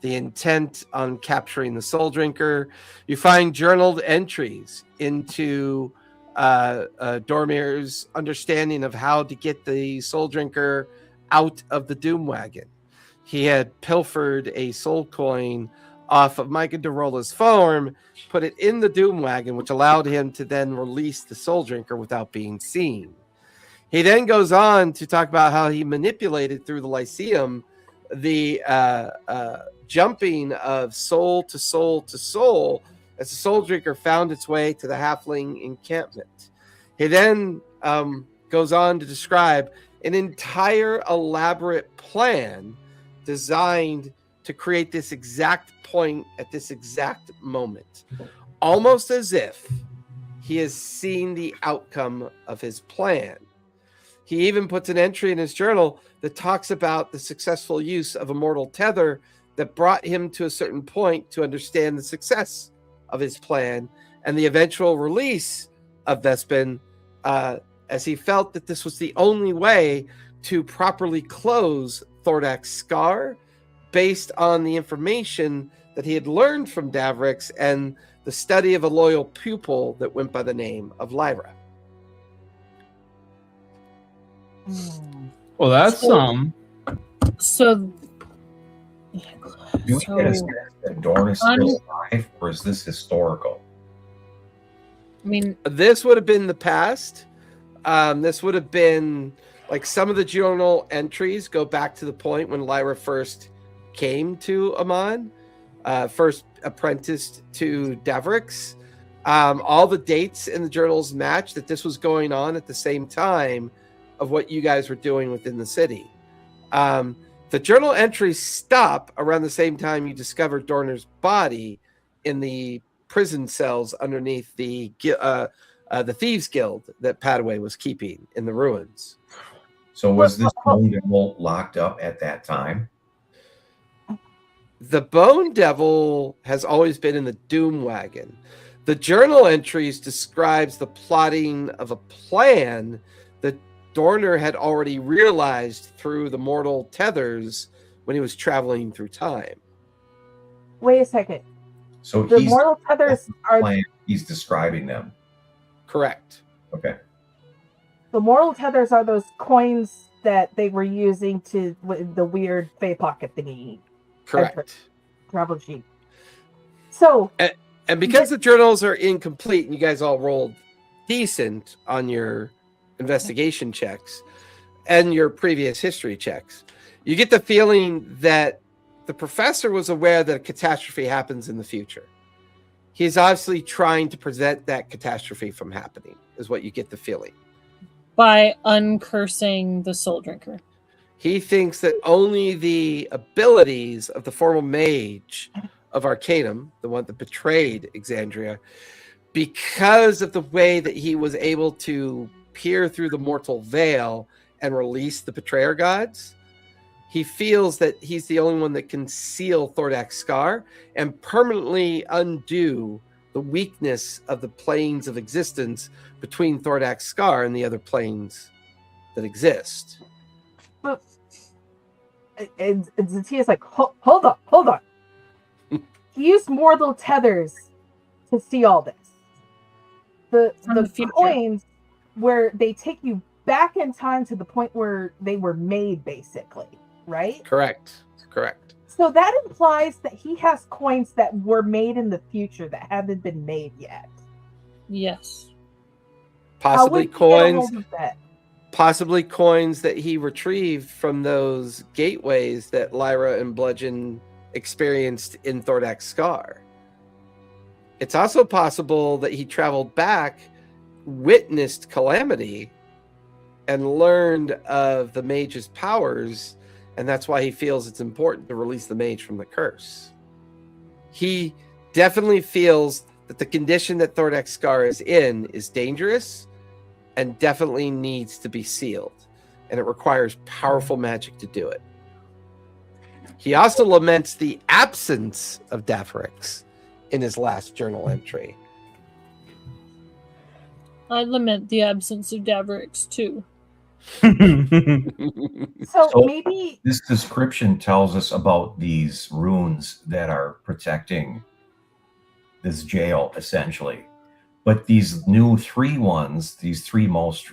the intent on capturing the soul drinker. You find journaled entries into Dormir's understanding of how to get the soul drinker out of the doom wagon. He had pilfered a soul coin off of Micah DeRolla's farm, put it in the doom wagon, which allowed him to then release the soul drinker without being seen. He then goes on to talk about how he manipulated through the Lyceum the jumping of soul to soul to soul as the soul drinker found its way to the halfling encampment. He then goes on to describe an entire elaborate plan designed to create this exact point at this exact moment, almost as if he has seen the outcome of his plan. He even puts an entry in his journal that talks about the successful use of a mortal tether that brought him to a certain point to understand the success of his plan and the eventual release of Vespin, as he felt that this was the only way to properly close Thordak's scar based on the information that he had learned from Davrix and the study of a loyal pupil that went by the name of Lyra. Well, that's some. So, Do we get a sense that Dorn is still alive, or is this historical? I mean, This would have been the past. This would have been like some of the journal entries go back to the point when Lyra first came to Amon, first apprenticed to Davrix. All the dates in the journals match that this was going on at the same time of what you guys were doing within the city. The journal entries stop around the same time you discovered Dorner's body in the prison cells underneath the Thieves Guild that Padaway was keeping in the ruins. So was this Bone Devil locked up at that time? The Bone Devil has always been in the Doom Wagon. The journal entries describes the plotting of a plan that Dorner had already realized through the mortal tethers when he was traveling through time. Wait a second. So The mortal tethers are he's describing them. Correct. Okay. the mortal tethers are those coins that they were using to with the weird Fey pocket thingy. Correct. Travel sheet. So And because the journals are incomplete and you guys all rolled decent on your investigation checks and your previous history checks, You get the feeling that the professor was aware that a catastrophe happens in the future. He's obviously trying to prevent that catastrophe from happening, is what you get the feeling. By uncursing the soul drinker. He thinks that only the abilities of the former mage of Arcanum, the one that betrayed Exandria, because of the way that he was able to peer through the mortal veil and release the betrayer gods, he feels that he's the only one that can seal Thordak's scar and permanently undo the weakness of the planes of existence between Thordak's scar and the other planes that exist. But and Zatia's like, hold on. He used mortal tethers to see all this. The future. coins where they take you back in time to the point where they were made, basically, right? Correct. So that implies that he has coins that were made in the future that haven't been made yet. Yes. Possibly How would he get a coins. hold of that? Possibly coins that he retrieved from those gateways that Lyra and Bludgeon experienced in Thordak's scar. It's also possible that he traveled back, witnessed calamity, and learned of the mage's powers, and that's why he feels it's important to release the mage from the curse. He definitely feels that the condition that Thordak's scar is in is dangerous and definitely needs to be sealed, and it requires powerful magic to do it. He also laments the absence of Daphyrix in his last journal entry. I lament the absence of Davrix too. So So- maybe This description tells us about these runes that are protecting this jail, essentially. But these new three ones, these three most...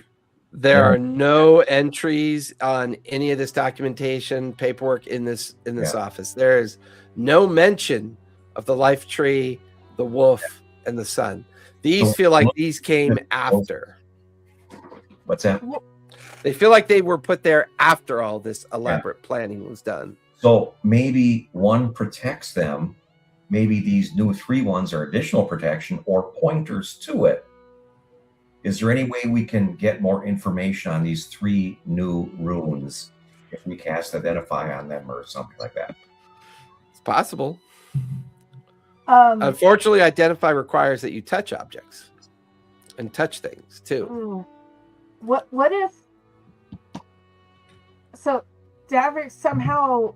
There are no entries on any of this documentation, paperwork in this office. There is no mention of the life tree, the wolf, and the sun. These So- feel like these came after. What's that? They feel like they were put there after all this elaborate planning was done. So maybe one protects them. Maybe these new three ones are additional protection or pointers to it. Is there any way we can get more information on these three new runes if we cast Identify on them or something like that? It's possible. Unfortunately, Identify requires that you touch objects and touch things too. what if so Davrick somehow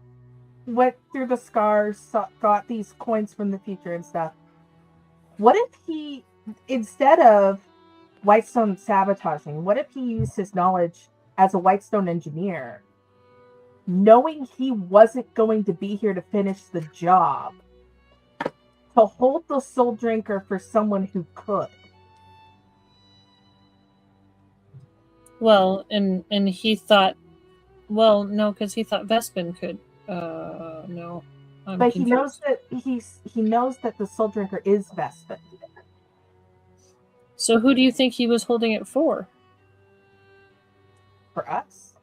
went through the scars, got these coins from the future and stuff. What if he, instead of Whitestone sabotaging, what if he used his knowledge as a Whitestone engineer, knowing he wasn't going to be here to finish the job, to hold the soul drinker for someone who could? Well, and he thought, well, no, because he thought Vespin could. No. I'm But confused. he knows that the soul drinker is Vespin. So who do you think he was holding it for? For us?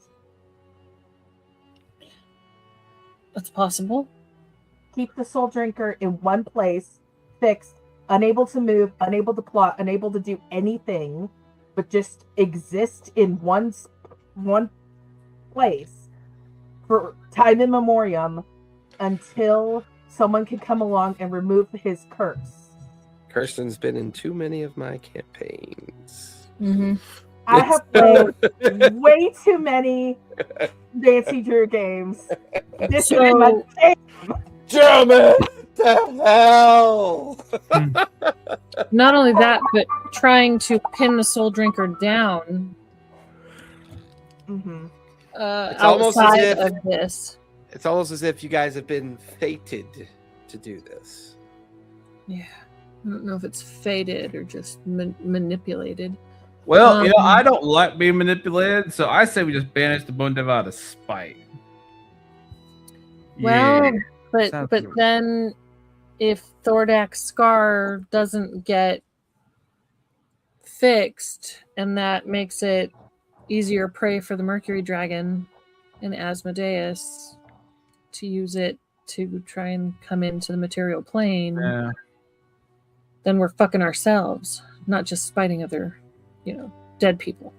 That's possible. Keep the soul drinker in one place, fixed, unable to move, unable to plot, unable to do anything, but just exist in one place for time immemorial until someone can come along and remove his curse. Kirsten's been in too many of my campaigns. Mm-hmm. I have played way too many Nancy Drew games. This is my Damn it! The hell! Not only that, but trying to pin the soul drinker down Mm-hmm. It's almost as outside if- of this. It's almost as if you guys have been fated to do this. Yeah. I don't know if it's fated or just manipulated. Well, I don't like being manipulated, so I say we just banish the Bone Devil out of spite. Well, Yeah. but sounds but good. then if Thordak's scar doesn't get fixed, and that makes it easier prey for the Mercury Dragon, in Asmodeus to use it to try and come into the material plane, Yeah. then we're fucking ourselves, not just spiting other, dead people.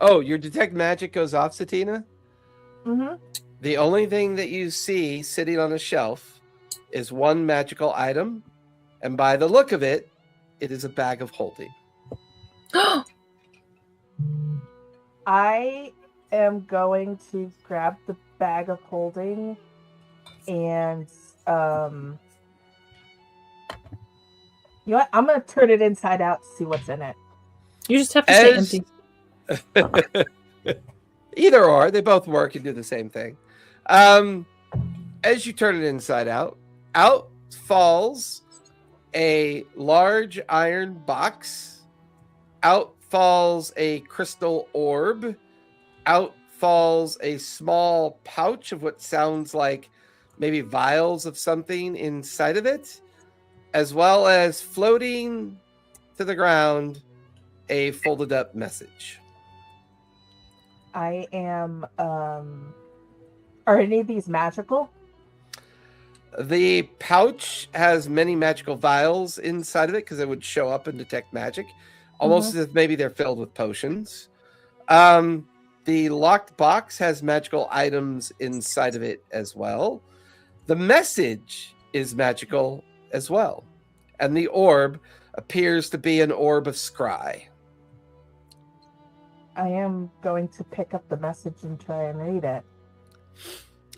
Oh, your detect magic goes off, Satina? Mm-hmm. The only thing that you see sitting on a shelf is one magical item, and by the look of it, it is a bag of holding. I am going to grab the bag of holding and you know what? I'm gonna turn it inside out to see what's in it. You just have to stay empty. Either or, they both work and do the same thing. As you turn it inside out, out falls a large iron box. Out falls a crystal orb. Out falls a small pouch of what sounds like maybe vials of something inside of it, as well as floating to the ground a folded up message. I am are any of these magical? The pouch has many magical vials inside of it because it would show up and detect magic, almost as if maybe they're filled with potions. The locked box has magical items inside of it as well. The message is magical as well. And the orb appears to be an orb of scry. I am going to pick up the message and try and read it.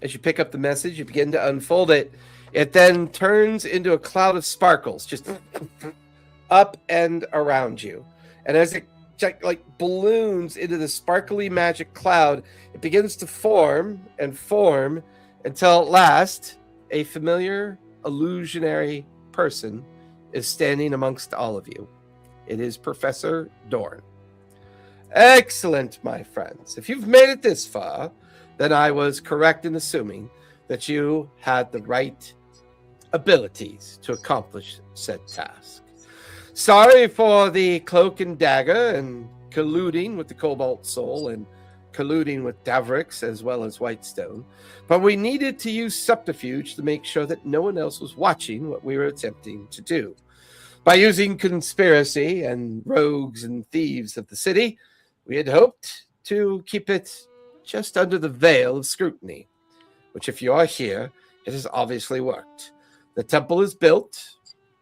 As you pick up the message, you begin to unfold it. It then turns into a cloud of sparkles, just up and around you. And as it like balloons into the sparkly magic cloud, it begins to form and form until at last a familiar illusionary person is standing amongst all of you. It is Professor Dorn. Excellent, my friends. If you've made it this far, then I was correct in assuming that you had the right abilities to accomplish said task. Sorry for the cloak and dagger and colluding with the Cobalt Soul and colluding with Davrix as well as Whitestone, but we needed to use subterfuge to make sure that no one else was watching what we were attempting to do. By using conspiracy and rogues and thieves of the city, we had hoped to keep it just under the veil of scrutiny, which if you are here, it has obviously worked. The temple is built.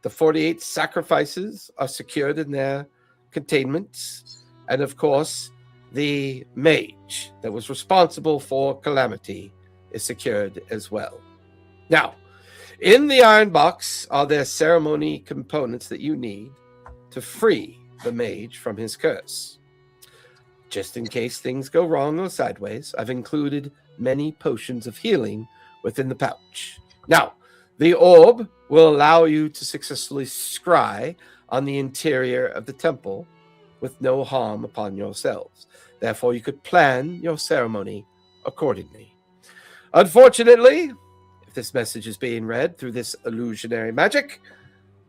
The 48 sacrifices are secured in their containments. And of course, the mage that was responsible for Calamity is secured as well. Now, in the iron box are there ceremony components that you need to free the mage from his curse. Just in case things go wrong or sideways, I've included many potions of healing within the pouch. Now, the orb will allow you to successfully scry on the interior of the temple with no harm upon yourselves. Therefore, you could plan your ceremony accordingly. Unfortunately, if this message is being read through this illusionary magic,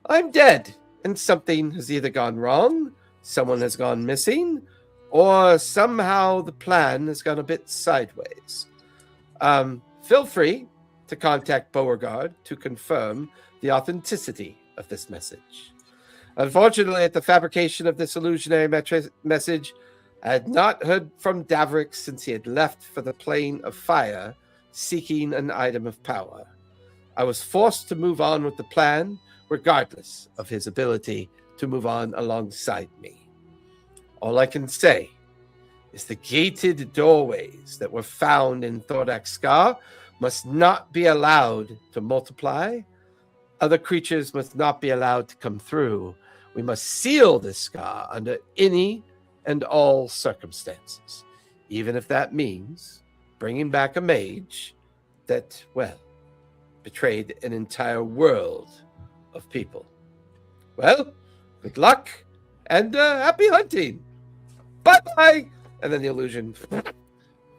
I'm dead, and something has either gone wrong, someone has gone missing, or somehow the plan has gone a bit sideways. Feel free to contact Beauregard to confirm the authenticity of this message. Unfortunately, at the fabrication of this illusionary message, I had not heard from Davrix since he had left for the plane of fire, seeking an item of power. I was forced to move on with the plan, regardless of his ability to move on alongside me. All I can say is the gated doorways that were found in Thordak's Scar must not be allowed to multiply. Other creatures must not be allowed to come through. We must seal this scar under any and all circumstances, even if that means bringing back a mage that, well, betrayed an entire world of people. Well, good luck and happy hunting. Bye-bye. And then the illusion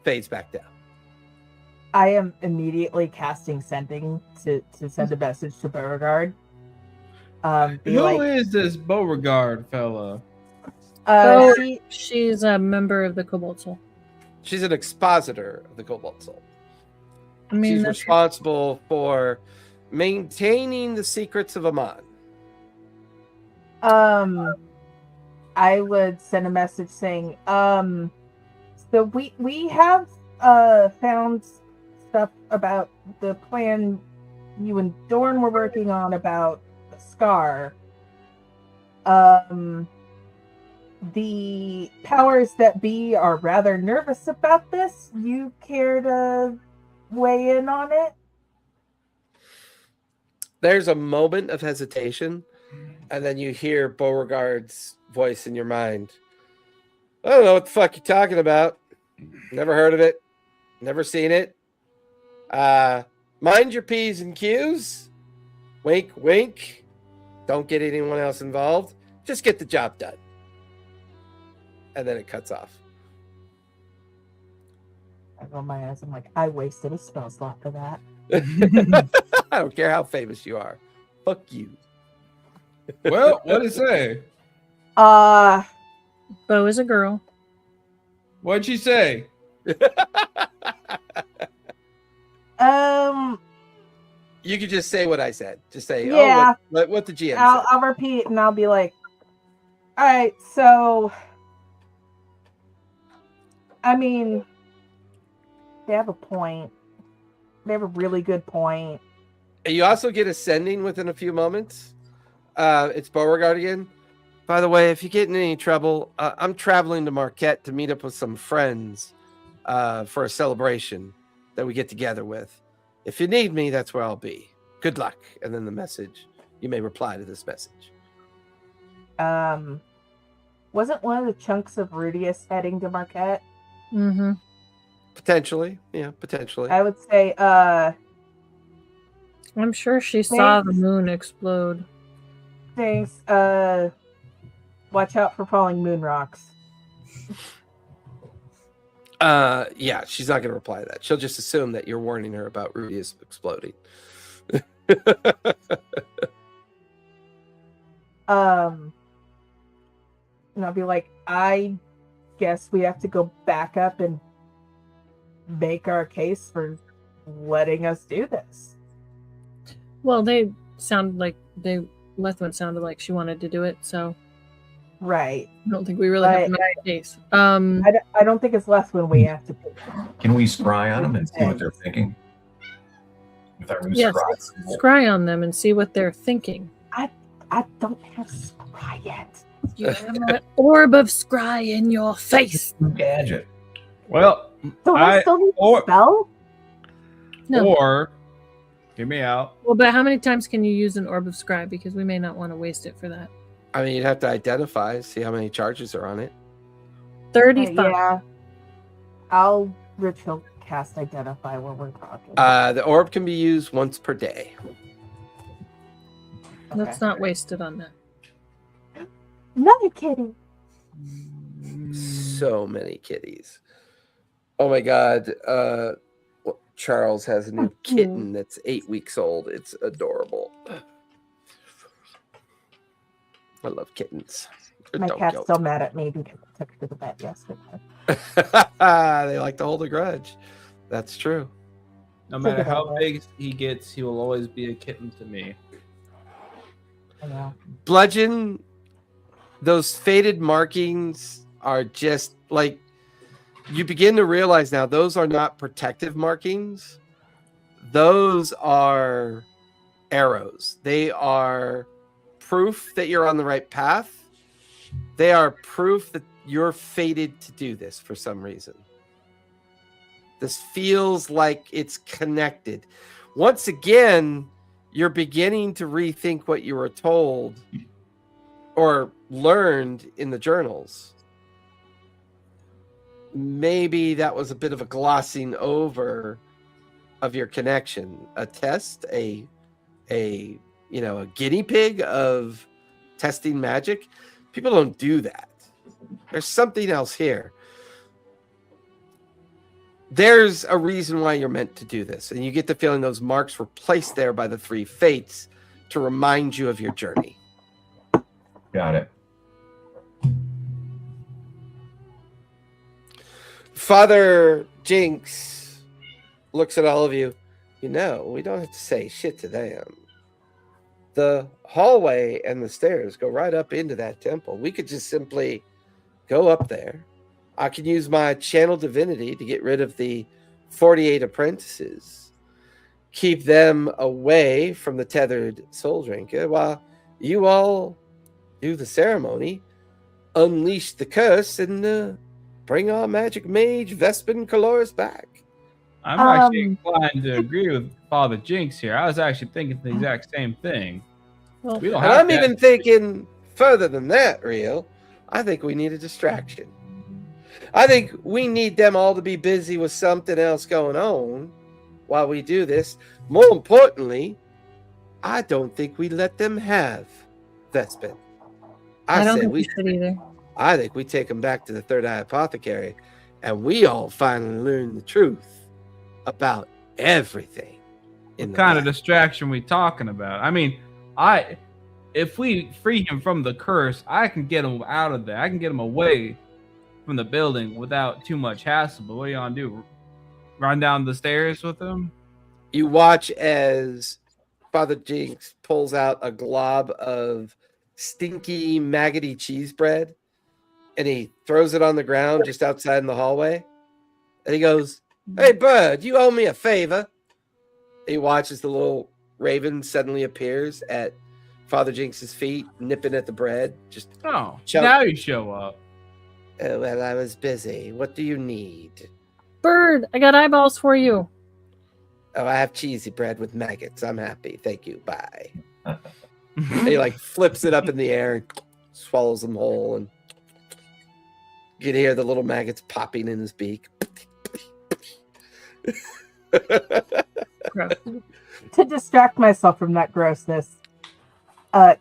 fades back down. I am immediately casting sending to send a message to Beauregard. Who is this Beauregard fella? So She she's a member of the Cobalt Soul. She's an expositor of the Cobalt Soul. I mean, She's that's responsible for maintaining the secrets of Amon. I would send a message saying, so we have found stuff about the plan you and Dorn were working on about the Scar. The powers that be are rather nervous about this. You care to weigh in on it? There's a moment of hesitation, and then you hear Beauregard's voice in your mind. I don't know what the fuck you're talking about. Never heard of it. Never seen it. Mind your P's and Q's. Wink, wink. Don't get anyone else involved. Just get the job done. And then it cuts off. I roll my eyes. I'm like, I wasted a spell slot for that. I don't care how famous you are. Fuck you. Well, what did it say? Bo is a girl. What'd she say? You could just say what I said. Just say, Yeah. oh, what the GM said. I'll repeat and I'll be like, all right, so I mean, they have a point. They have a really good point. You also get ascending within a few moments. It's Beauregard again. By the way, if you get in any trouble, I'm traveling to Marquette to meet up with some friends for a celebration that we get together with. If you need me, that's where I'll be. Good luck. And then the message. You may reply to this message. Wasn't one of the chunks of Ruidus heading to Marquette? Mm-hmm. Potentially. Yeah, potentially. I would say, I'm sure she saw the moon explode. thanks. Watch out for falling moon rocks. Yeah, she's not going to reply to that. She'll just assume that you're warning her about Ruidus exploding. And I'll be like, I guess we have to go back up and make our case for letting us do this. Well, they sound like Lethwin sounded like she wanted to do it, so Right. I don't think we really have to make a case. I don't think it's less when we have to. Can we scry on them and see what they're thinking? With our new Yes, scry. let's scry on them and see what they're thinking. I don't have scry yet. You have an orb of scry in your face. Gadget. Well, So I still need to spell? No. Or, hear me out. Well, but how many times can you use an orb of scry? Because we may not want to waste it for that. I mean, you'd have to identify, see how many charges are on it. 35. Yeah. I'll ritual cast identify when we're talking. The orb can be used once per day. Let's not waste it on that. Another kitty. So many kitties. Oh my god. Charles has a new kitten that's 8 weeks old. It's adorable. I love kittens. My cat's still mad at me because I took her to the vet yesterday. They like to hold a grudge. That's true. No matter how big he gets, he will always be a kitten to me. I know. Bludgeon, those faded markings are just like, you begin to realize now those are not protective markings. Those are arrows. They are proof that you're on the right path. They are proof that you're fated to do this for some reason. This feels like it's connected. Once again, you're beginning to rethink what you were told or learned in the journals. Maybe that was a bit of a glossing over of your connection. A test, a guinea pig of testing magic. People don't do that. There's something else here. There's a reason why you're meant to do this. And you get the feeling those marks were placed there by the three fates to remind you of your journey. Got it. Father Jinx looks at all of you. You know, we don't have to say shit to them. The hallway and the stairs go right up into that temple. We could just simply go up there. I can use my channel divinity to get rid of the 48 apprentices. Keep them away from the tethered soul drinker while you all do the ceremony. Unleash the curse and bring our magic mage Vespin Coloris back. I'm actually inclined to agree with Father Jinx here. I was actually thinking the exact same thing. Well, We don't And have I'm to even thinking further than that, Rio. I think we need a distraction. I think we need them all to be busy with something else going on while we do this. More importantly, I don't think we let them have Vespin. I don't think we should either. I think we take them back to the Third Eye Apothecary and we all finally learn the truth about everything. What kind of distraction we talking about? I mean, if we free him from the curse, I can get him out of there. I can get him away from the building without too much hassle. But what are you gonna do? Run down the stairs with him? You watch as Father Jinx pulls out a glob of stinky, maggoty cheese bread and he throws it on the ground just outside in the hallway. And he goes, "Hey, bird, you owe me a favor." He watches the little raven suddenly appears at Father Jinx's feet, nipping at the bread. Just Oh, chunk. now you show up. Oh, well, I was busy. What do you need? Bird, I got eyeballs for you. Oh, I have cheesy bread with maggots. I'm happy. Thank you. Bye. He like flips it up in the air and swallows them whole, and you can hear the little maggots popping in his beak. Gross. To distract myself from that grossness,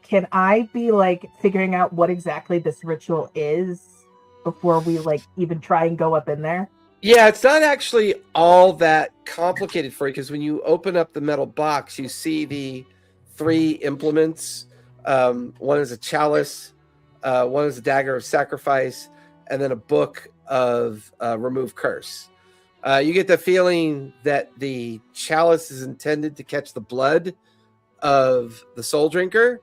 can I be like figuring out what exactly this ritual is before we like even try and go up in there? Yeah, it's not actually all that complicated for you because when you open up the metal box, you see the 3 implements. One is a chalice, one is a dagger of sacrifice, and then a book of remove curse. You get the feeling that the chalice is intended to catch the blood of the soul drinker,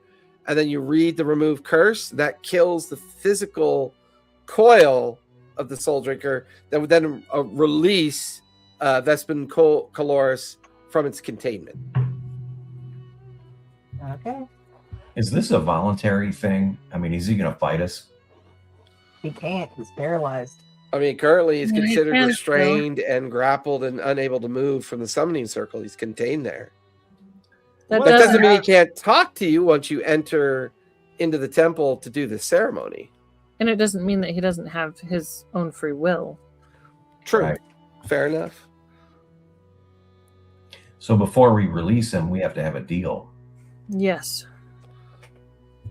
and then you read the remove curse that kills the physical coil of the soul drinker that would then release Vespin Coloris from its containment. Okay. Is this a voluntary thing? I mean, is he going to fight us? He can't. He's paralyzed. I mean, currently he's Yeah, he considered can restrained and grappled and unable to move from the summoning circle. He's contained there. That That doesn't doesn't mean he can't talk to you once you enter into the temple to do the ceremony. And it doesn't mean that he doesn't have his own free will. True. Right. Fair enough. So before we release him, we have to have a deal. Yes.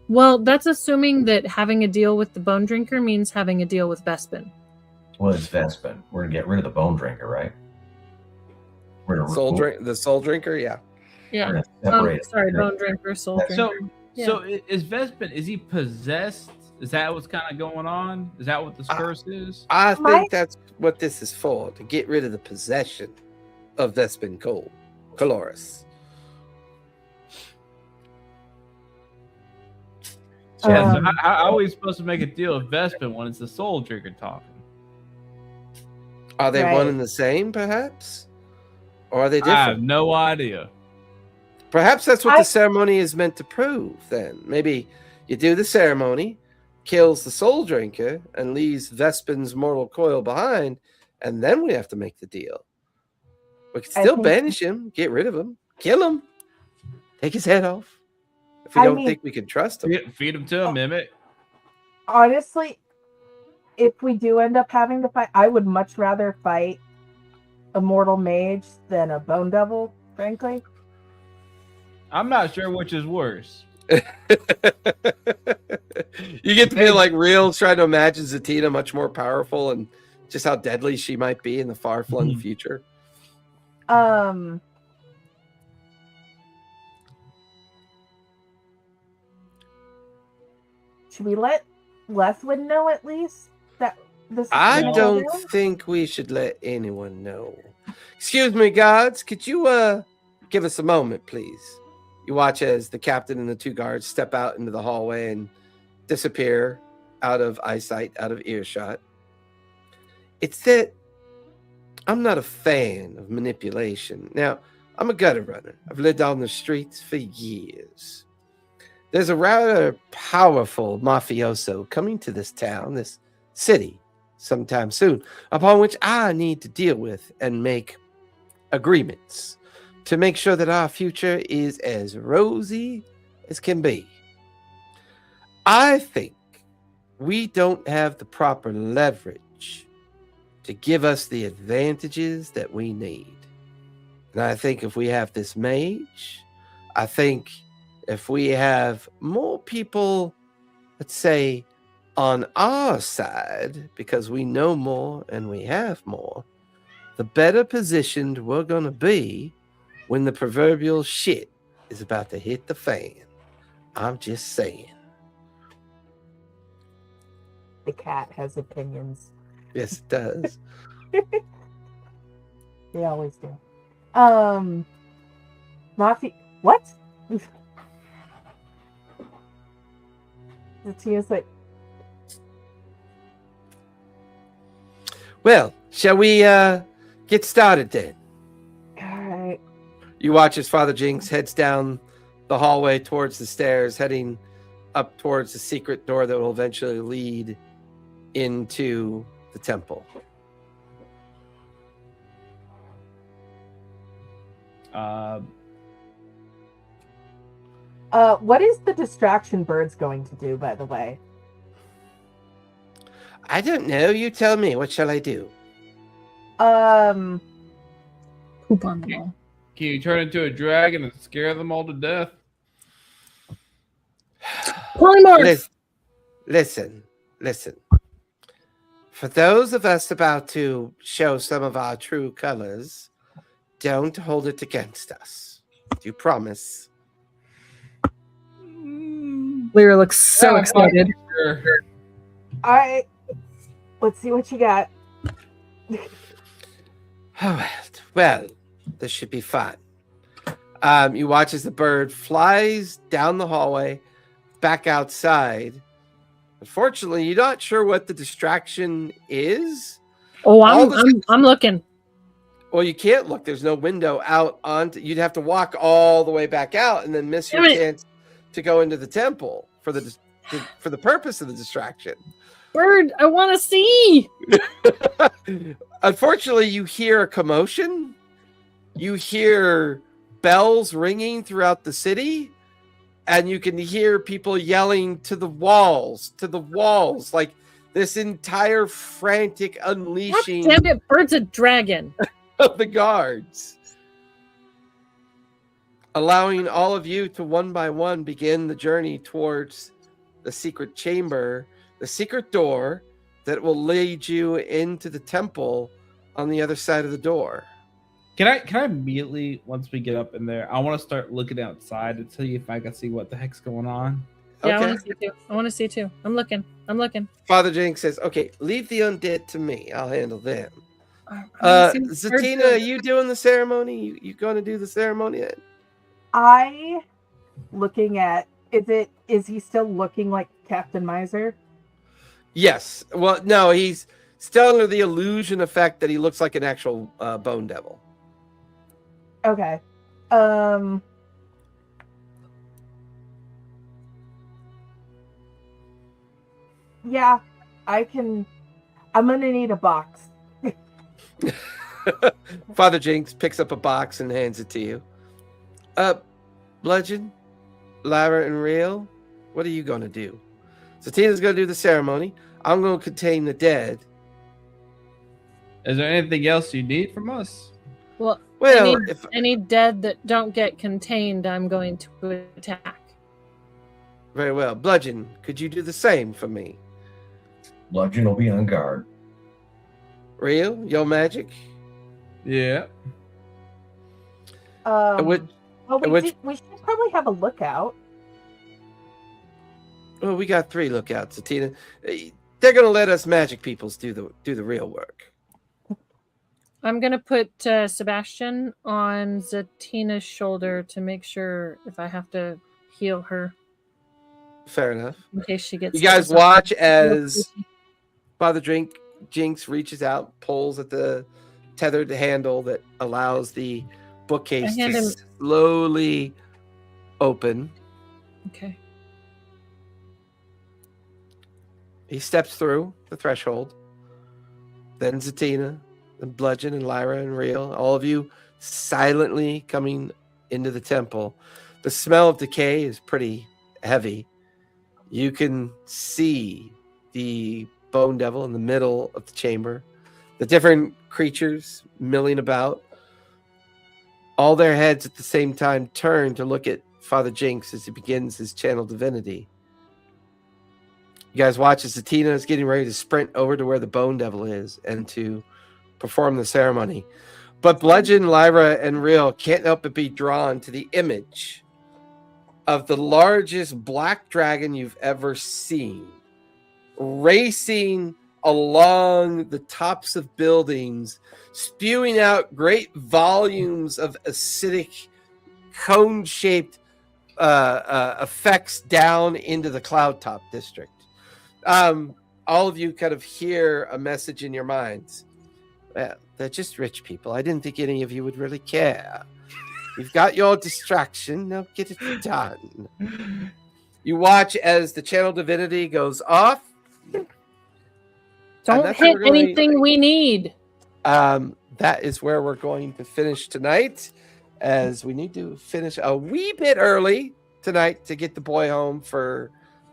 Well, that's assuming that having a deal with the bone drinker means having a deal with Vespin. Well, it's Vespin. We're going to get rid of the bone drinker, right? We're going to The soul drinker, yeah. Yeah. separate it. Sorry, bone drinker, soul So, drinker. Yeah. so is Vespin? Is he possessed? Is that what's kind of going on? Is that what this curse is? I My- think that's what this is for, to get rid of the possession of Vespin Coloris. Yeah. Um, So how are we supposed to make a deal with Vespin when it's the soul drinker talking? Are they Right. one and the same, perhaps? Or are they I different? have no idea. Perhaps that's what I- the ceremony is meant to prove, then. Maybe you do the ceremony, kills the soul drinker, and leaves Vespin's mortal coil behind, and then we have to make the deal. We can I still think- banish him, get rid of him, kill him, take his head off. If we I don't mean- think we can trust him. Feed him to a mimic. honestly, if we do end up having to fight, I would much rather fight a mortal mage than a bone devil, frankly. I'm not sure which is worse. You get to feel like real trying to imagine Zatina much more powerful and just how deadly she might be in the far-flung future. Should we let Lethwin know at least that This is I No. don't think we should let anyone know. Excuse me, guards. Could you give us a moment, please? You watch as the captain and the two guards step out into the hallway and disappear out of eyesight, out of earshot. It's that I'm not a fan of manipulation. Now, I'm a gutter runner. I've lived on the streets for years. There's a rather powerful mafioso coming to this town, this city, sometime soon, upon which I need to deal with and make agreements to make sure that our future is as rosy as can be. I think we don't have the proper leverage to give us the advantages that we need. And I think if we have this mage, I think if we have more people, let's say, on our side, because we know more and we have more, the better positioned we're going to be when the proverbial shit is about to hit the fan. I'm just saying. The cat has opinions. Yes, it does. They always do. Mafia. What? The Tia's like, Well, shall we get started then? alright. You watch as Father Jinx heads down the hallway towards the stairs, heading up towards the secret door that will eventually lead into the temple. What is the distraction birds going to do, by the way? I don't know. You tell me. What shall I do? Poop on them all. Can you turn into a dragon and scare them all to death? Polymorph! Listen. For those of us about to show some of our true colors, don't hold it against us. Do you promise? Lyra looks so excited. Sure. Alright. Let's see what you got. Well, this should be fun. You watch as the bird flies down the hallway, back outside. Unfortunately, you're not sure what the distraction is. Oh, All I'm looking. Well, you can't look. There's no window out onto. You'd have to walk all the way back out and then miss your chance to go into the temple for the purpose of the distraction. Bird, I want to see. Unfortunately, you hear a commotion. You hear bells ringing throughout the city, and you can hear people yelling to the walls, like this entire frantic unleashing God damn it, Bird's a dragon. of the guards, allowing all of you to one by one begin the journey towards the secret chamber, the secret door that will lead you into the temple on the other side of the door. Can I immediately, once we get up in there, I want to start looking outside to see if I can see what the heck's going on. Yeah, Okay. I want to see too. I'm looking. Father Jinx says, okay, leave the undead to me. I'll handle them. I wanna see what Bird's Zatina, doing. are you doing the ceremony? You going to do the ceremony then? I looking at is he still looking like Captain Miser? Yes. Well, no, he's still under the illusion effect that he looks like an actual bone devil. Okay. Yeah, I'm gonna need a box. Father Jinx picks up a box and hands it to you. Bludgeon, Lyra, and Real, what are you going to do? Zatina's going to do the ceremony. I'm going to contain the dead. Is there anything else you need from us? Well, Well, any dead that don't get contained, I'm going to attack. very well. Bludgeon, could you do the same for me? Bludgeon will be on guard. Real, your magic? Yeah. Which- We should probably have a lookout. Well, we got 3 lookouts, Zatina. they're going to let us magic peoples do the real work. I'm going to put Sebastian on Zatina's shoulder to make sure if I have to heal her. Fair enough. In case she gets You guys hit or watch something. as Father Jinx reaches out, pulls at the tethered handle that allows the bookcase I hand to him- slowly open. Okay. He steps through the threshold. Then Zatina, and Bludgeon, and Lyra, and Real, all of you silently coming into the temple. The smell of decay is pretty heavy. You can see the bone devil in the middle of the chamber, the different creatures milling about. All their heads at the same time turn to look at Father Jinx as he begins his channel divinity. You guys watch as Zatina is getting ready to sprint over to where the bone devil is and to perform the ceremony. But Bludgeon, Lyra, and Real can't help but be drawn to the image of the largest black dragon you've ever seen, racing along the tops of buildings, spewing out great volumes of acidic, cone-shaped effects down into the cloud top district. All of you kind of hear a message in your minds. Well, they're just rich people. I didn't think any of you would really care. You've got your distraction. Now get it done. You watch as the channel divinity goes off. Don't that's where hit we're going- anything we need. That is where we're going to finish tonight, as we need to finish a wee bit early tonight to get the boy home for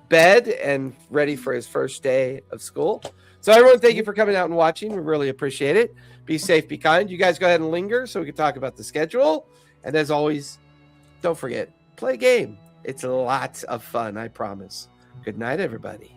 bed and ready for his first day of school. So everyone, thank you for coming out and watching. We really appreciate it. Be safe, be kind. You guys go ahead and linger so we can talk about the schedule. And as always, don't forget, play a game. It's lots of fun, I promise. Good night, everybody.